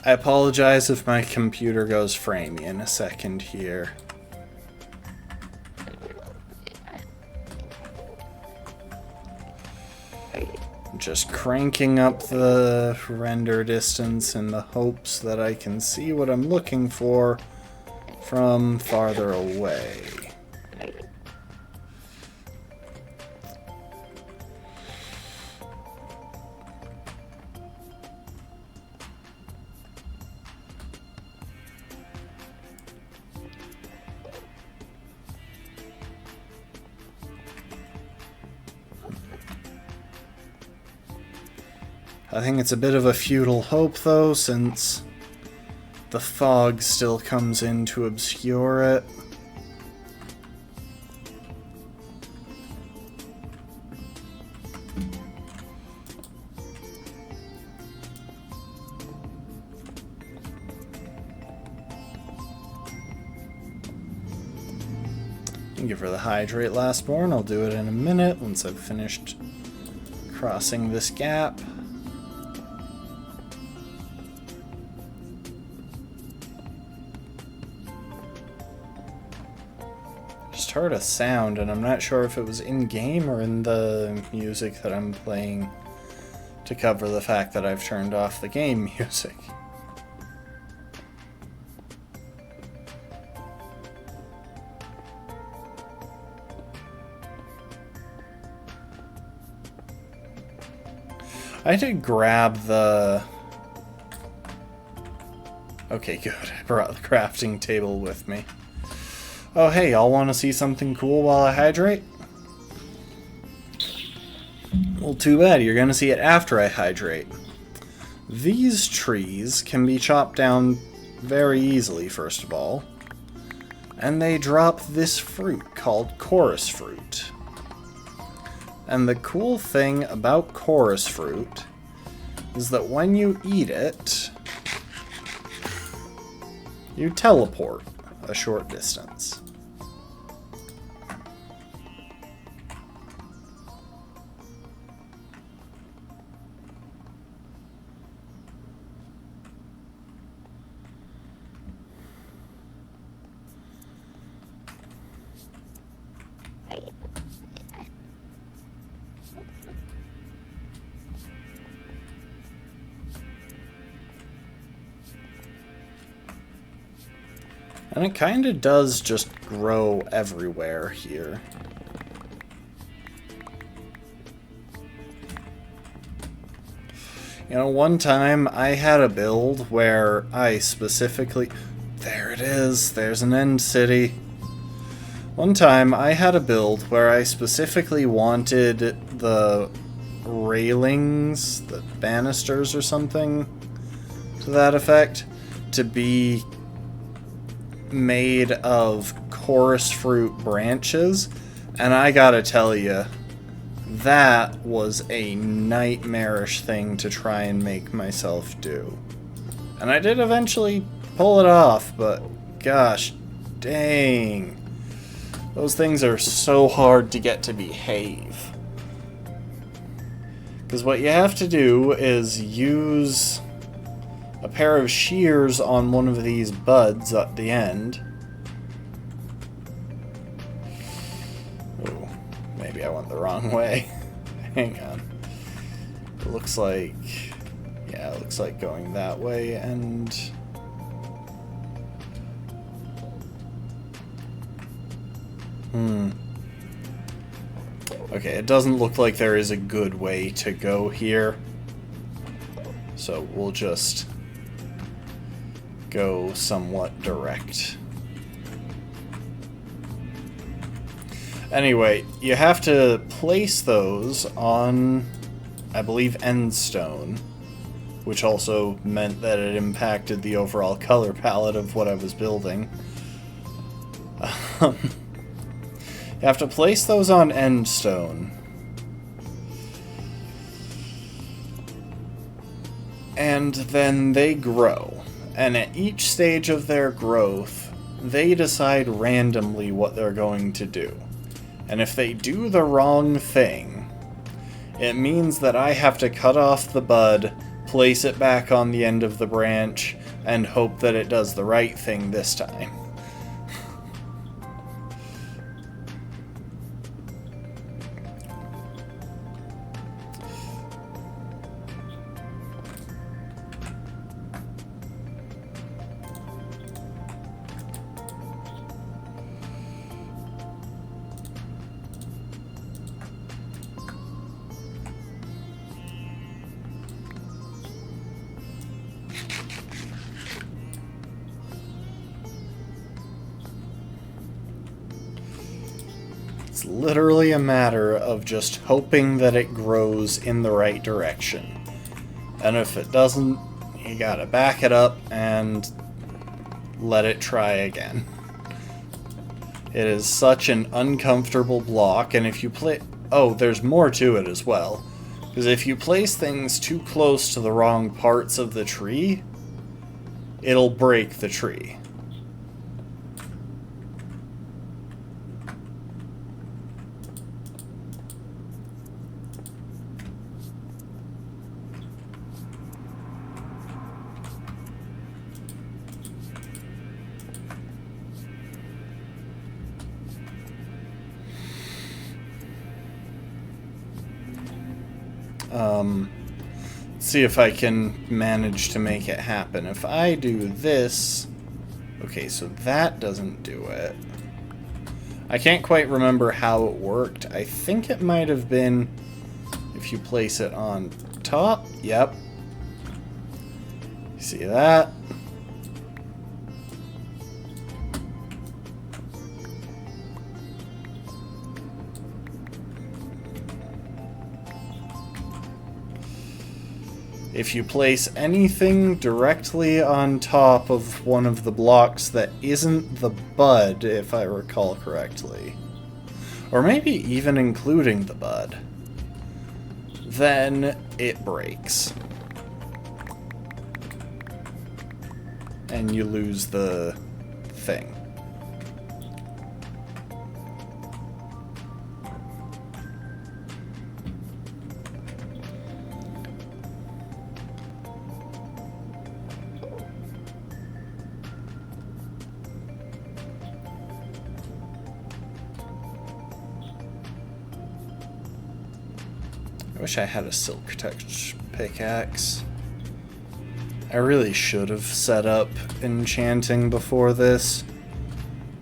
I apologize if my computer goes framey in a second here. Just cranking up the render distance in the hopes that I can see what I'm looking for from farther away. I think it's a bit of a futile hope, though, since the fog still comes in to obscure it. Thank you for the hydrate, Lastborn. I'll do it in a minute once I've finished crossing this gap. Heard a sound, and I'm not sure if it was in-game or in the music that I'm playing to cover the fact that I've turned off the game music. I did grab the... Okay, good. I brought the crafting table with me. Oh hey, y'all want to see something cool while I hydrate? Well, too bad, you're going to see it after I hydrate. These trees can be chopped down very easily, first of all. And they drop this fruit called chorus fruit. And the cool thing about chorus fruit is that when you eat it, you teleport a short distance. And it kind of does just grow everywhere here. You know, one time I had a build where I specifically... There it is, there's an end city. One time I had a build where I specifically wanted the railings, the banisters or something to that effect, to be made of chorus fruit branches, and I gotta tell you, that was a nightmarish thing to try and make myself do. And I did eventually pull it off, but gosh dang, those things are so hard to get to behave. Because what you have to do is use a pair of shears on one of these buds at the end. Oh, maybe I went the wrong way. Hang on. It looks like... Yeah, it looks like going that way, and... Okay, it doesn't look like there is a good way to go here. So we'll just go somewhat direct. Anyway, you have to place those on, I believe, endstone, which also meant that it impacted the overall color palette of what I was building. You have to place those on endstone. And then they grow. And at each stage of their growth, they decide randomly what they're going to do. And if they do the wrong thing, it means that I have to cut off the bud place it back on the end of the branch, and hope that it does the right thing this time. It's literally a matter of just hoping that it grows in the right direction. And if it doesn't, you gotta back it up and let it try again. It is such an uncomfortable block, and if you play... Oh, there's more to it as well. Because if you place things too close to the wrong parts of the tree, it'll break the tree. See if I can manage to make it happen. If I do this... Okay, so that doesn't do it. I can't quite remember how it worked. I think it might have been if you place it on top. Yep. See that? If you place anything directly on top of one of the blocks that isn't the bud, if I recall correctly, or maybe even including the bud, then it breaks. And you lose the thing. I wish I had a silk touch pickaxe. I really should have set up enchanting before this,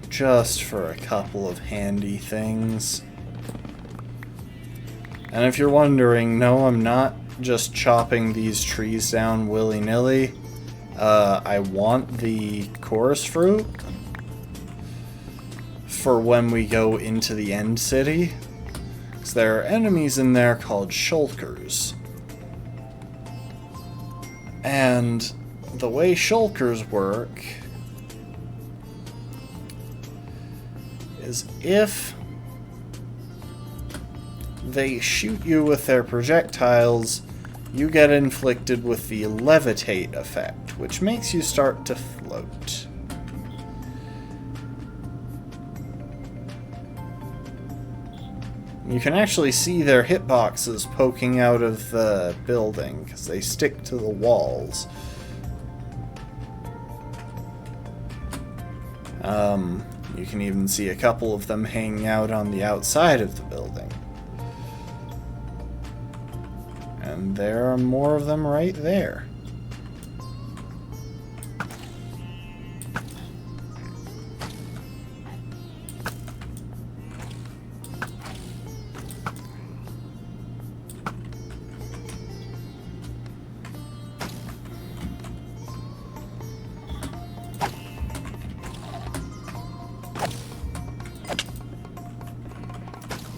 just for a couple of handy things. And if you're wondering, no, I'm not just chopping these trees down willy-nilly. I want the chorus fruit for when we go into the end city. There are enemies in there called shulkers. And the way shulkers work is if they shoot you with their projectiles, you get inflicted with the levitate effect, which makes you start to float. You can actually see their hitboxes poking out of the building, because they stick to the walls. You can even see a couple of them hanging out on the outside of the building. And there are more of them right there.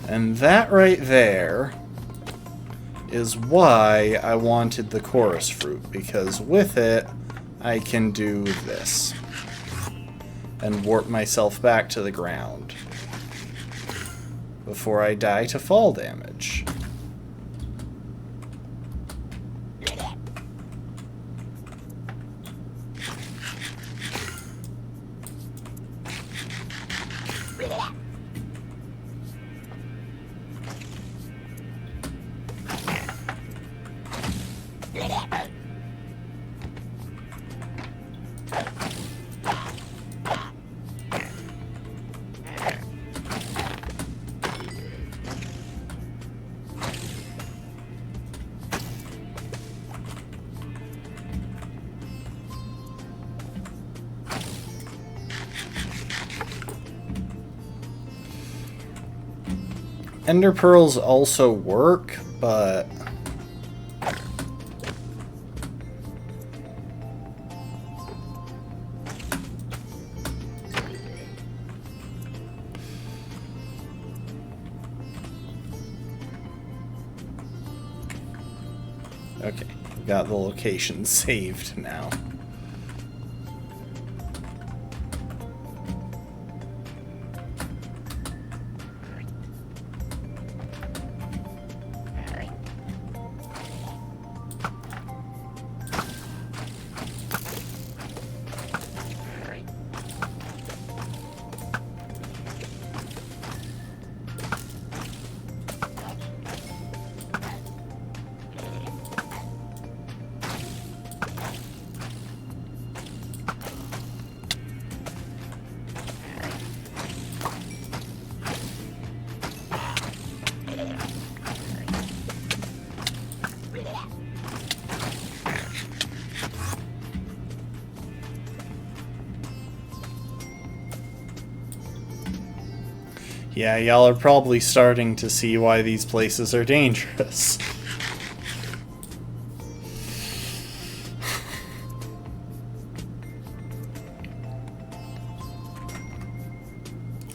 And that right there is why I wanted the chorus fruit, because with it, I can do this. And warp myself back to the ground before I die to fall damage. Ender pearls also work, but okay, got the location saved now. Yeah, y'all are probably starting to see why these places are dangerous.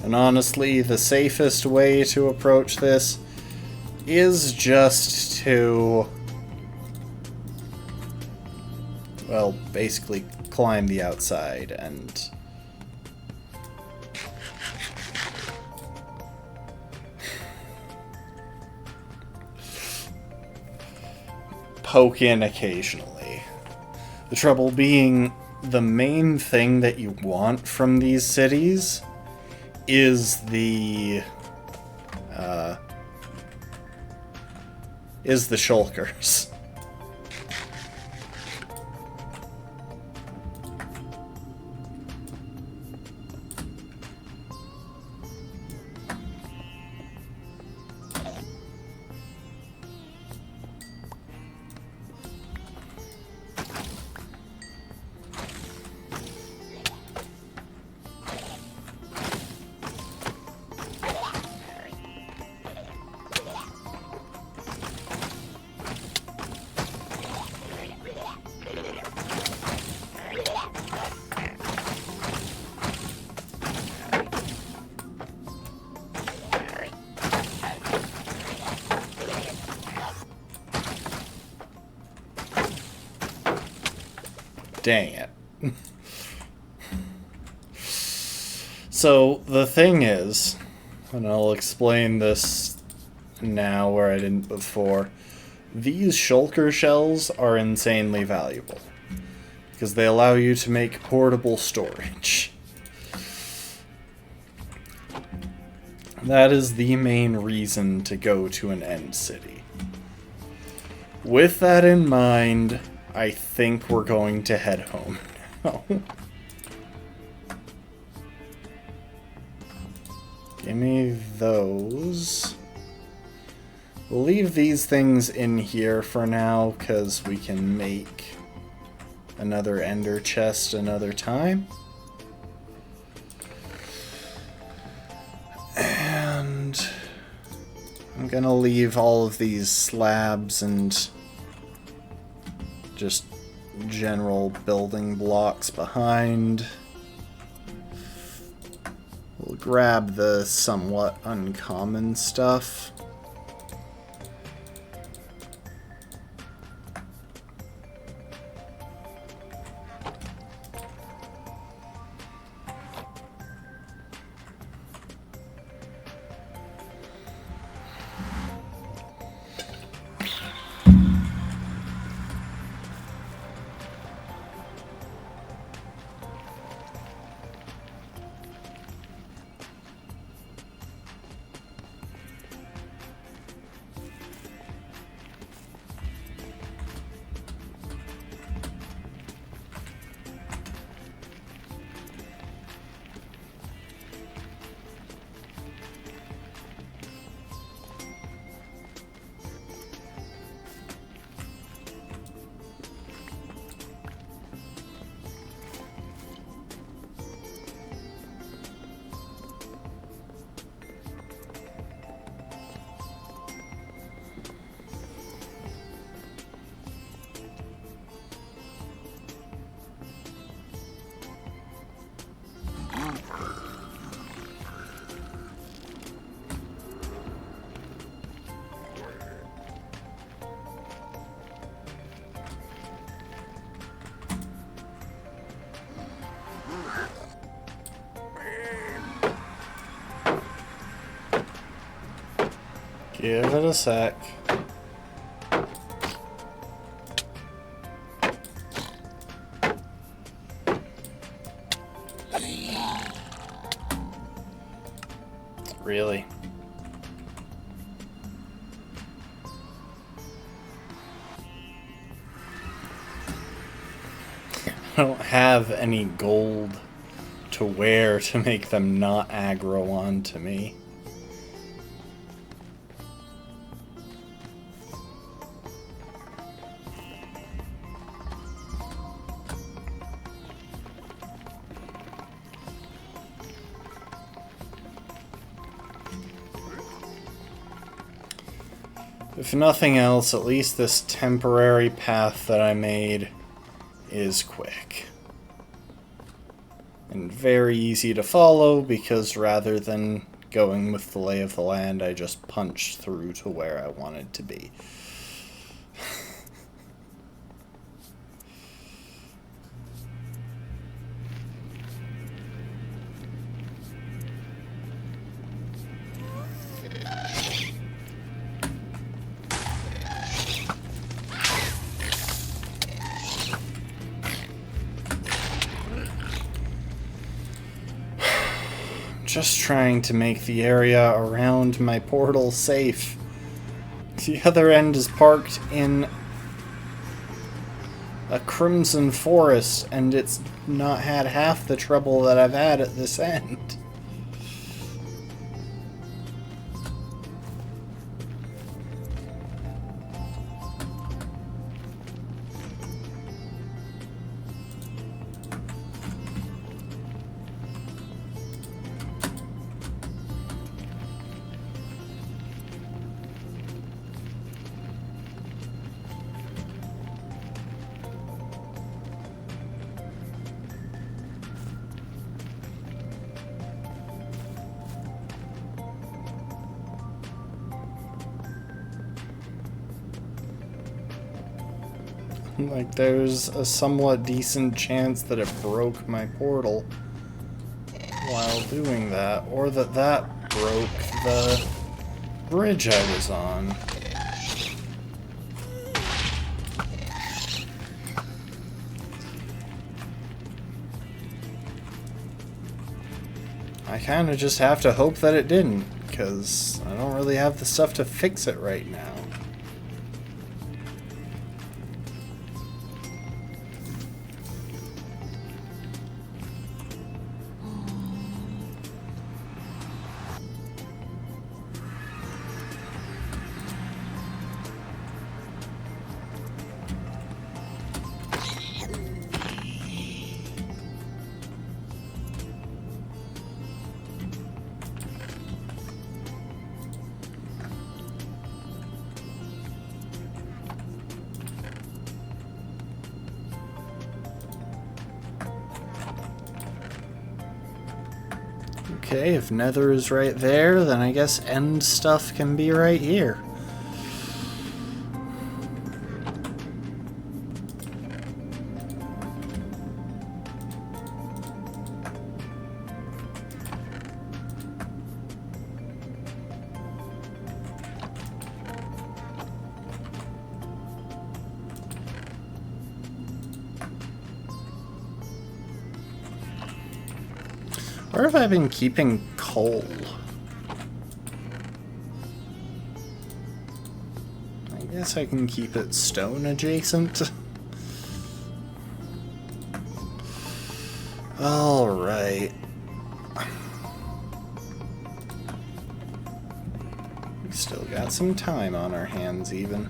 And honestly, the safest way to approach this is just to, well, basically climb the outside and poke in occasionally. The trouble being, the main thing that you want from these cities is the shulkers. Dang it. So, the thing is, and I'll explain this now where I didn't before, these shulker shells are insanely valuable, because they allow you to make portable storage. That is the main reason to go to an end city. With that in mind, I think we're going to head home now. Give me those. We'll leave these things in here for now, because we can make another ender chest another time. And I'm gonna leave all of these slabs and just general building blocks behind. We'll grab the somewhat uncommon stuff. Give it a sec. Really? I don't have any gold to wear to make them not aggro onto me. If nothing else, at least this temporary path that I made is quick. And very easy to follow, because rather than going with the lay of the land, I just punched through to where I wanted to be. Just trying to make the area around my portal safe. The other end is parked in a crimson forest, and it's not had half the trouble that I've had at this end. Like, there's a somewhat decent chance that it broke my portal while doing that, or that broke the bridge I was on. I kinda just have to hope that it didn't, because I don't really have the stuff to fix it right now. Okay, if Nether is right there, then I guess end stuff can be right here. Where have I been keeping coal? I guess I can keep it stone adjacent. Alright. We still got some time on our hands even.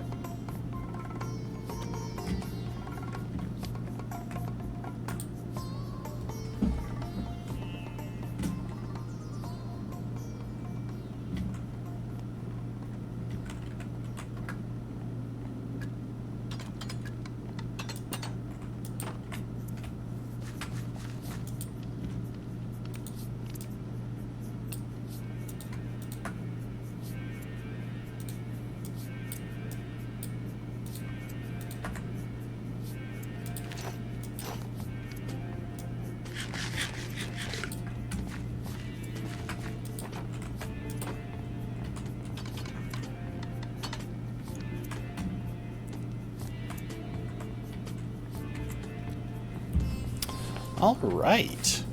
All right.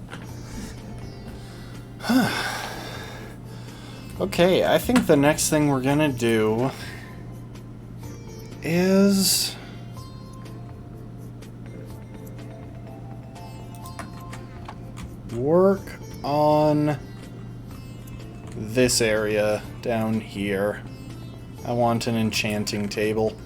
Okay, I think the next thing we're gonna do is work on this area down here. I want an enchanting table.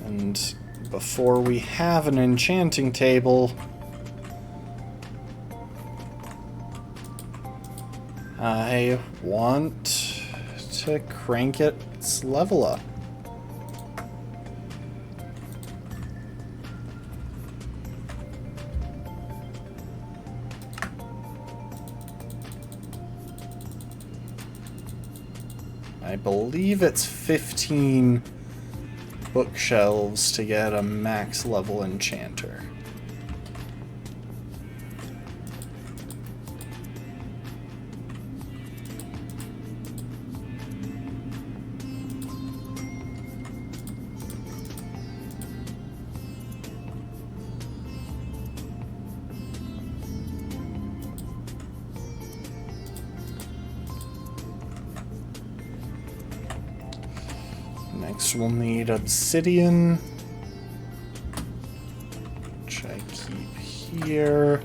And before we have an enchanting table, I want to crank its level up. I believe it's 15 bookshelves to get a max level enchanter. Next we'll need obsidian, which I keep here.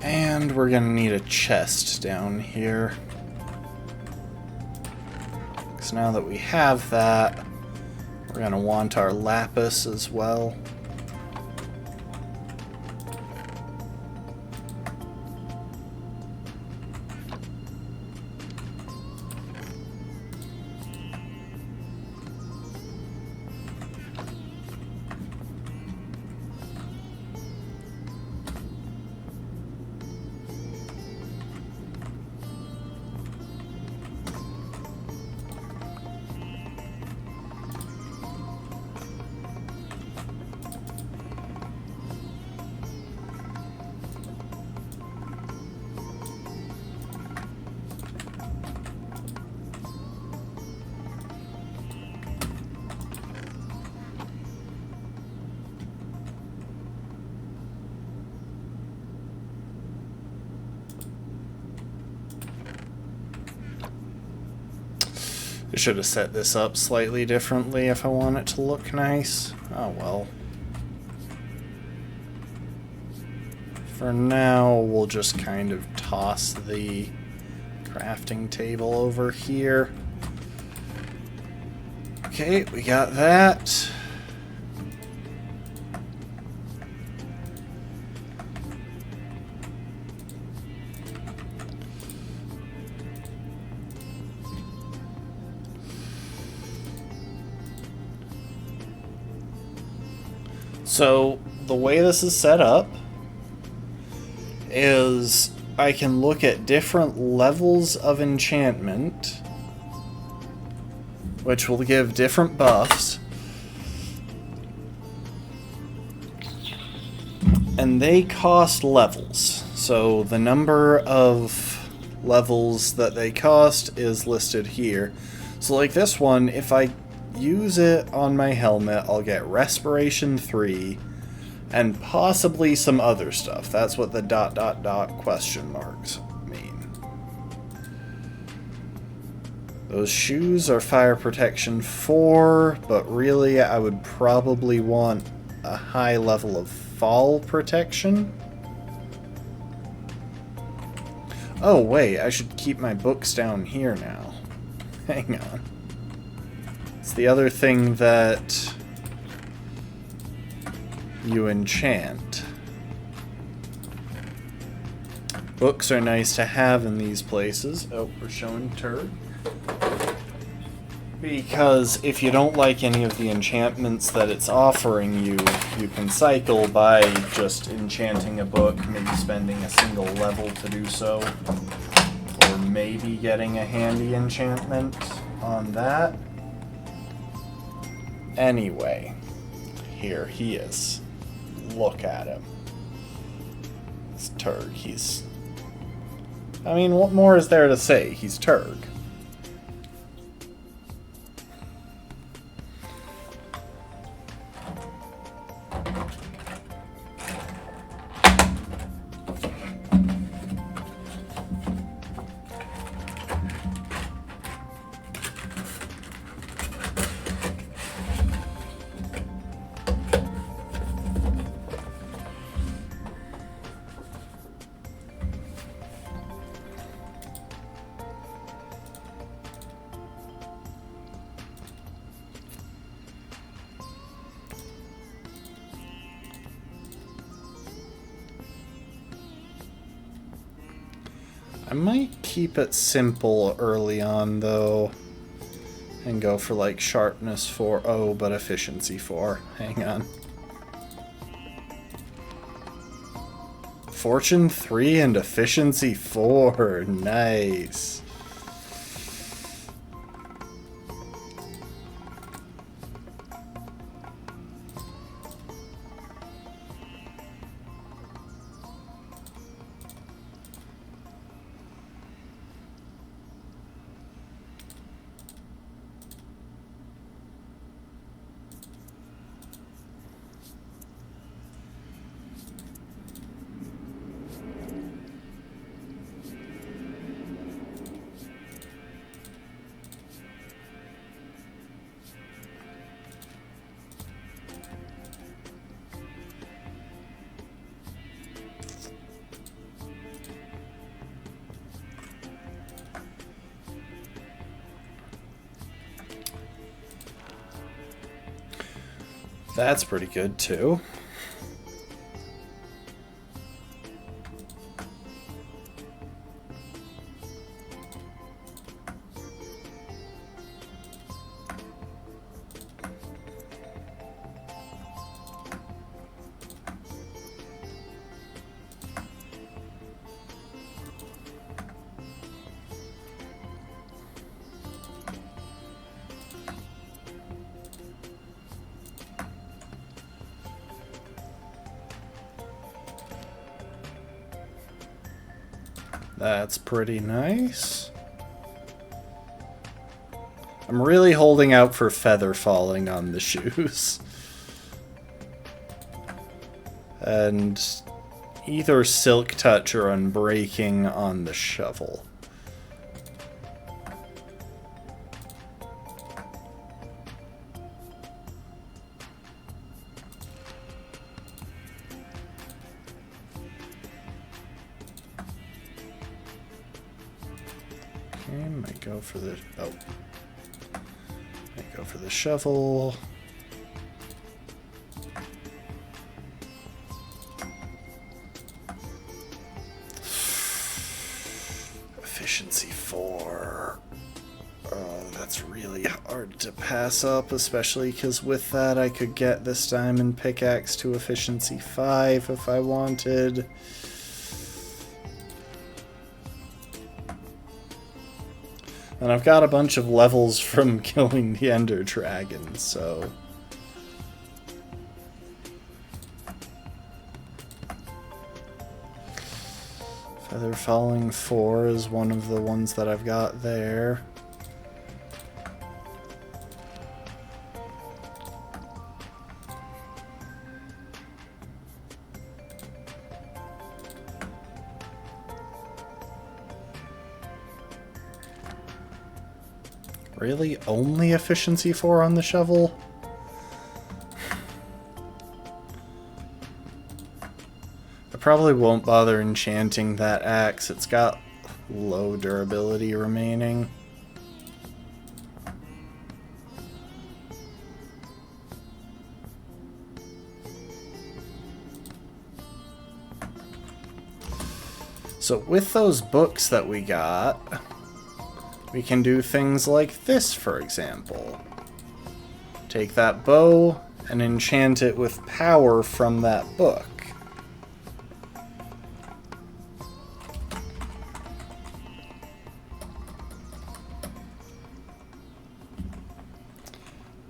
And we're gonna need a chest down here. Because now that we have that, we're gonna want our lapis as well. I should have set this up slightly differently if I want it to look nice. Oh well. For now, we'll just kind of toss the crafting table over here. Okay, we got that. So, the way this is set up is I can look at different levels of enchantment, which will give different buffs, and they cost levels. So the number of levels that they cost is listed here. So like this one, if I use it on my helmet, I'll get Respiration 3 and possibly some other stuff. That's what the ... question marks mean. Those shoes are Fire Protection 4, but really I would probably want a high level of Fall Protection. Oh wait, I should keep my books down here now. Hang on. It's the other thing that you enchant. Books are nice to have in these places. Oh, we're showing turd. Because if you don't like any of the enchantments that it's offering you, you can cycle by just enchanting a book, maybe spending a single level to do so, or maybe getting a handy enchantment on that. Anyway, here he is. Look at him. This Turg, he's... I mean, what more is there to say? He's Turg. I might keep it simple early on, though, and go for, like, sharpness 4. Oh, but efficiency 4. Hang on. Fortune 3 and efficiency 4. Nice. That's pretty good, too. That's pretty nice. I'm really holding out for feather falling on the shoes. And either silk touch or unbreaking on the shovel. Might go for the... oh. Might go for the shovel. Efficiency 4. Oh, that's really hard to pass up, especially because with that I could get this diamond pickaxe to efficiency 5 if I wanted. And I've got a bunch of levels from killing the Ender Dragon, so... Feather Falling 4 is one of the ones that I've got there. Really? Only efficiency 4 on the shovel? I probably won't bother enchanting that axe. It's got low durability remaining. So with those books that we got, we can do things like this, for example. Take that bow and enchant it with power from that book.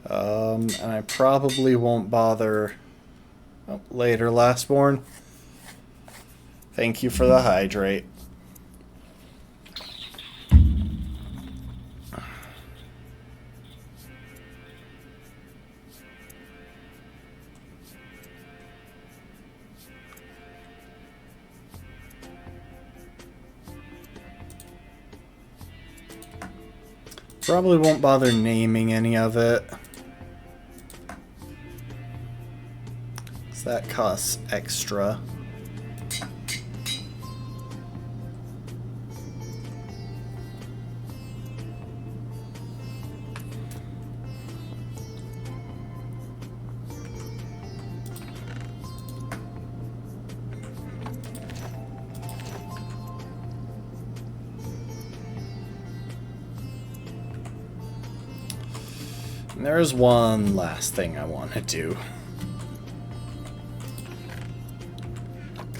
And I probably won't bother... Oh, later, Lastborn. Thank you for the hydrate. Probably won't bother naming any of it. That costs extra. And there's one last thing I want to do.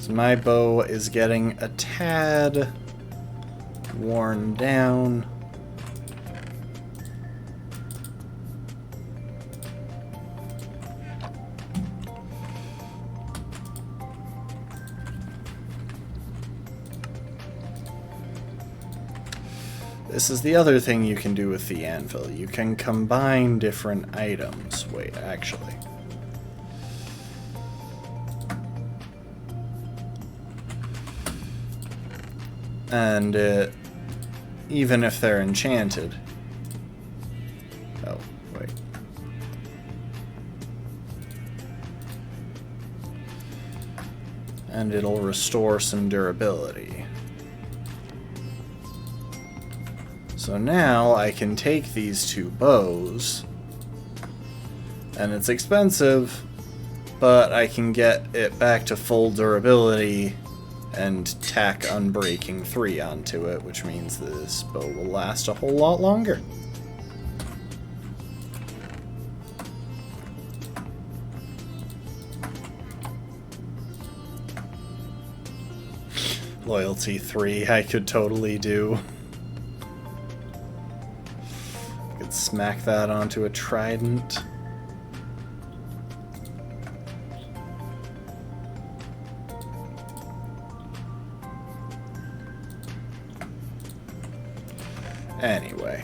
My bow is getting a tad worn down. This is the other thing you can do with the anvil. You can combine different items. Wait, actually. And even if they're enchanted... Oh, wait. And it'll restore some durability. So now I can take these two bows, and it's expensive, but I can get it back to full durability and tack Unbreaking 3 onto it, which means this bow will last a whole lot longer. Loyalty 3, I could totally do. I could smack that onto a trident. Anyway.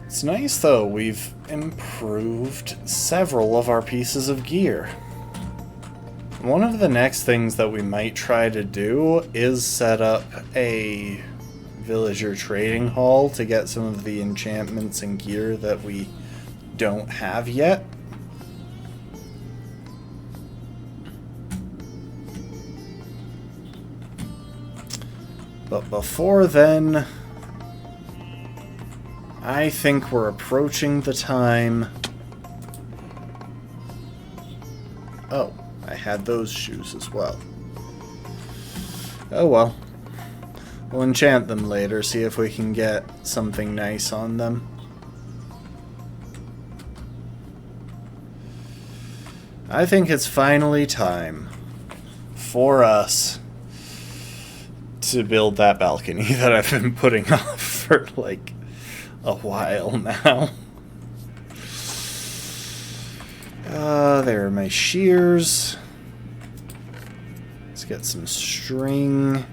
It's nice, though. We've improved several of our pieces of gear. One of the next things that we might try to do is set up a villager trading hall to get some of the enchantments and gear that we don't have yet. But before then, I think we're approaching the time... Oh, I had those shoes as well. Oh well. We'll enchant them later, see if we can get something nice on them. I think it's finally time for us to build that balcony that I've been putting off for like a while now. There are my shears. Let's get some string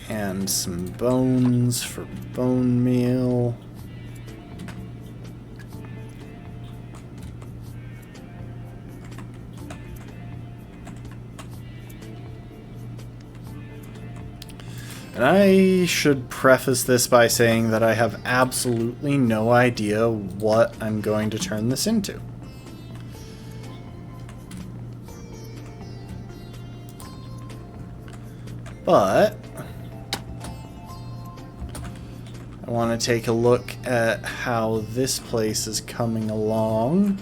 and some bones for bone meal. And I should preface this by saying that I have absolutely no idea what I'm going to turn this into. But I want to take a look at how this place is coming along.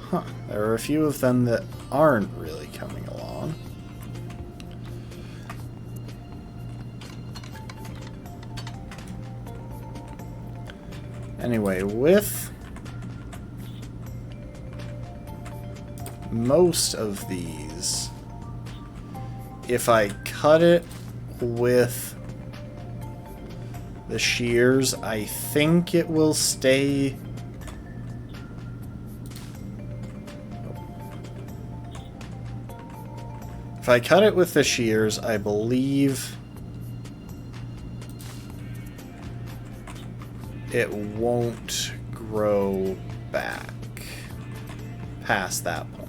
Huh, there are a few of them that aren't really coming along. Anyway, with most of these, if I cut it with the shears, I think it will stay. If I cut it with the shears, I believe it won't grow back past that point.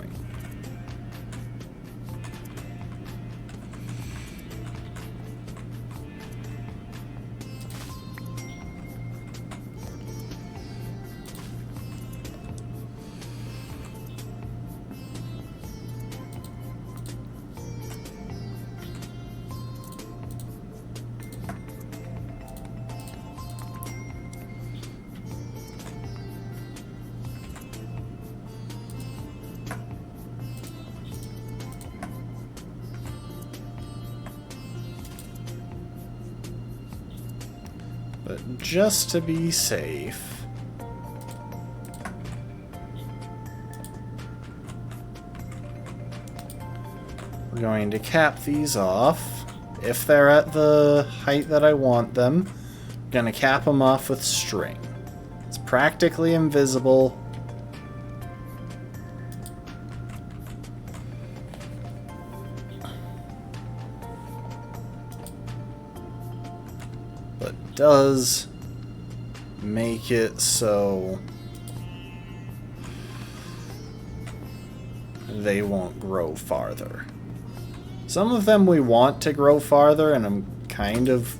But just to be safe, we're going to cap these off. If they're at the height that I want them, I'm going to cap them off with string. It's practically invisible. Does make it so they won't grow farther. Some of them we want to grow farther, and I'm kind of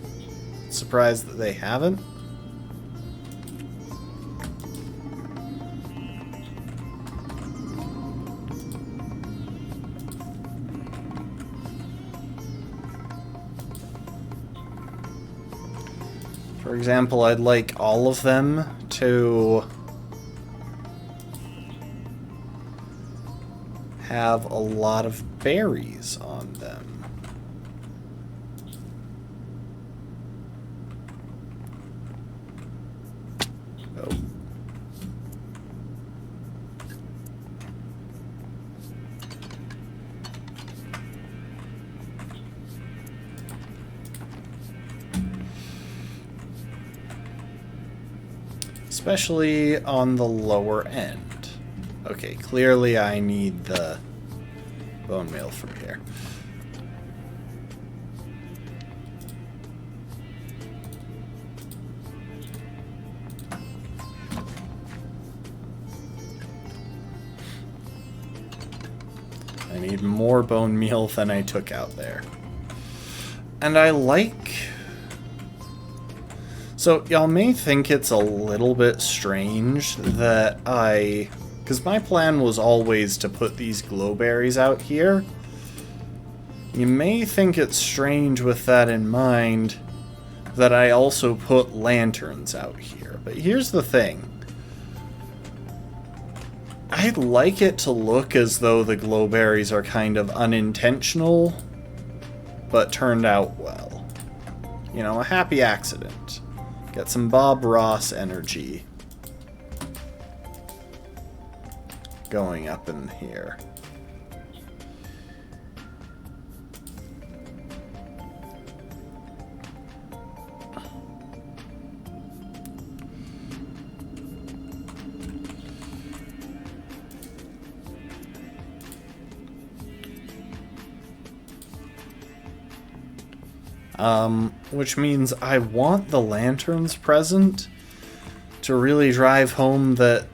surprised that they haven't. For example, I'd like all of them to have a lot of berries on them. Oh. Especially on the lower end. Okay, clearly I need the bone meal from here. I need more bone meal than I took out there. And I like... So, y'all may think it's a little bit strange that because my plan was always to put these glowberries out here. You may think it's strange with that in mind that I also put lanterns out here. But here's the thing. I'd like it to look as though the glowberries are kind of unintentional, but turned out well. You know, a happy accident. Get some Bob Ross energy going up in here. Which means I want the lanterns present to really drive home that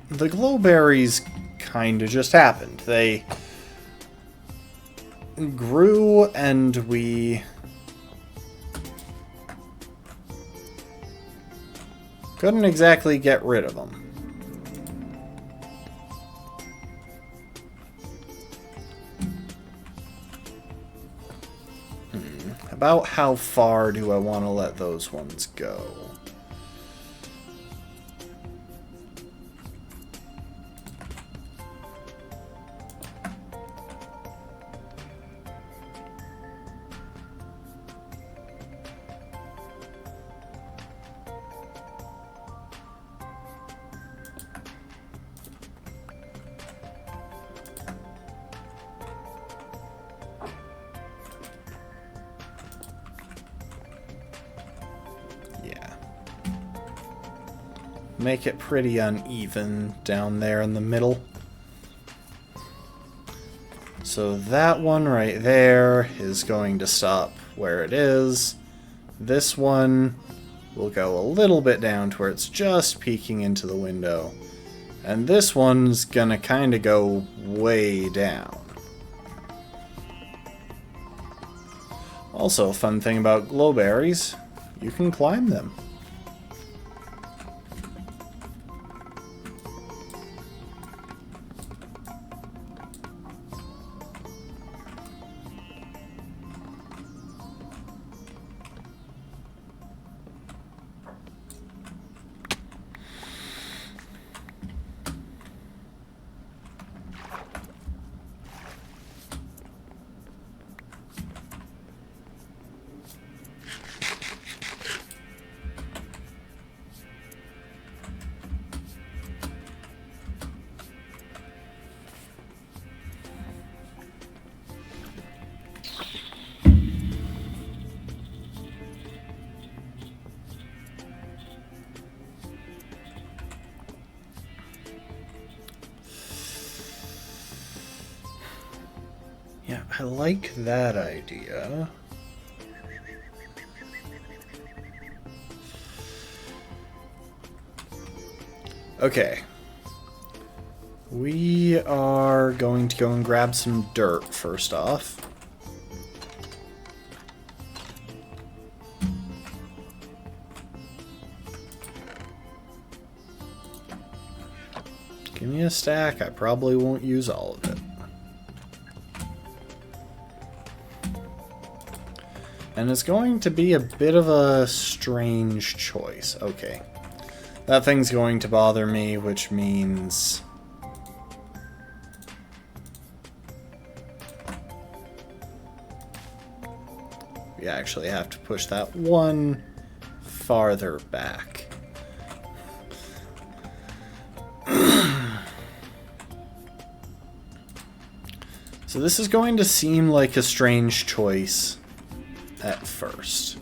the glowberries kind of just happened. They grew and we couldn't exactly get rid of them. About how far do I want to let those ones go? make it pretty uneven down there in the middle. So that one right there is going to stop where it is. This one will go a little bit down to where it's just peeking into the window. And this one's gonna kind of go way down. Also, a fun thing about glowberries, you can climb them. Yeah, I like that idea. Okay. We are going to go and grab some dirt first off. Give me a stack. I probably won't use all of it. And it's going to be a bit of a strange choice. Okay. That thing's going to bother me, which means... we actually have to push that one farther back. So this is going to seem like a strange choice at first.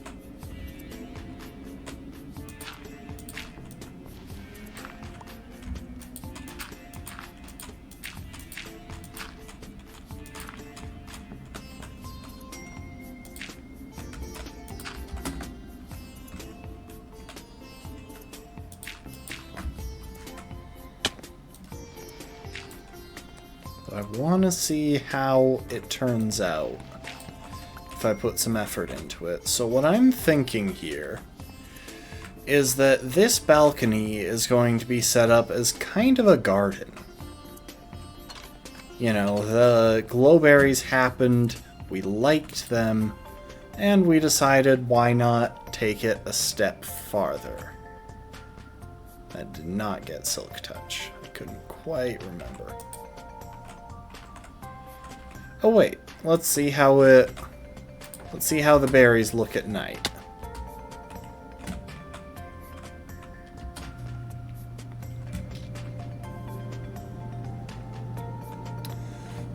I want to see how it turns out if I put some effort into it. So what I'm thinking here is that this balcony is going to be set up as kind of a garden. You know, the glowberries happened, we liked them, and we decided why not take it a step farther. That did not get Silk Touch. I couldn't quite remember. Oh wait, let's see how the berries look at night.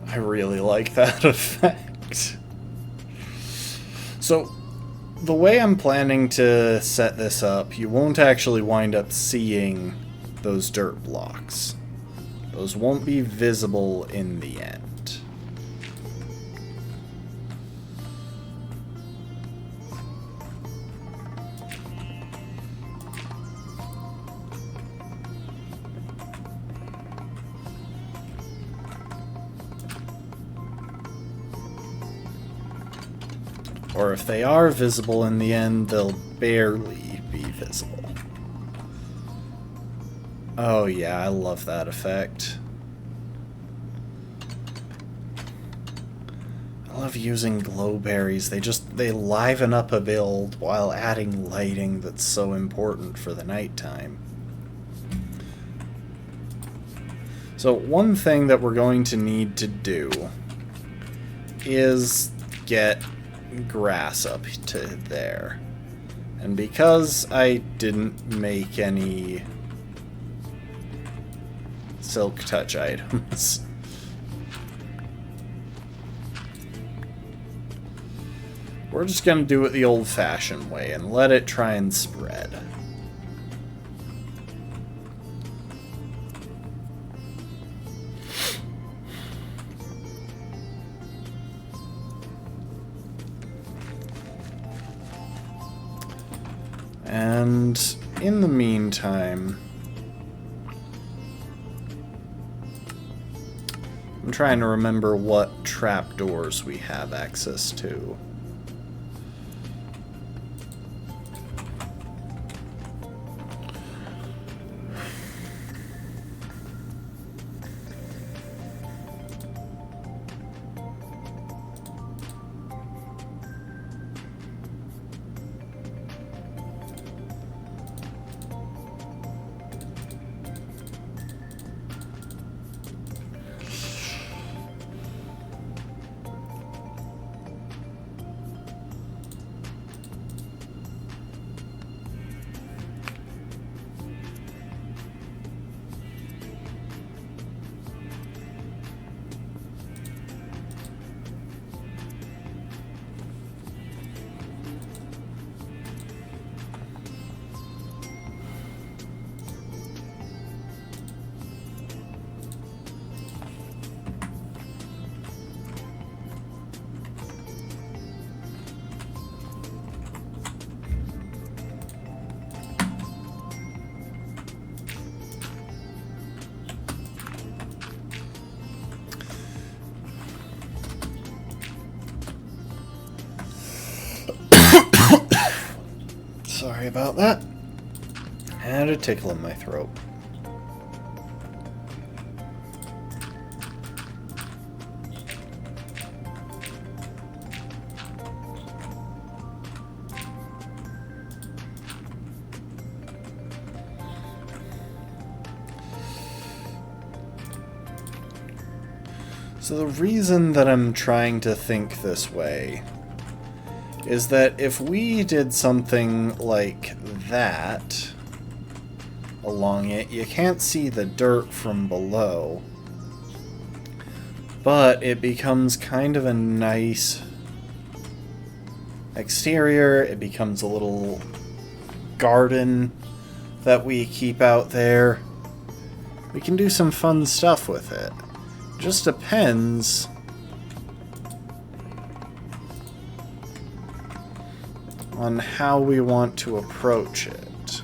I really like that effect. So, the way I'm planning to set this up, you won't actually wind up seeing those dirt blocks. Those won't be visible in the end. Or if they are visible in the end, they'll barely be visible. Oh yeah, I love that effect. I love using glowberries. They liven up a build while adding lighting that's so important for the nighttime. So one thing that we're going to need to do is get grass up to there. And because I didn't make any Silk Touch items, we're just gonna do it the old-fashioned way and let it try and spread. And in the meantime, I'm trying to remember what trapdoors we have access to. Sorry about that. I had a tickle in my throat. So the reason that I'm trying to think this way is that if we did something like that along it, you can't see the dirt from below, but it becomes kind of a nice exterior. It becomes a little garden that we keep out there. We can do some fun stuff with it. Just depends on how we want to approach it.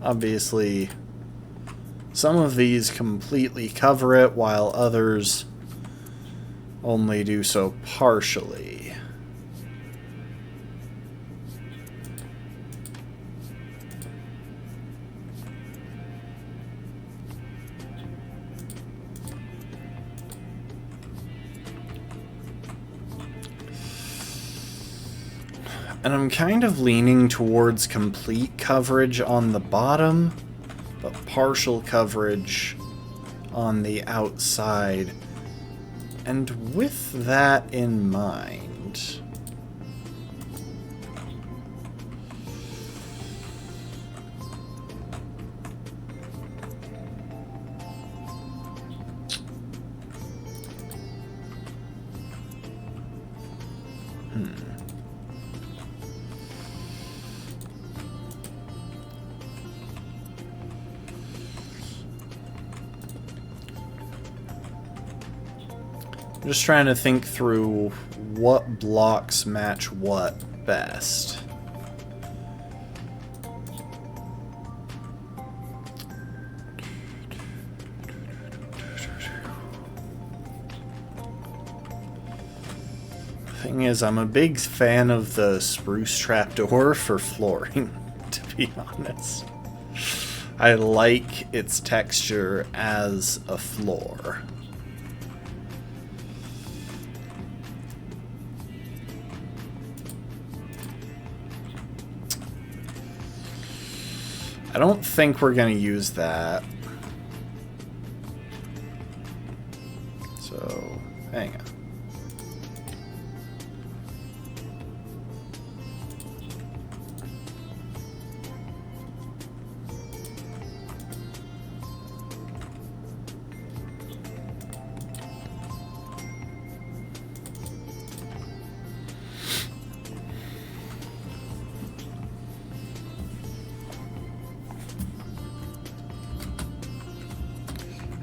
Obviously, some of these completely cover it, while others only do so partially. And I'm kind of leaning towards complete coverage on the bottom, but partial coverage on the outside. And with that in mind, I'm just trying to think through what blocks match what best. Thing is, I'm a big fan of the spruce trapdoor for flooring, to be honest. I like its texture as a floor. I don't think we're going to use that. So, hang on.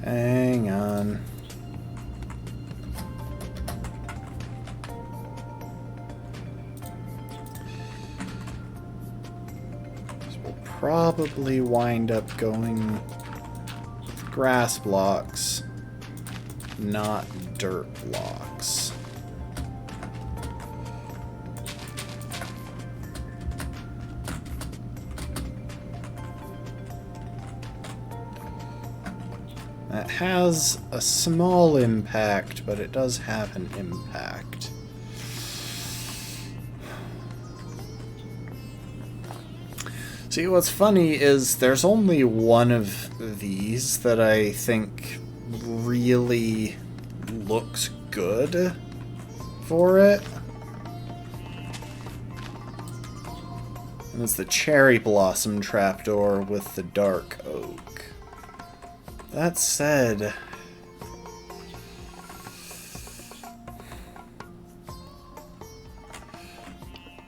Hang on. So we'll probably wind up going with grass blocks, not dirt blocks. That has a small impact, but it does have an impact. See, what's funny is there's only one of these that I think really looks good for it. And it's the cherry blossom trapdoor with the dark oak. That said,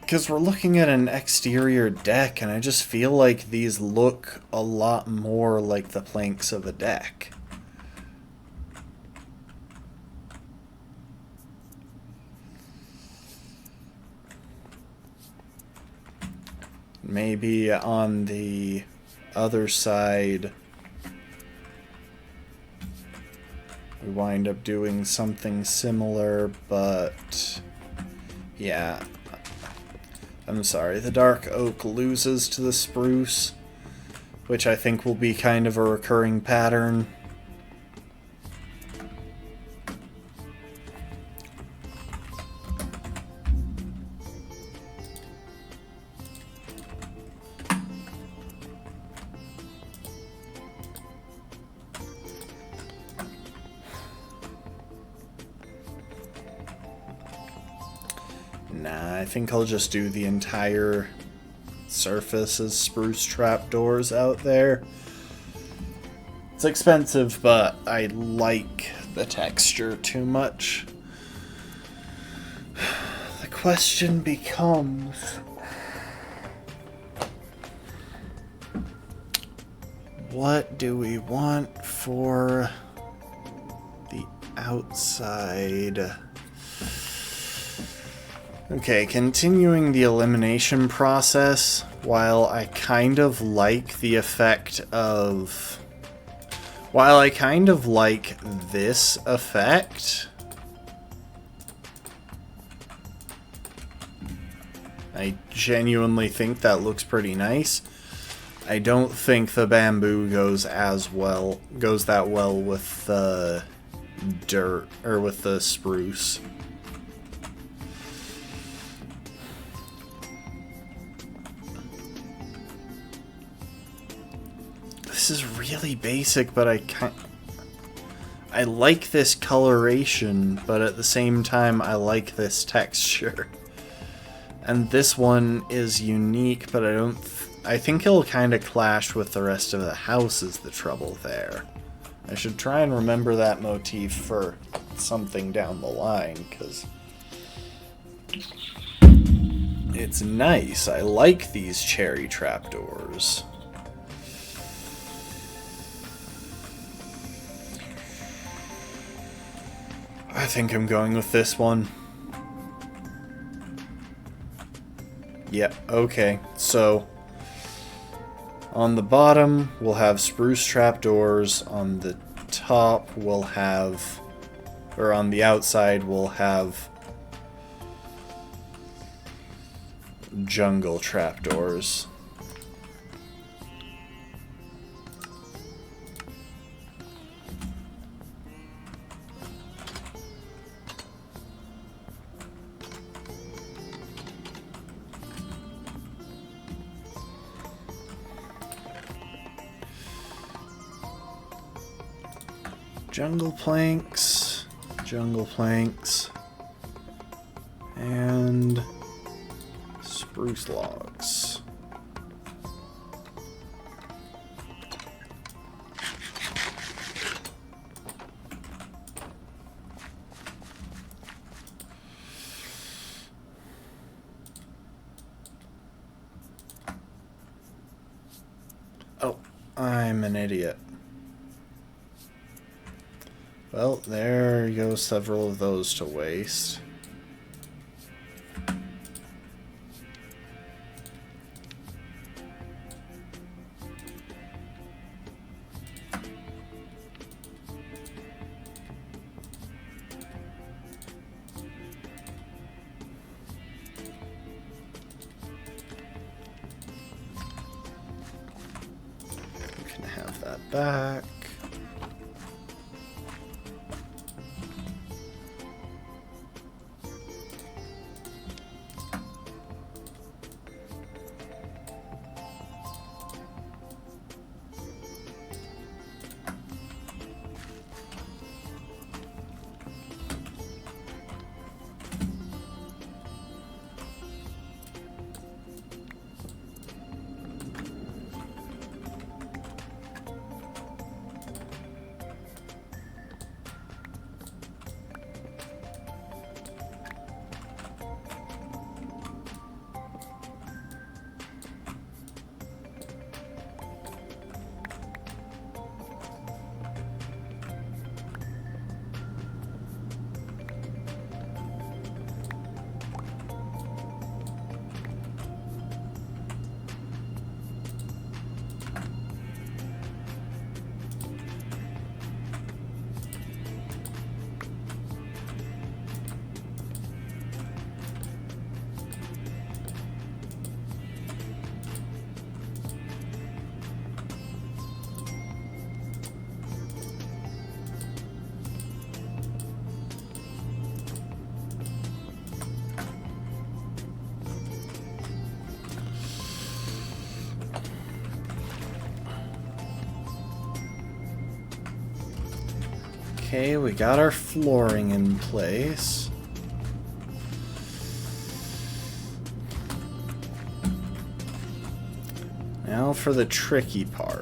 because we're looking at an exterior deck, and I just feel like these look a lot more like the planks of a deck. Maybe on the other side, we wind up doing something similar, but yeah. I'm sorry, the dark oak loses to the spruce, which I think will be kind of a recurring pattern. Nah, I think I'll just do the entire surface as spruce trapdoors out there. It's expensive, but I like the texture too much. The question becomes, what do we want for the outside? Okay, continuing the elimination process, while I kind of like the effect of... While I kind of like this effect, I genuinely think that looks pretty nice. I don't think the bamboo goes that well with the dirt, or with the spruce. This is really basic, but I like this coloration, but at the same time I like this texture. And this one is unique, but I think it'll kind of clash with the rest of the house is the trouble there. I should try and remember that motif for something down the line, because it's nice. I like these cherry trapdoors. I think I'm going with this one. Yep, okay. So, on the bottom, we'll have spruce trapdoors. On the top, we'll have... Or on the outside, we'll have jungle trapdoors. Jungle planks, and spruce logs. Oh, I'm an idiot. Well, there go several of those to waste. We can have that back. Okay, we got our flooring in place. Now for the tricky part.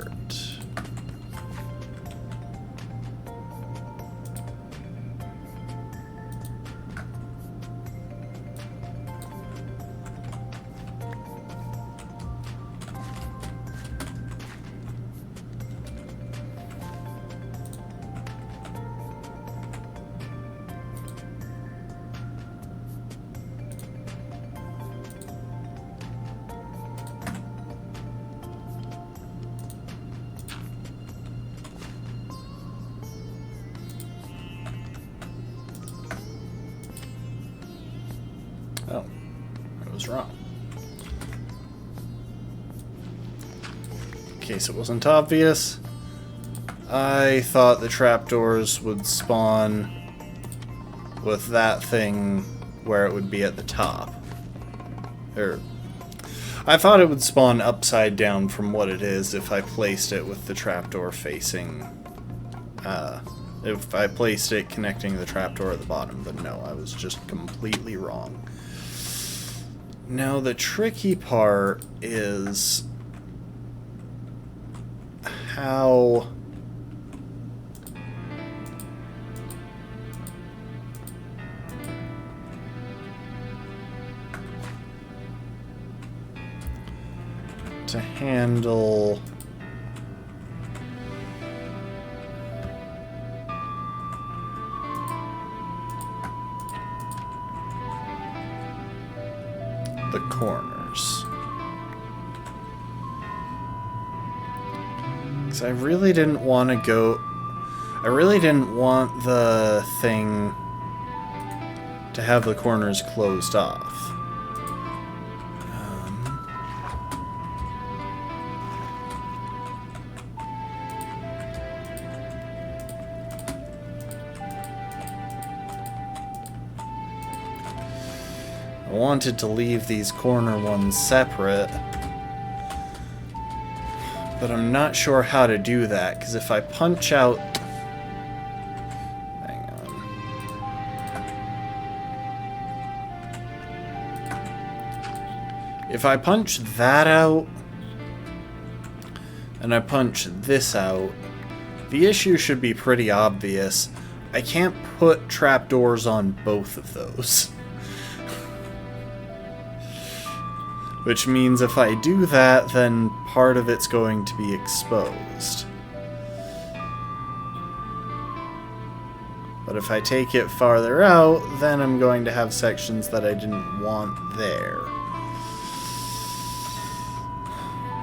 Oh, I was wrong. In case it wasn't obvious, I thought the trapdoors would spawn with that thing where it would be at the top. I thought it would spawn upside down from what it is if I placed it with the trapdoor facing... if I placed it connecting the trapdoor at the bottom, but no, I was just completely wrong. Now, the tricky part is how to handle the corners. Because I really didn't want to go... I really didn't want the thing to have the corners closed off. I wanted to leave these corner ones separate, but I'm not sure how to do that, because if I punch out... Hang on. If I punch that out, and I punch this out, the issue should be pretty obvious. I can't put trapdoors on both of those. Which means if I do that, then part of it's going to be exposed. But if I take it farther out, then I'm going to have sections that I didn't want there.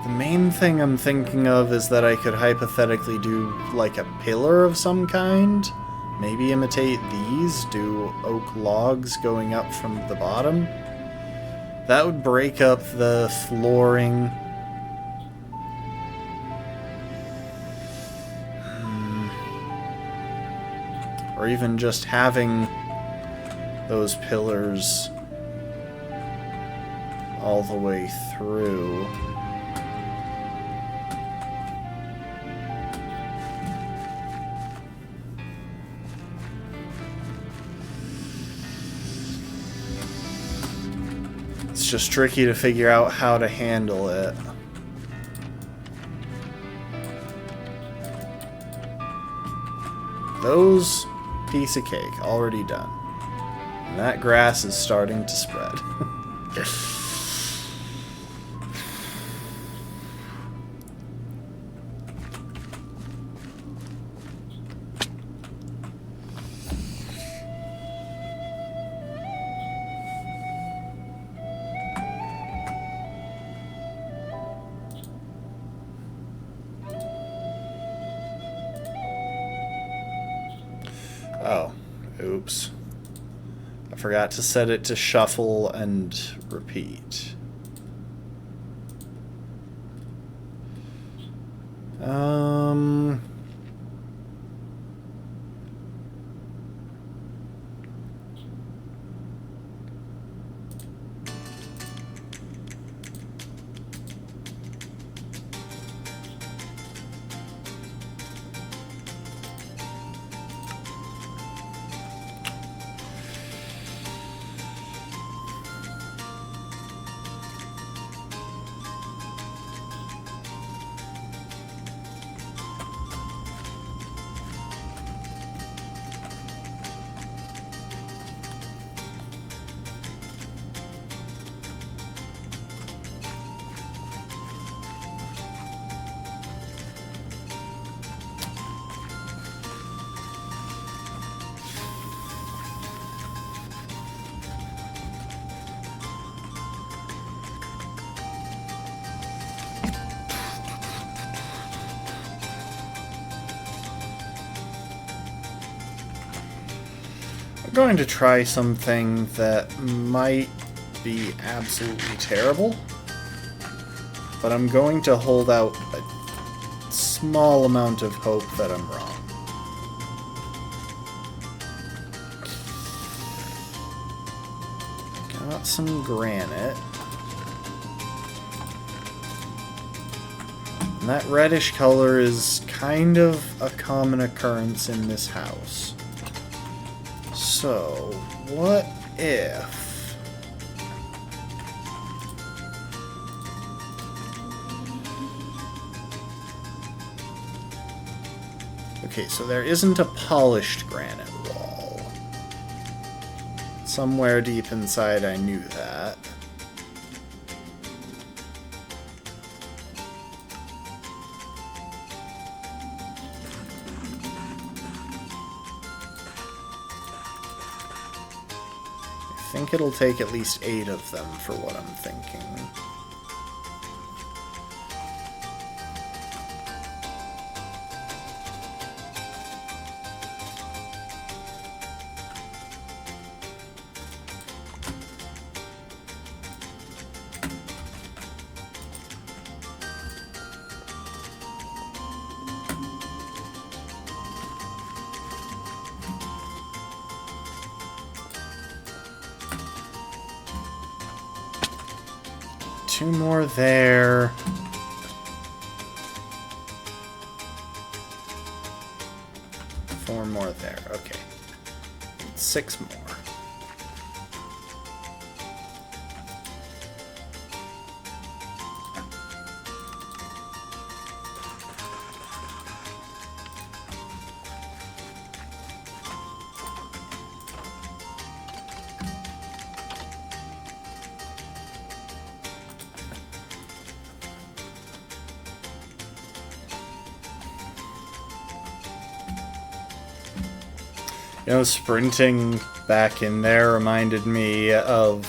The main thing I'm thinking of is that I could hypothetically do like a pillar of some kind. Maybe imitate these, do oak logs going up from the bottom. That would break up the flooring. Or even just having those pillars all the way through. It's just tricky to figure out how to handle it. Those, piece of cake, already done. And that grass is starting to spread. Oh, oops. I forgot to set it to shuffle and repeat. I'm going to try something that might be absolutely terrible, but I'm going to hold out a small amount of hope that I'm wrong. Got some granite. And that reddish color is kind of a common occurrence in this house. So, what if... Okay, so there isn't a polished granite wall. Somewhere deep inside I knew that. I think it'll take at least 8 of them for what I'm thinking. Two more there. 4 more there. Okay. 6 more. You know, sprinting back in there reminded me of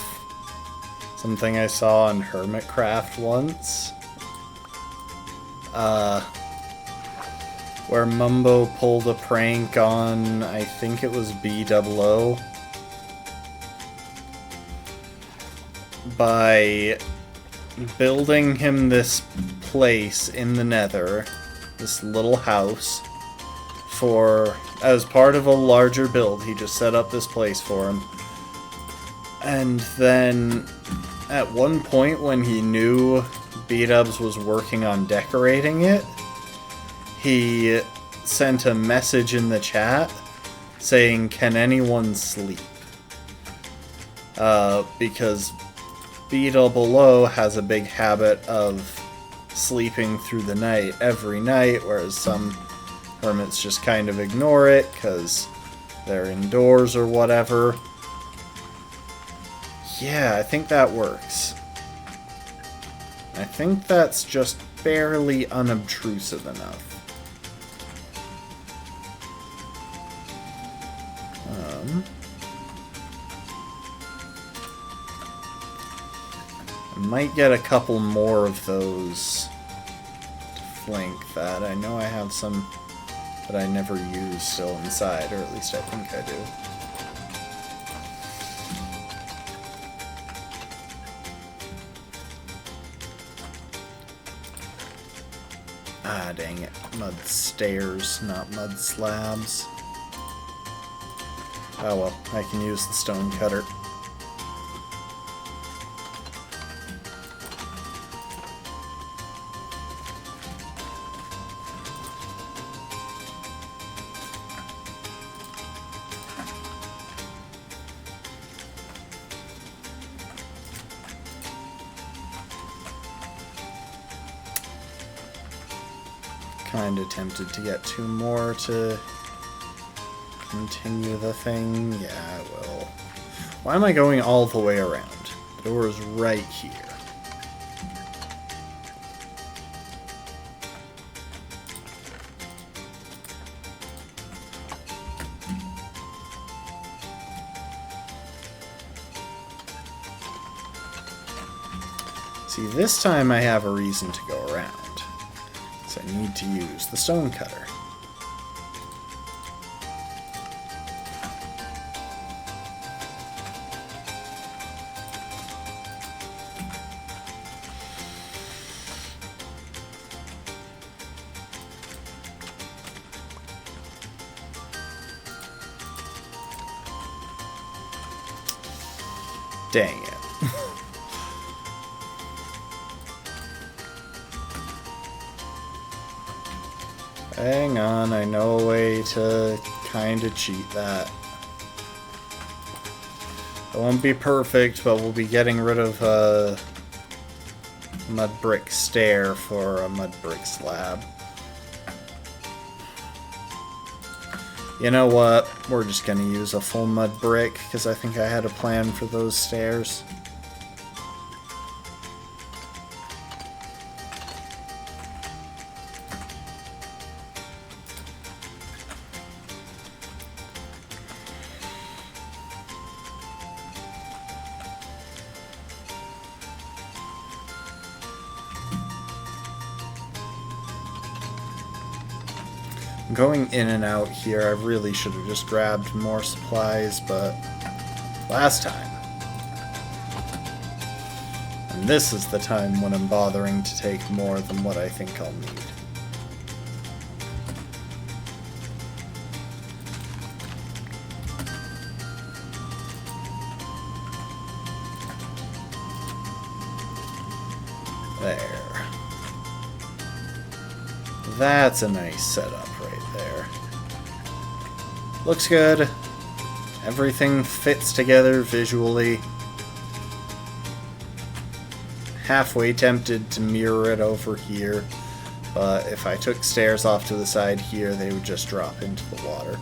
something I saw on Hermitcraft once. Where Mumbo pulled a prank on, I think it was B00, by building him this place in the Nether, this little house, as part of a larger build. He just set up this place for him. And then, at one point when he knew B-Dubs was working on decorating it, he sent a message in the chat saying, "Can anyone sleep?" Because B00 has a big habit of sleeping through the night every night, whereas some hermits just kind of ignore it because they're indoors or whatever. Yeah, I think that works. I think that's just barely unobtrusive enough. I might get a couple more of those to flank that. I know I have some that I never use still inside, or at least I think I do. Ah, dang it. Mud stairs, not mud slabs. Oh well, I can use the stone cutter. Kinda tempted to get 2 more to continue the thing. Yeah, I will. Why am I going all the way around? The door is right here. See, this time I have a reason to go around. So I need to use the stone cutter. Dang it. Hang on, I know a way to kind of cheat that. It won't be perfect, but we'll be getting rid of a mud brick stair for a mud brick slab. You know what? We're just gonna use a full mud brick, because I think I had a plan for those stairs. Going in and out here, I really should have just grabbed more supplies, but last time. And this is the time when I'm bothering to take more than what I think I'll need. There. That's a nice setup right there. Looks good. Everything fits together visually. Halfway tempted to mirror it over here, but if I took stairs off to the side here, they would just drop into the water.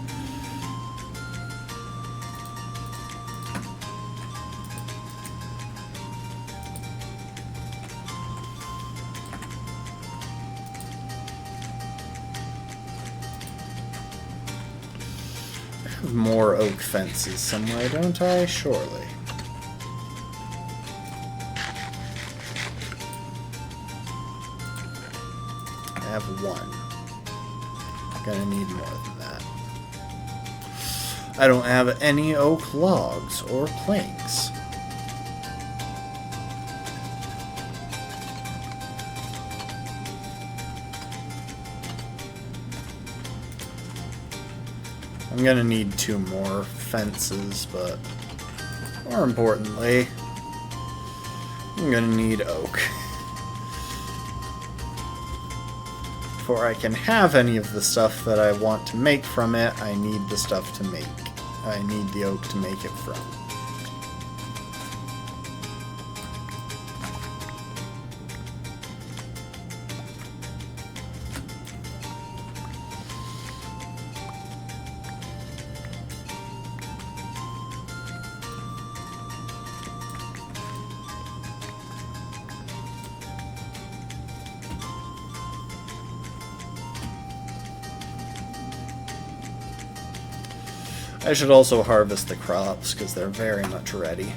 have more oak fences somewhere, don't I? Surely. I have one. I'm gonna need more than that. I don't have any oak logs or planks. I'm gonna need 2 more fences, but more importantly, I'm gonna need oak. Before I can have any of the stuff that I want to make from it, I need the stuff to make. I need the oak to make it from. I should also harvest the crops, because they're very much ready.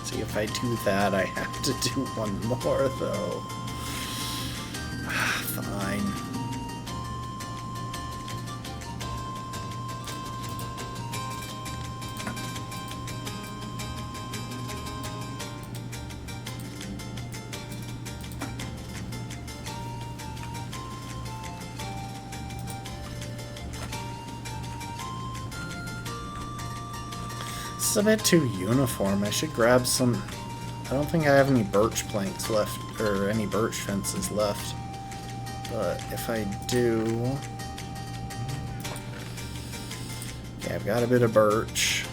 See, if I do that, I have to do one more, though. Fine. It's a bit too uniform. I should grab some... I don't think I have any birch planks left, or any birch fences left. But if I do... Yeah, I've got a bit of birch.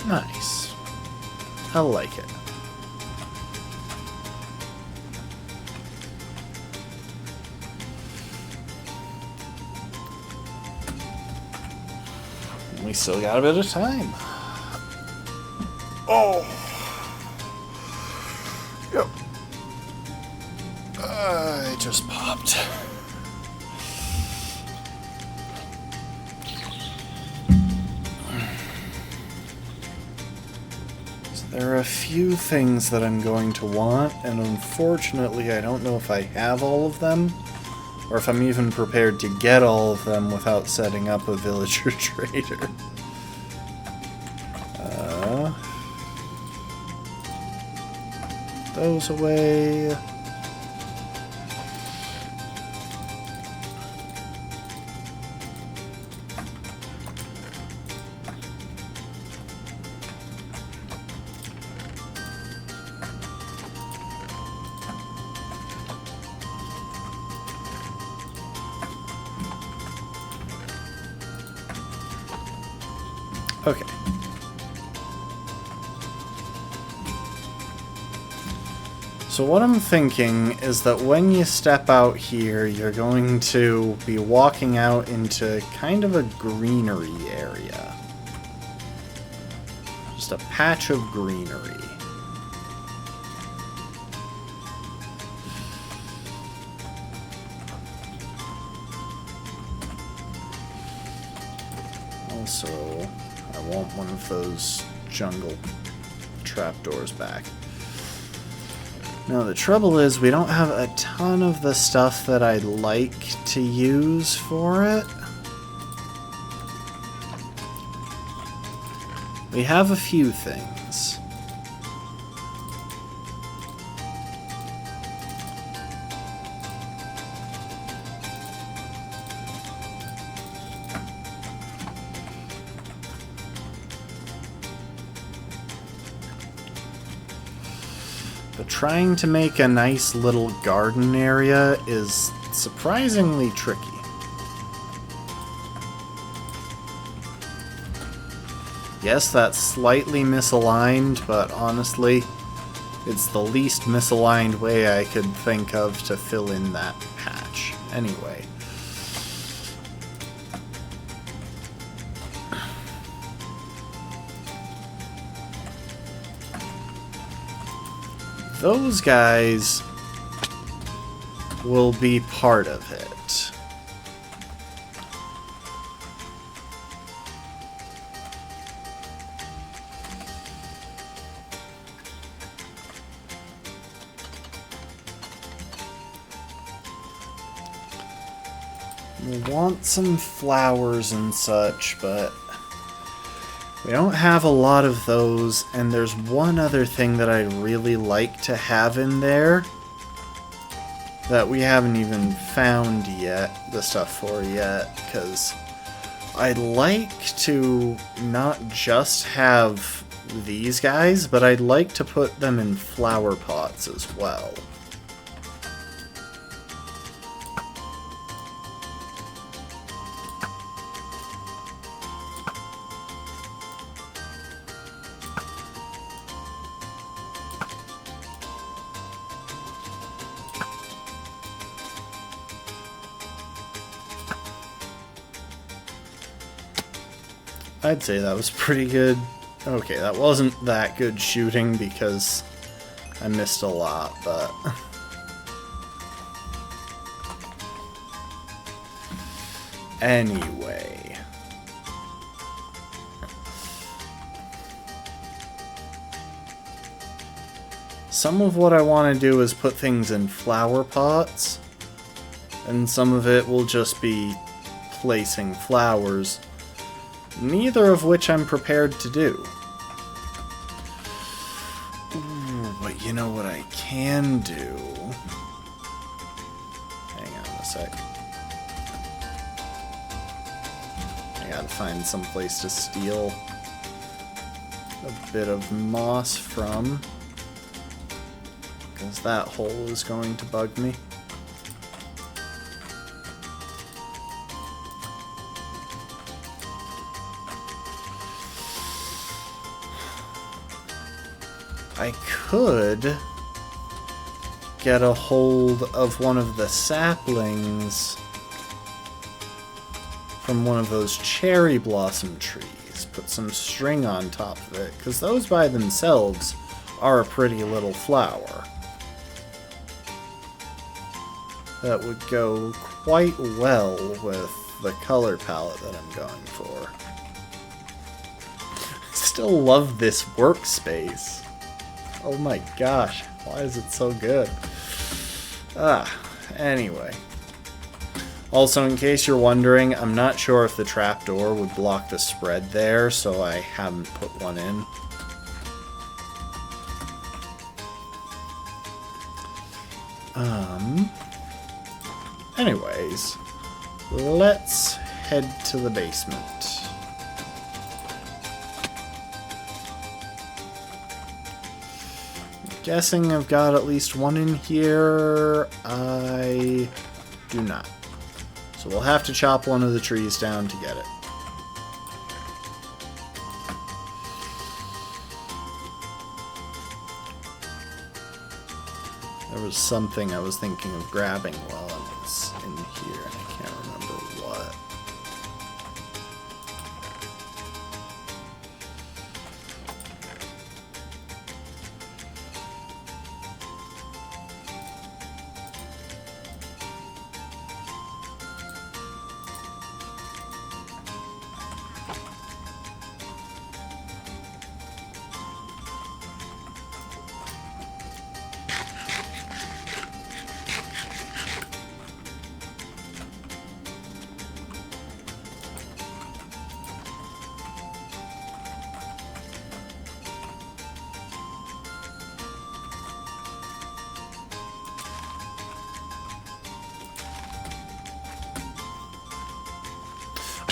Nice. I like it. We still got a bit of time. Oh. Yep. I just popped. There are a few things that I'm going to want, and unfortunately I don't know if I have all of them, or if I'm even prepared to get all of them without setting up a villager trader. Those away. Okay. So what I'm thinking is that when you step out here, you're going to be walking out into kind of a greenery area. Just a patch of greenery. so I want one of those jungle trapdoors back. Now the trouble is we don't have a ton of the stuff that I'd like to use for it. We have a few things. But trying to make a nice little garden area is surprisingly tricky. Yes, that's slightly misaligned, but honestly, it's the least misaligned way I could think of to fill in that patch. Anyway. Those guys will be part of it. We want some flowers and such, but we don't have a lot of those, and there's one other thing that I'd really like to have in there that we haven't even found yet, the stuff for yet, because I'd like to not just have these guys, but I'd like to put them in flower pots as well. I'd say that was pretty good. Okay, that wasn't that good shooting because I missed a lot, but... Anyway. Some of what I want to do is put things in flower pots, and some of it will just be placing flowers. Neither of which I'm prepared to do. Ooh, but you know what I can do? Hang on a sec. I gotta find some place to steal a bit of moss from, because that hole is going to bug me. I could get a hold of one of the saplings from one of those cherry blossom trees, put some string on top of it, because those by themselves are a pretty little flower. That would go quite well with the color palette that I'm going for. Still love this workspace. Oh my gosh, why is it so good? Anyway. Also, in case you're wondering, I'm not sure if the trapdoor would block the spread there, so I haven't put one in. Anyways, let's head to the basement. Guessing I've got at least one in here. I do not. So we'll have to chop one of the trees down to get it. There was something I was thinking of grabbing while I was in here, and I can't remember what.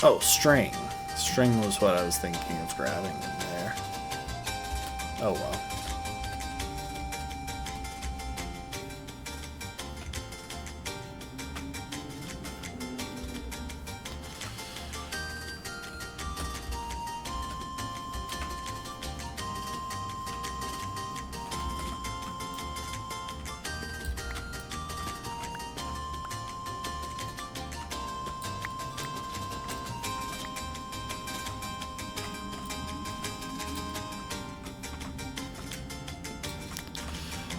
Oh, string. String was what I was thinking of grabbing in there. Oh well.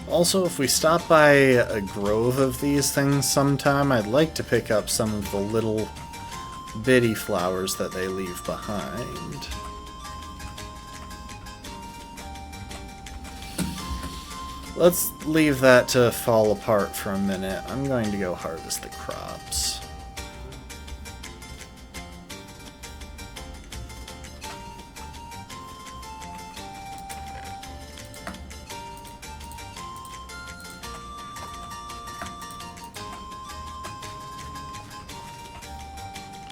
Also, if we stop by a grove of these things sometime, I'd like to pick up some of the little bitty flowers that they leave behind. Let's leave that to fall apart for a minute. I'm going to go harvest the crops.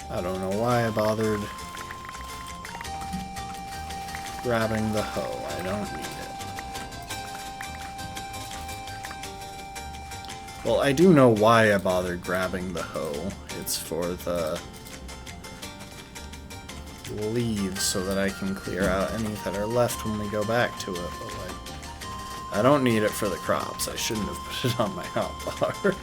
I don't know why I bothered grabbing the hoe. I don't need it. Well, I do know why I bothered grabbing the hoe. It's for the leaves so that I can clear out any that are left when we go back to it. But like, I don't need it for the crops. I shouldn't have put it on my hotbar.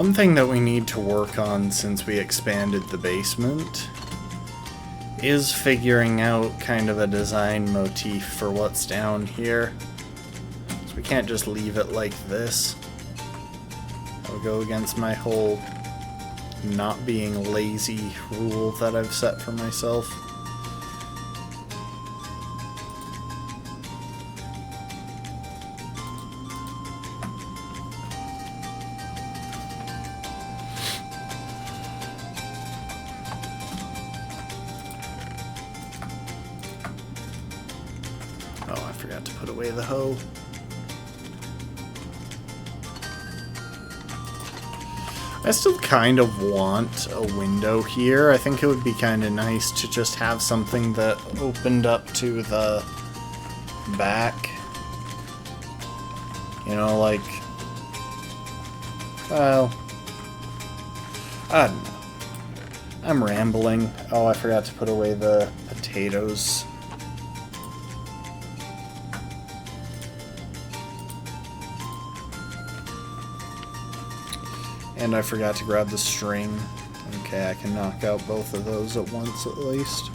One thing that we need to work on since we expanded the basement is figuring out kind of a design motif for what's down here. So we can't just leave it like this. I'll go against my whole not being lazy rule that I've set for myself. away the hoe. I still kind of want a window here. I think it would be kind of nice to just have something that opened up to the back. You know, like... Well... I don't know. I'm rambling. Oh, I forgot to put away the potatoes. And I forgot to grab the string. Okay, I can knock out both of those at once at least.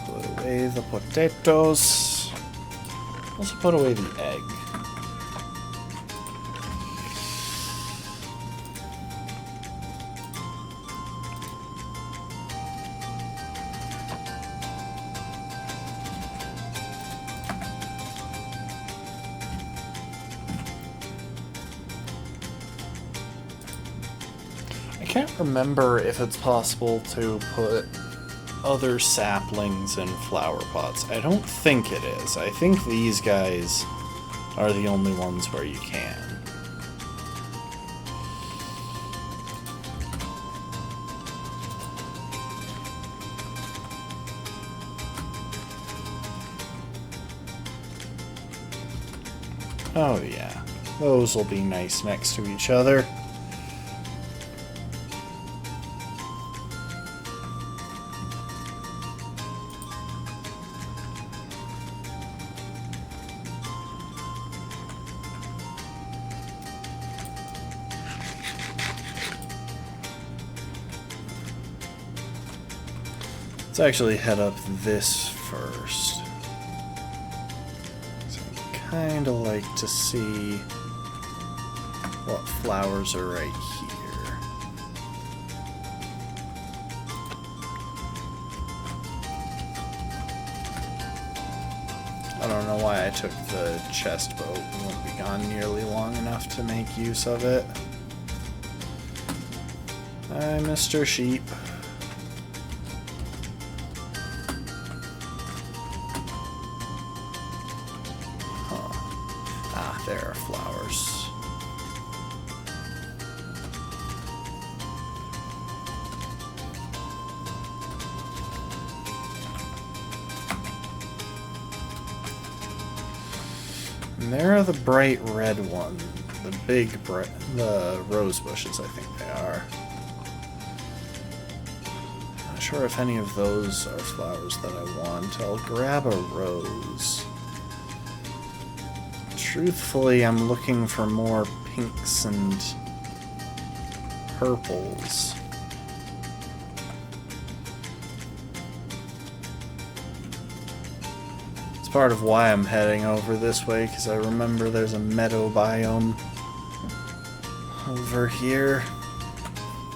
Put away the potatoes. Also put away the egg. I can't remember if it's possible to put other saplings in flower pots. I don't think it is. I think these guys are the only ones where you can. Oh yeah, those will be nice next to each other. Let's actually head up this first. So I'd kind of like to see what flowers are right here. I don't know why I took the chest boat. It won't be gone nearly long enough to make use of it. Hi, Mr. Sheep. There are flowers. And there are the bright red ones, the rose bushes, I think they are. Not sure if any of those are flowers that I want. I'll grab a rose. Truthfully, I'm looking for more pinks and purples. It's part of why I'm heading over this way, because I remember there's a meadow biome over here,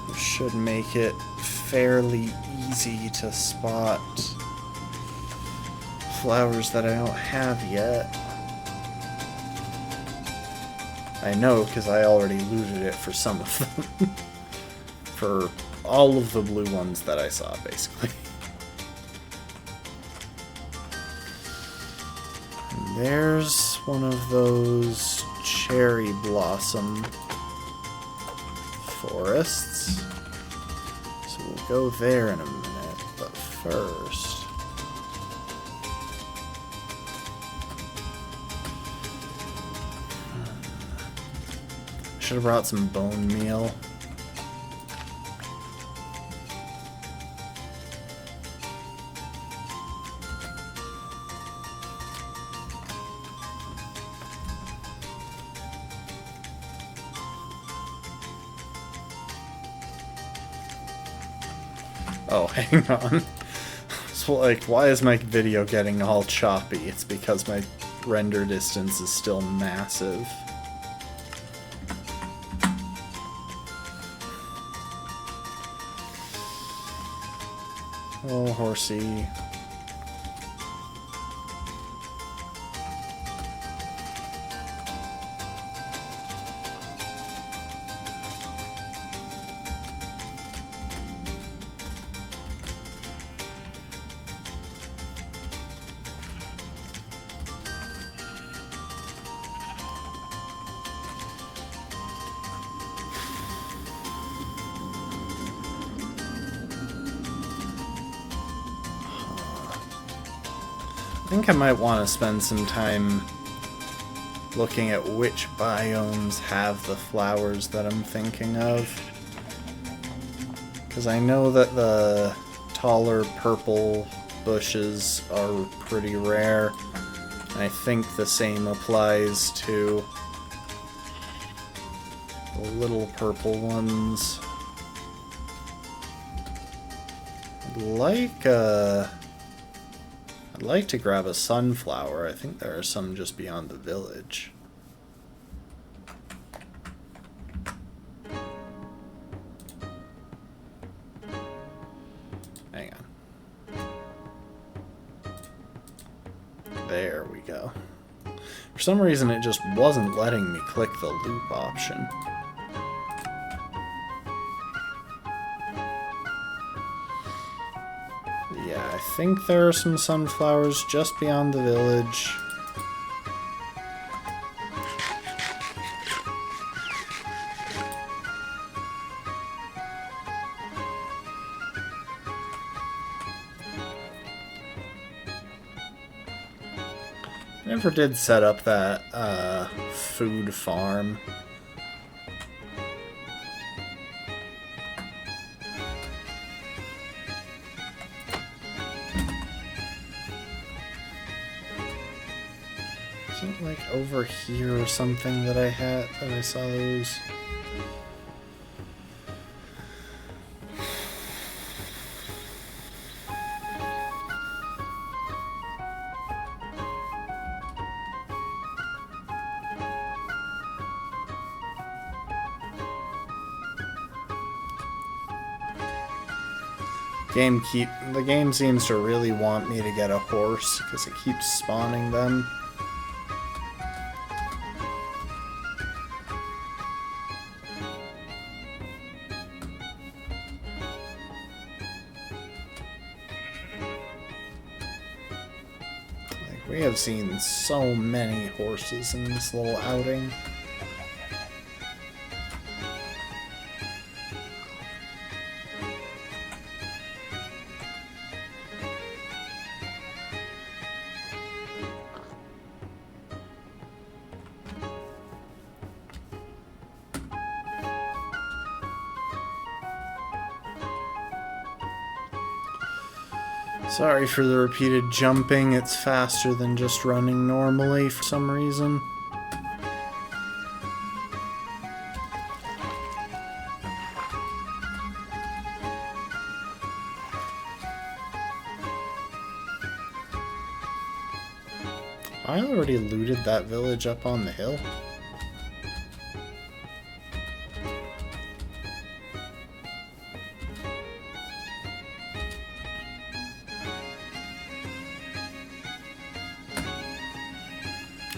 which should make it fairly easy to spot flowers that I don't have yet. I know, because I already looted it for some of them. For all of the blue ones that I saw, basically. And there's one of those cherry blossom forests. So we'll go there in a minute, but first... Should have brought some bone meal. Oh, hang on. So, like, why is my video getting all choppy? It's because my render distance is still massive. Oh, horsey. think I might want to spend some time looking at which biomes have the flowers that I'm thinking of. Because I know that the taller purple bushes are pretty rare. And I think the same applies to the little purple ones. I'd like to grab a sunflower. I think there are some just beyond the village. Hang on. There we go. For some reason it just wasn't letting me click the loop option. Yeah, I think there are some sunflowers just beyond the village. Never did set up that food farm. Isn't like over here or something that I saw those? The game seems to really want me to get a horse because it keeps spawning them. Like, we have seen so many horses in this little outing. Sorry for the repeated jumping, it's faster than just running normally for some reason. I already looted that village up on the hill.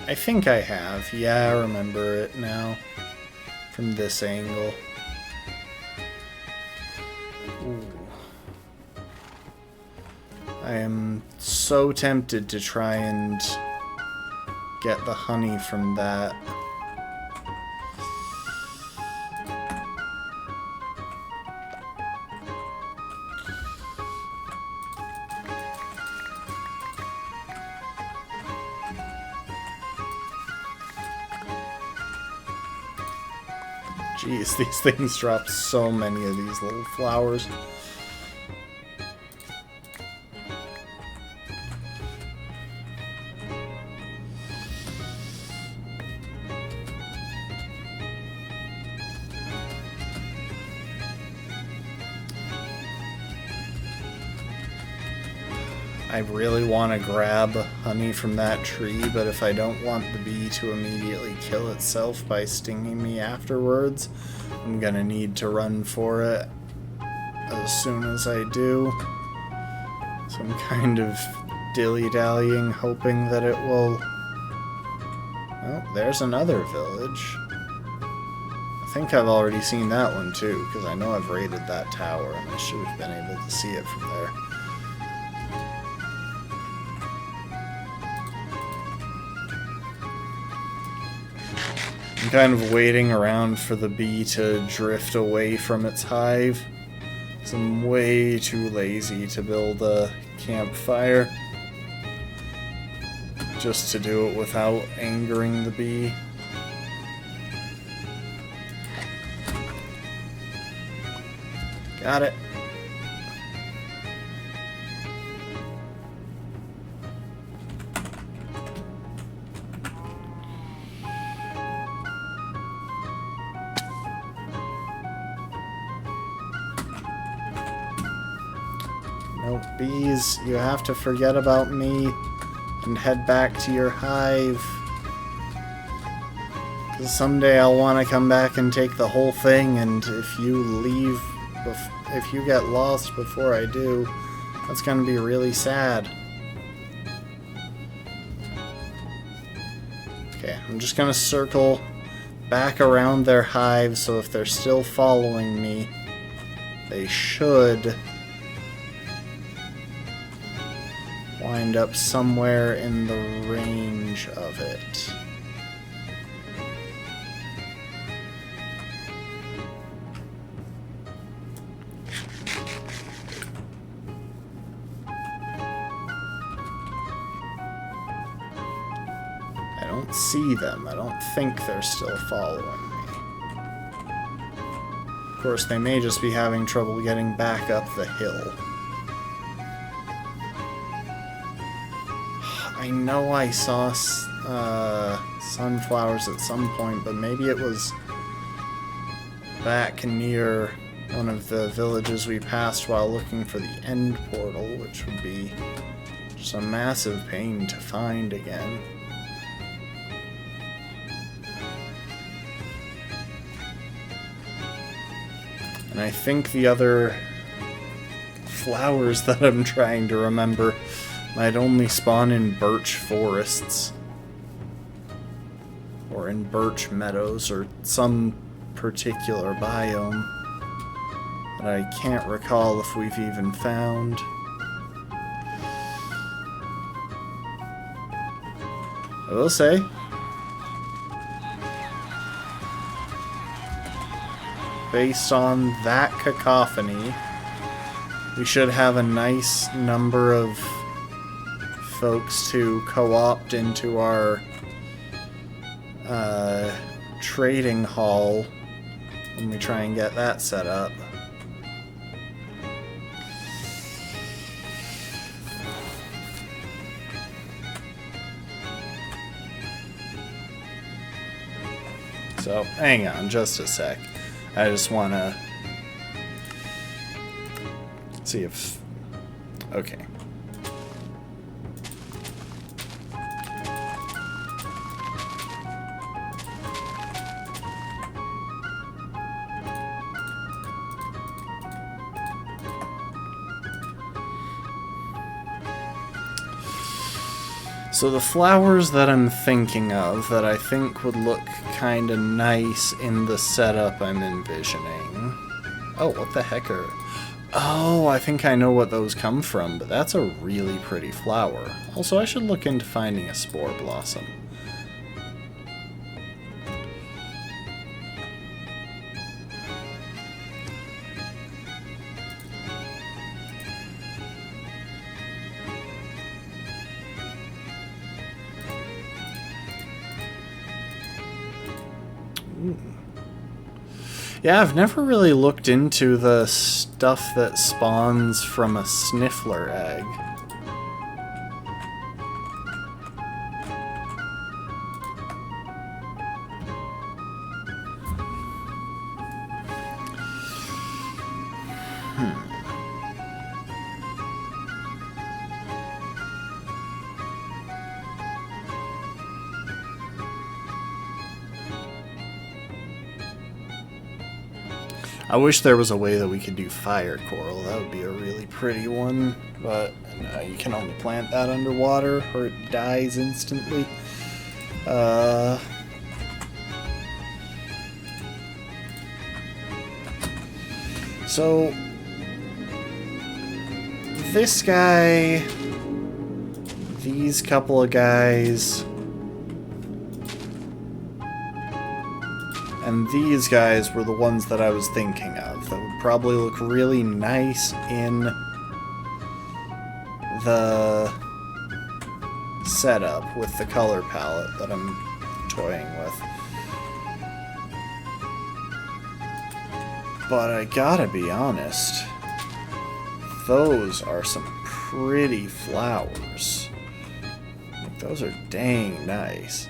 I think I have. Yeah, I remember it now. From this angle. Ooh. I am so tempted to try and get the honey from that. Jeez, these things drop so many of these little flowers. I really want to grab honey from that tree, but if I don't want the bee to immediately kill itself by stinging me afterwards, I'm gonna need to run for it as soon as I do. So I'm kind of dilly-dallying, hoping that it will... Oh, there's another village. I think I've already seen that one too, because I know I've raided that tower, and I should have been able to see it from there. I'm kind of waiting around for the bee to drift away from its hive. So I'm way too lazy to build a campfire. just to do it without angering the bee. Got it. Nope, bees, you have to forget about me and head back to your hive. 'Cause someday I'll want to come back and take the whole thing, and if you leave, if you get lost before I do, that's gonna be really sad. Okay, I'm just gonna circle back around their hive, so if they're still following me, they should wind up somewhere in the range of it. I don't see them. I don't think they're still following me. Of course, they may just be having trouble getting back up the hill. I know I saw sunflowers at some point, but maybe it was back near one of the villages we passed while looking for the end portal, which would be just a massive pain to find again. And I think the other flowers that I'm trying to remember might only spawn in birch forests. Or in birch meadows, or some particular biome that I can't recall if we've even found. I will say, based on that cacophony, we should have a nice number of folks to co-opt into our trading hall when we try and get that set up. So, hang on just a sec. I just want to see if... Okay. So the flowers that I'm thinking of that I think would look kind of nice in the setup I'm envisioning. Oh, what the heck are... Oh, I think I know what those come from, but that's a really pretty flower. Also, I should look into finding a spore blossom. Yeah, I've never really looked into the stuff that spawns from a sniffler egg. I wish there was a way that we could do fire coral. That would be a really pretty one, but no, you can only plant that underwater or it dies instantly. So this guy, these couple of guys, and these guys were the ones that I was thinking of that would probably look really nice in the setup with the color palette that I'm toying with. But I gotta be honest, those are some pretty flowers. Like, those are dang nice.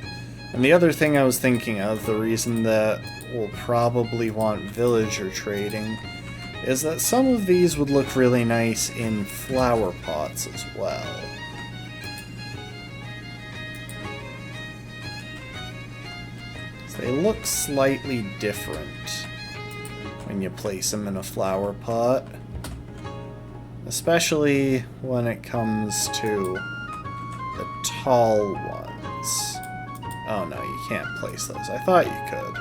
And the other thing I was thinking of, the reason that we'll probably want villager trading, is that some of these would look really nice in flower pots as well. So they look slightly different when you place them in a flower pot. Especially when it comes to the tall ones. Oh no, you can't place those. I thought you could.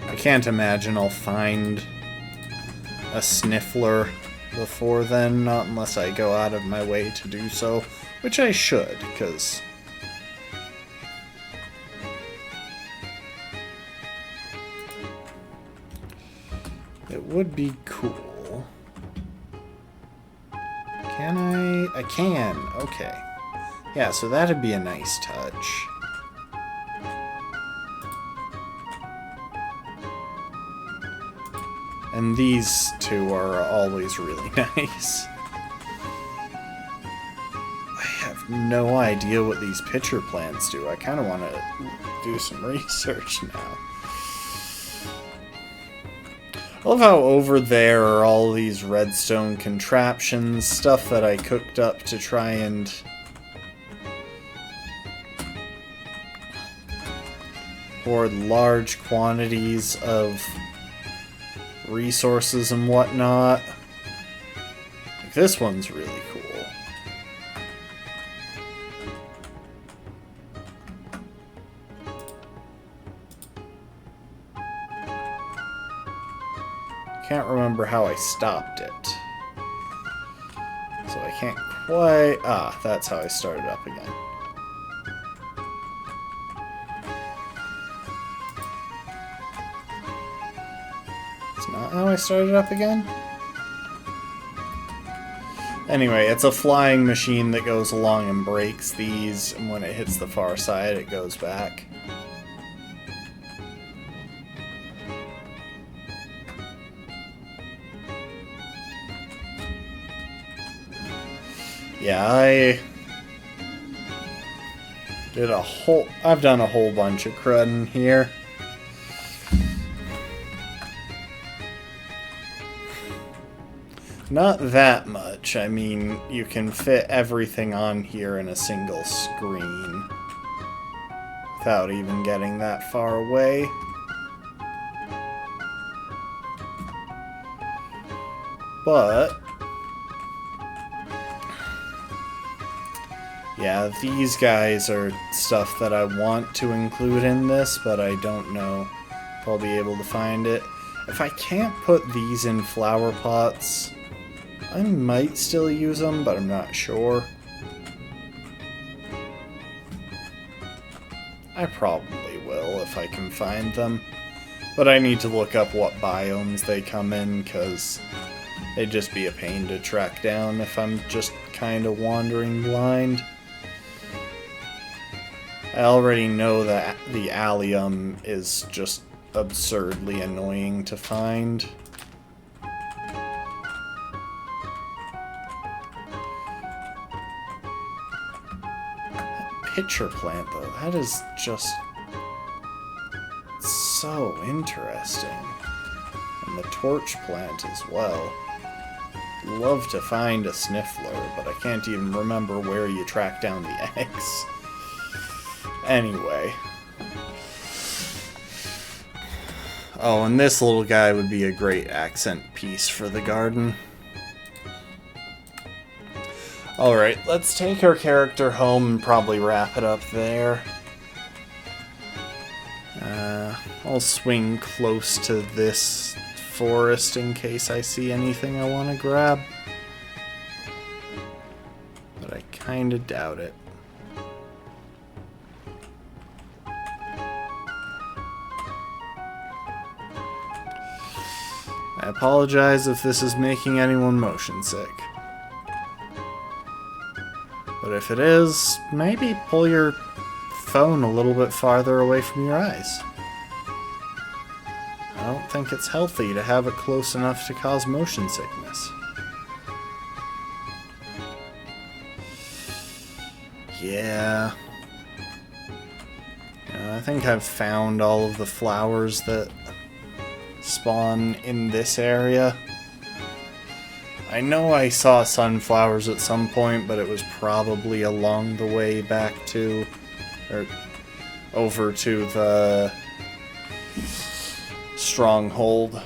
I can't imagine I'll find a Sniffler before then, not unless I go out of my way to do so, which I should, because it would be cool. Can I? I can, okay. Yeah, so that'd be a nice touch. And these two are always really nice. I have no idea what these pitcher plants do. I kind of want to do some research now. I love how over there are all these redstone contraptions, stuff that I cooked up to try and hoard large quantities of resources and whatnot. Like, this one's really cool. Can't remember how I stopped it. So I can't quite... Ah, that's how I started up again. Not how I started up again? Anyway, it's a flying machine that goes along and breaks these, and when it hits the far side, it goes back. Yeah, I've done a whole bunch of crud in here. Not that much. I mean, you can fit everything on here in a single screen without even getting that far away. But yeah, these guys are stuff that I want to include in this, but I don't know if I'll be able to find it. If I can't put these in flower pots, I might still use them, but I'm not sure. I probably will if I can find them. But I need to look up what biomes they come in, because they'd just be a pain to track down if I'm just kind of wandering blind. I already know that the allium is just absurdly annoying to find. Pitcher plant, though, that is just so interesting. And the torch plant as well. Love to find a Sniffler, but I can't even remember where you track down the eggs. Anyway. Oh, and this little guy would be a great accent piece for the garden. Alright, let's take our character home and probably wrap it up there. I'll swing close to this forest in case I see anything I want to grab. But I kinda doubt it. I apologize if this is making anyone motion sick. But if it is, maybe pull your phone a little bit farther away from your eyes. I don't think it's healthy to have it close enough to cause motion sickness. Yeah. I think I've found all of the flowers that spawn in this area. I know I saw sunflowers at some point, but it was probably along the way back to, or over to the stronghold.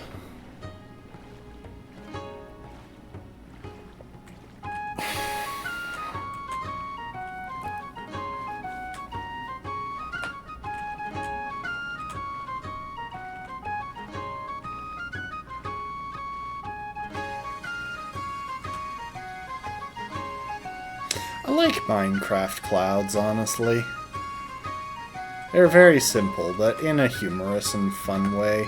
I like Minecraft clouds, honestly. They're very simple, but in a humorous and fun way.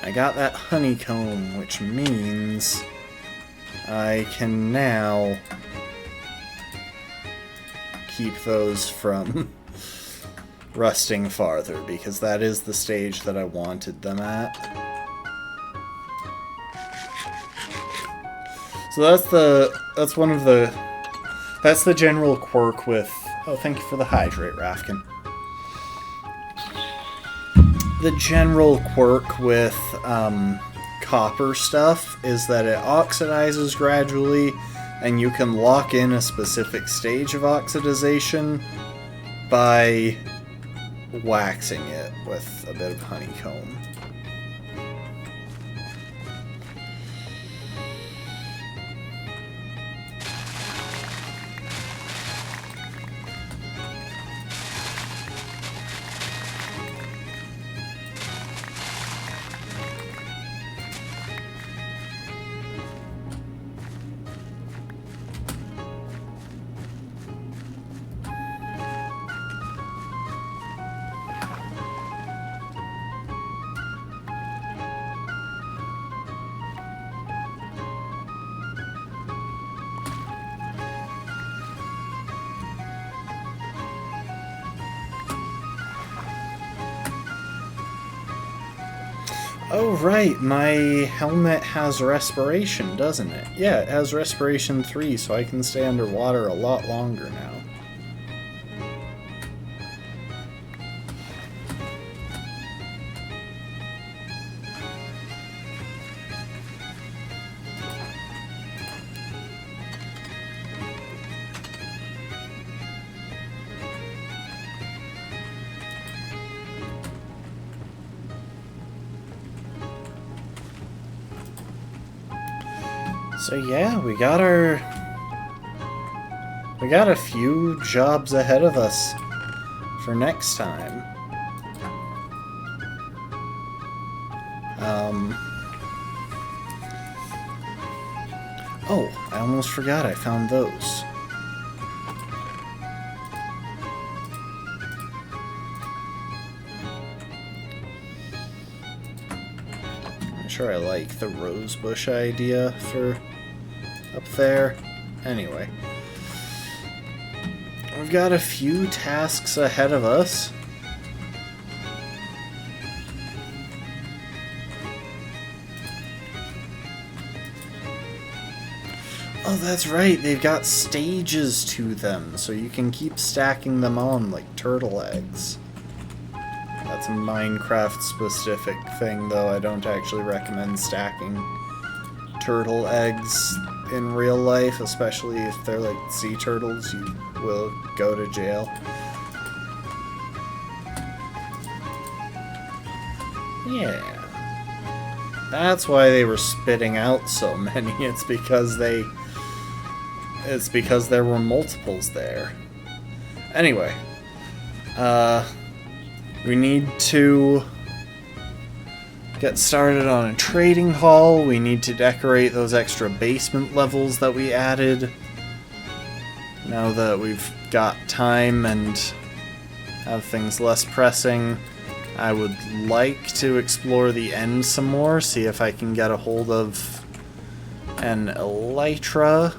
I got that honeycomb, which means I can now keep those from rusting farther, because that is the stage that I wanted them at. So that's the general quirk with, oh, thank you for the hydrate, Rafkin. The general quirk with copper stuff is that it oxidizes gradually, and you can lock in a specific stage of oxidization by waxing it with a bit of honeycomb. Oh right, my helmet has respiration, doesn't it? Yeah, it has respiration 3, so I can stay underwater a lot longer now. So yeah, we got a few jobs ahead of us for next time. Oh, I almost forgot I found those. I'm sure I like the rosebush idea for up there. Anyway, we've got a few tasks ahead of us. Oh, that's right, they've got stages to them, so you can keep stacking them on like turtle eggs. That's a Minecraft specific thing, though. I don't actually recommend stacking turtle eggs in real life, especially if they're like sea turtles. You will go to jail. Yeah. That's why they were spitting out so many. It's because there were multiples there. Anyway, we need to get started on a trading hall. We need to decorate those extra basement levels that we added. Now that we've got time and have things less pressing, I would like to explore the end some more, see if I can get a hold of an elytra.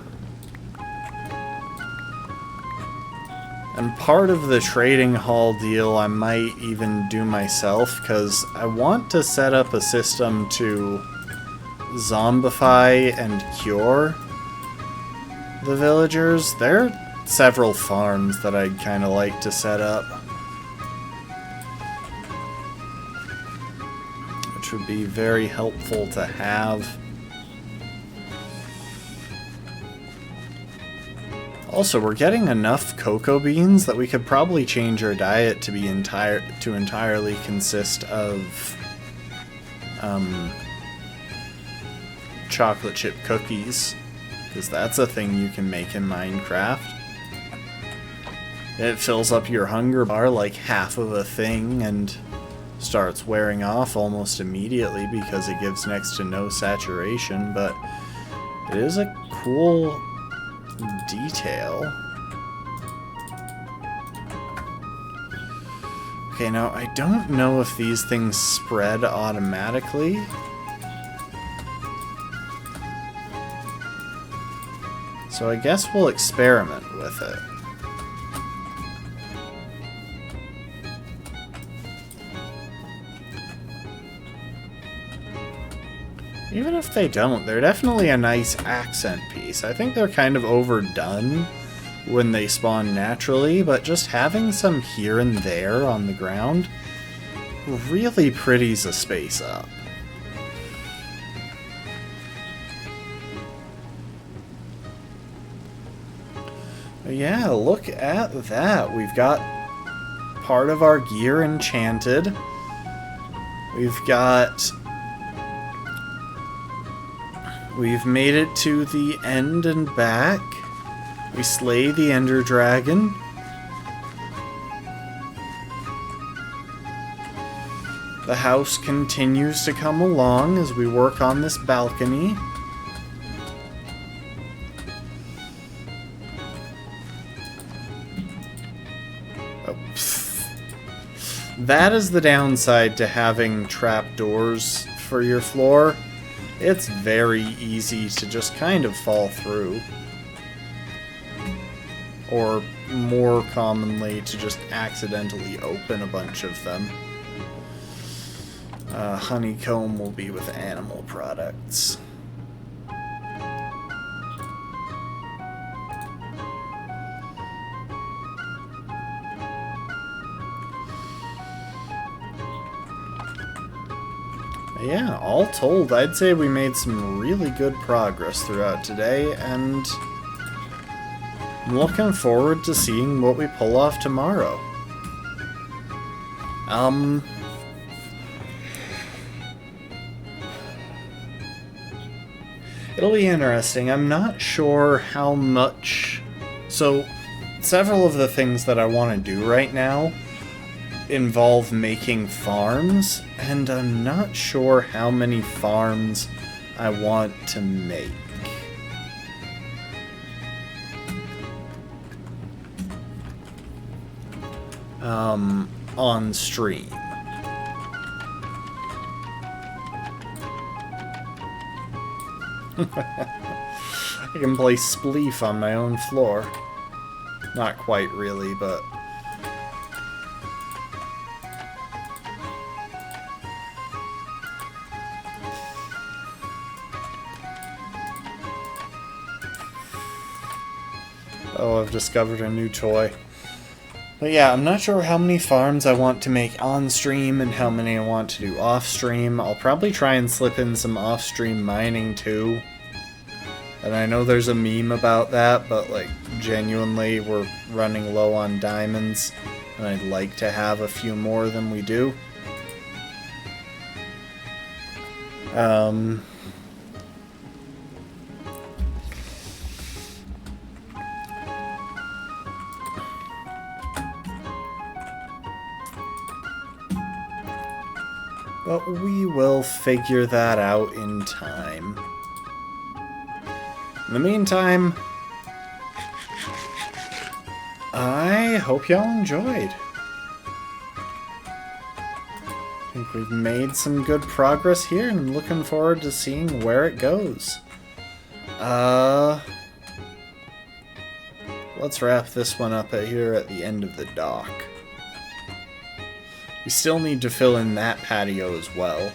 And part of the trading hall deal I might even do myself, because I want to set up a system to zombify and cure the villagers. There are several farms that I'd kind of like to set up, which would be very helpful to have. Also, we're getting enough cocoa beans that we could probably change our diet to be entirely consist of chocolate chip cookies, because that's a thing you can make in Minecraft. It fills up your hunger bar like half of a thing and starts wearing off almost immediately because it gives next to no saturation, but it is a cool detail. Okay, now I don't know if these things spread automatically. So I guess we'll experiment with it. Even if they don't, they're definitely a nice accent piece. I think they're kind of overdone when they spawn naturally, but just having some here and there on the ground really pretties a space up. But yeah, look at that. We've got part of our gear enchanted. We've made it to the end and back. We slay the Ender Dragon. The house continues to come along as we work on this balcony. Oh, that is the downside to having trapdoors for your floor. It's very easy to just kind of fall through. Or more commonly, to just accidentally open a bunch of them. Honeycomb will be with animal products. Yeah, all told, I'd say we made some really good progress throughout today, and I'm looking forward to seeing what we pull off tomorrow. It'll be interesting. I'm not sure how much... So, several of the things that I want to do right now involve making farms, and I'm not sure how many farms I want to make. On stream. I can play Spleef on my own floor. Not quite really, but... Oh, I've discovered a new toy. But yeah, I'm not sure how many farms I want to make on-stream and how many I want to do off-stream. I'll probably try and slip in some off-stream mining too. And I know there's a meme about that, but like, genuinely, we're running low on diamonds, and I'd like to have a few more than we do. But we will figure that out in time. In the meantime, I hope y'all enjoyed. I think we've made some good progress here, and I'm looking forward to seeing where it goes. Let's wrap this one up here at the end of the dock. We still need to fill in that patio as well.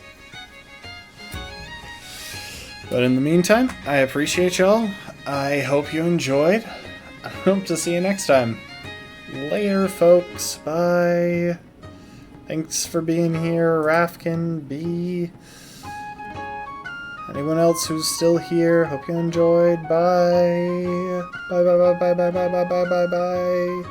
But in the meantime, I appreciate y'all. I hope you enjoyed. I hope to see you next time. Later, folks. Bye. Thanks for being here, Rafkin, B. Anyone else who's still here, hope you enjoyed. Bye. Bye, bye, bye, bye, bye, bye, bye, bye, bye, bye.